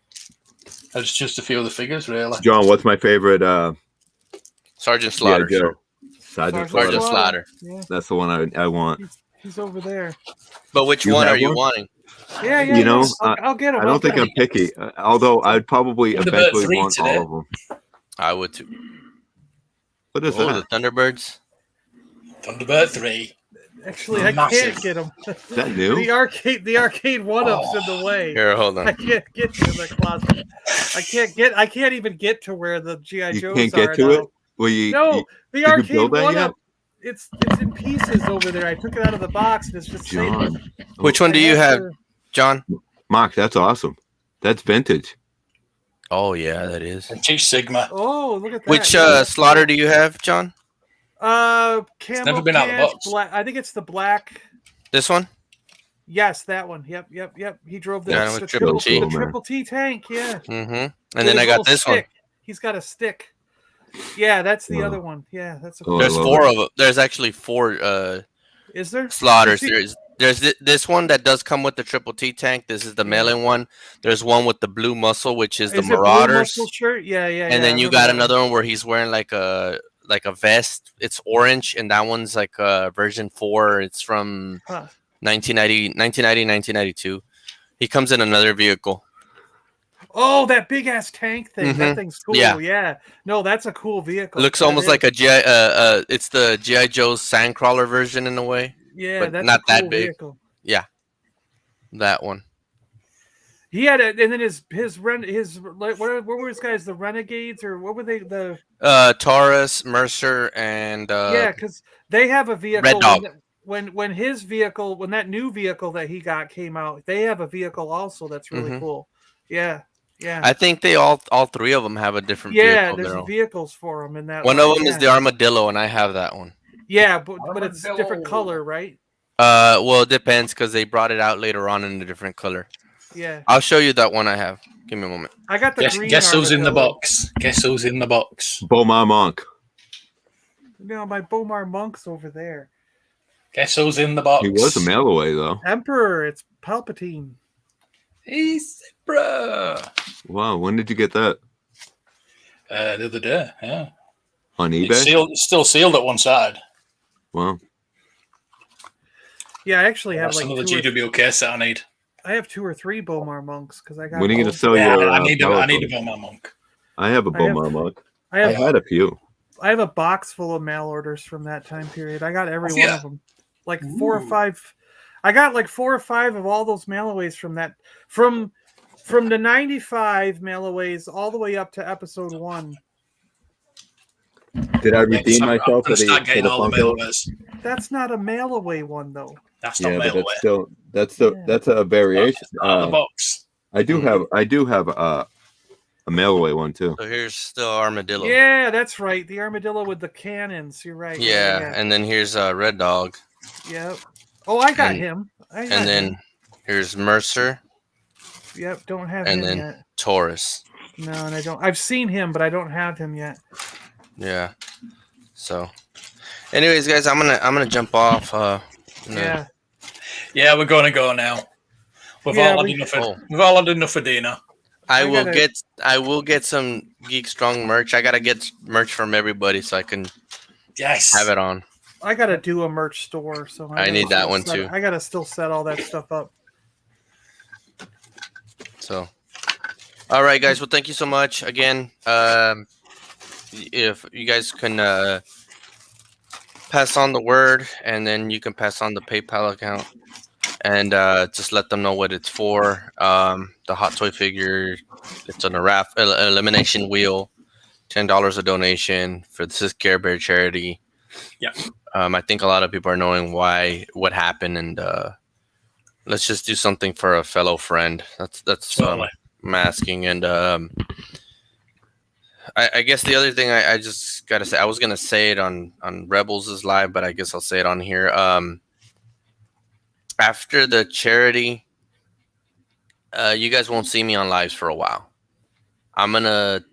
There's just a few of the figures, really. John, what's my favorite? Sergeant Slaughter. Yeah, Sergeant Slaughter. Yeah. That's the one I want. He's over there. But which one are you wanting? Yeah. You know, I'll get him. I don't think I'm picky. Although I'd probably eventually want today. all of them. I would too. What is that? The Thunderbirds. Thunderbird 3. Actually, I can't get them. Is that new? The arcade one-up's in the way. Here, hold on. I can't get to the closet. I can't even get to where the G.I. Joes are. You can't get to it? Well, the arcade one-up. It's in pieces over there. I took it out of the box and it's just John. Which one do you have, John? Mark, that's awesome. That's vintage. Oh yeah, that is. Chief Sigma. Oh, look at that. Which Slaughter do you have, John? It's never been out of the box. Black. I think it's the black. This one? Yes, that one. Yep. He drove the Triple T. The Triple T tank. Yeah. Mm-hmm. And then I got this one. He's got a stick. Yeah, that's the other one. Yeah, that's. There's 4 of them. There's actually 4. Is there Slaughters? There's this one that does come with the Triple T tank. This is the mail-in one. There's one with the blue muscle, which is the Marauders. Blue muscle shirt? Yeah. And then you got another one where he's wearing like a vest. It's orange, and that one's like version 4. It's from 1992. He comes in another vehicle. Oh, that big ass tank thing. Mm-hmm. That thing's cool. Yeah. No, that's a cool vehicle. Looks almost like a GI. It's the G.I. Joe's Sandcrawler version in a way. Yeah, but that's not a cool that big. Vehicle. Yeah, that one. He had it, and then his what were his guys? The Renegades, or what were they? The Taurus, Mercer, and yeah, because they have a vehicle. Red Dog. When that new vehicle that he got came out, they have a vehicle also that's really cool. Yeah. I think they all 3 of them have a different vehicle. Yeah, there's vehicles for them in that. One of them is the Armadillo, and I have that one. Yeah, but it's a different color, right? Well, it depends because they brought it out later on in a different color. Yeah. I'll show you that one I have. Give me a moment. I got the green. Guess who's in the box? Guess who's in the box? Bomar Monk. No, my Bomar Monk's over there. Guess who's in the box? He was a mail away though. Emperor, it's Palpatine. He's bro. Wow, when did you get that? The other day, yeah. On eBay? It's still sealed at one side. Wow. Yeah, I actually have some of the GWK set I need. I have 2 or 3 Bomar Monks because I got. When are you going to sell your? I need a Bomar Monk. I have a Bomar Monk. I had a few. I have a box full of mail orders from that time period. I got every one of them, like 4 or 5. I got like 4 or 5 of all those mailaways from that from the 95 mailaways all the way up to episode 1. Did I redeem myself for the That's not a mail away one though. That's not Yeah, mail but away. that's a variation. Out of the box. I do have a mail away one too. So here's the armadillo. Yeah, that's right. The armadillo with the cannons. You're right. Yeah, and then here's Red Dog. Yep. Oh, I got And- him. And then here's Mercer. Yep, don't have And him then yet. Taurus. No, and I don't. I've seen him, but I don't have him yet. Yeah. So, anyways, guys, I'm gonna jump off. Yeah. Yeah, we're gonna go now. We've all had enough for dinner. I will get some Geek Strong merch. I gotta get merch from everybody so I can have it on. I gotta do a merch store, so I need that one too. I gotta still set all that stuff up. So, all right, guys. Well, thank you so much again. If you guys can pass on the word, and then you can pass on the PayPal account, and just let them know what it's for. The hot toy figure, it's on a elimination wheel, $10 a donation for the Sis Care Bear charity. Yeah. I think a lot of people are knowing what happened, and let's just do something for a fellow friend. That's I'm asking. And I guess the other thing I just gotta say, I was gonna say it on Rebels' live, but I guess I'll say it on here. After the charity, you guys won't see me on lives for a while. I'm gonna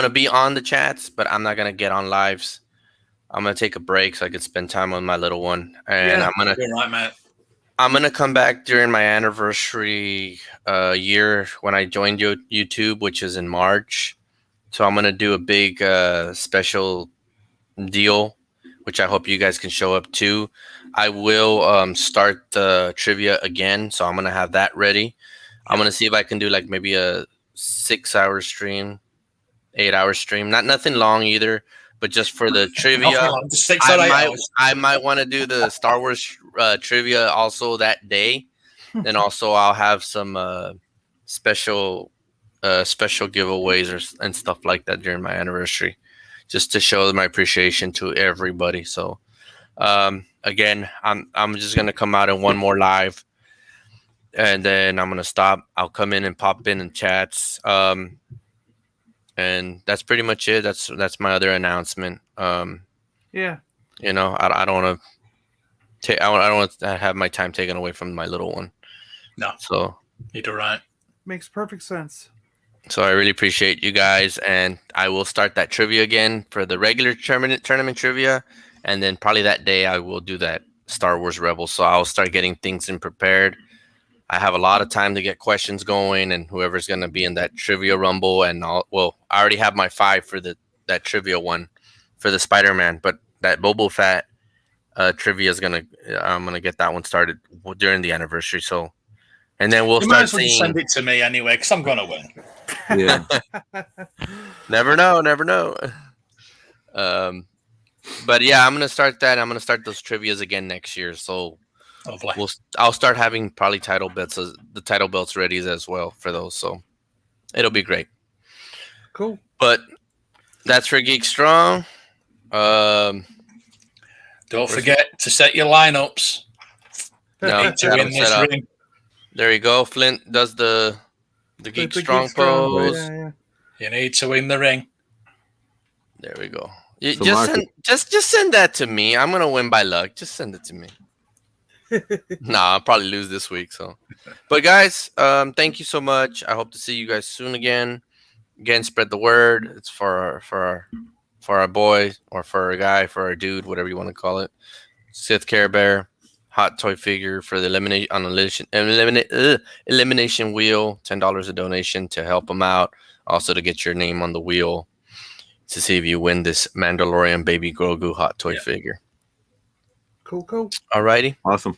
be on the chats, but I'm not gonna get on lives. I'm gonna take a break so I could spend time with my little one, and You're right, Matt. I'm gonna come back during my anniversary year when I joined YouTube, which is in March. So I'm gonna do a big special deal, which I hope you guys can show up to. I will start the trivia again, so I'm gonna have that ready. I'm gonna see if I can do like maybe a 6-hour stream, 8-hour stream. Nothing long either, but just for the trivia. Just 6 or 8 hours. I might want to do the Star Wars trivia also that day. And also I'll have some special giveaways and stuff like that during my anniversary, just to show my appreciation to everybody. So again, I'm just gonna come out in one more live, and then I'm gonna stop. I'll come in and pop in chats. And that's pretty much it. That's my other announcement. Yeah. You know, I don't want to I don't want to have my time taken away from my little one. No. So you're right. Makes perfect sense. So I really appreciate you guys, and I will start that trivia again for the regular tournament trivia, and then probably that day I will do that Star Wars Rebels. So I'll start getting things in prepared. I have a lot of time to get questions going, and whoever's going to be in that trivia rumble, and I already have my 5 for that trivia one for the Spider-Man, but that Boba Fett trivia I'm gonna get that one started during the anniversary. So, and then we'll start seeing. Send it to me anyway, because I'm gonna win. Yeah. Never know. But yeah, I'm gonna start that. I'm gonna start those trivias again next year. So I'll start having probably the title belts ready as well for those. So it'll be great. Cool. But that's for Geek Strong. Don't forget to set your lineups. No, to win this ring. There you go. Flint does the Geek Strong pose. Yeah. You need to win the ring. There we go. So Just send that to me. I'm gonna win by luck. Just send it to me. I'll probably lose this week. So, but guys, thank you so much. I hope to see you guys soon again. Again, spread the word. It's for our boy, or for our guy, for our dude, whatever you want to call it. Sith Care Bear hot toy figure for the elimination wheel. $10 a donation to help him out. Also to get your name on the wheel to see if you win this Mandalorian Baby Grogu hot toy figure. Cool. Alrighty. Awesome.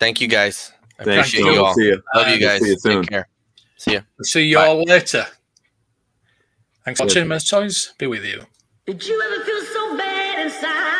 Thank you guys. I Thanks, appreciate you all. See you. Love you guys. See you soon. Take care. See ya. See you all later. Thanks for watching, Men's Toys. Be with you. Did you ever feel so bad inside?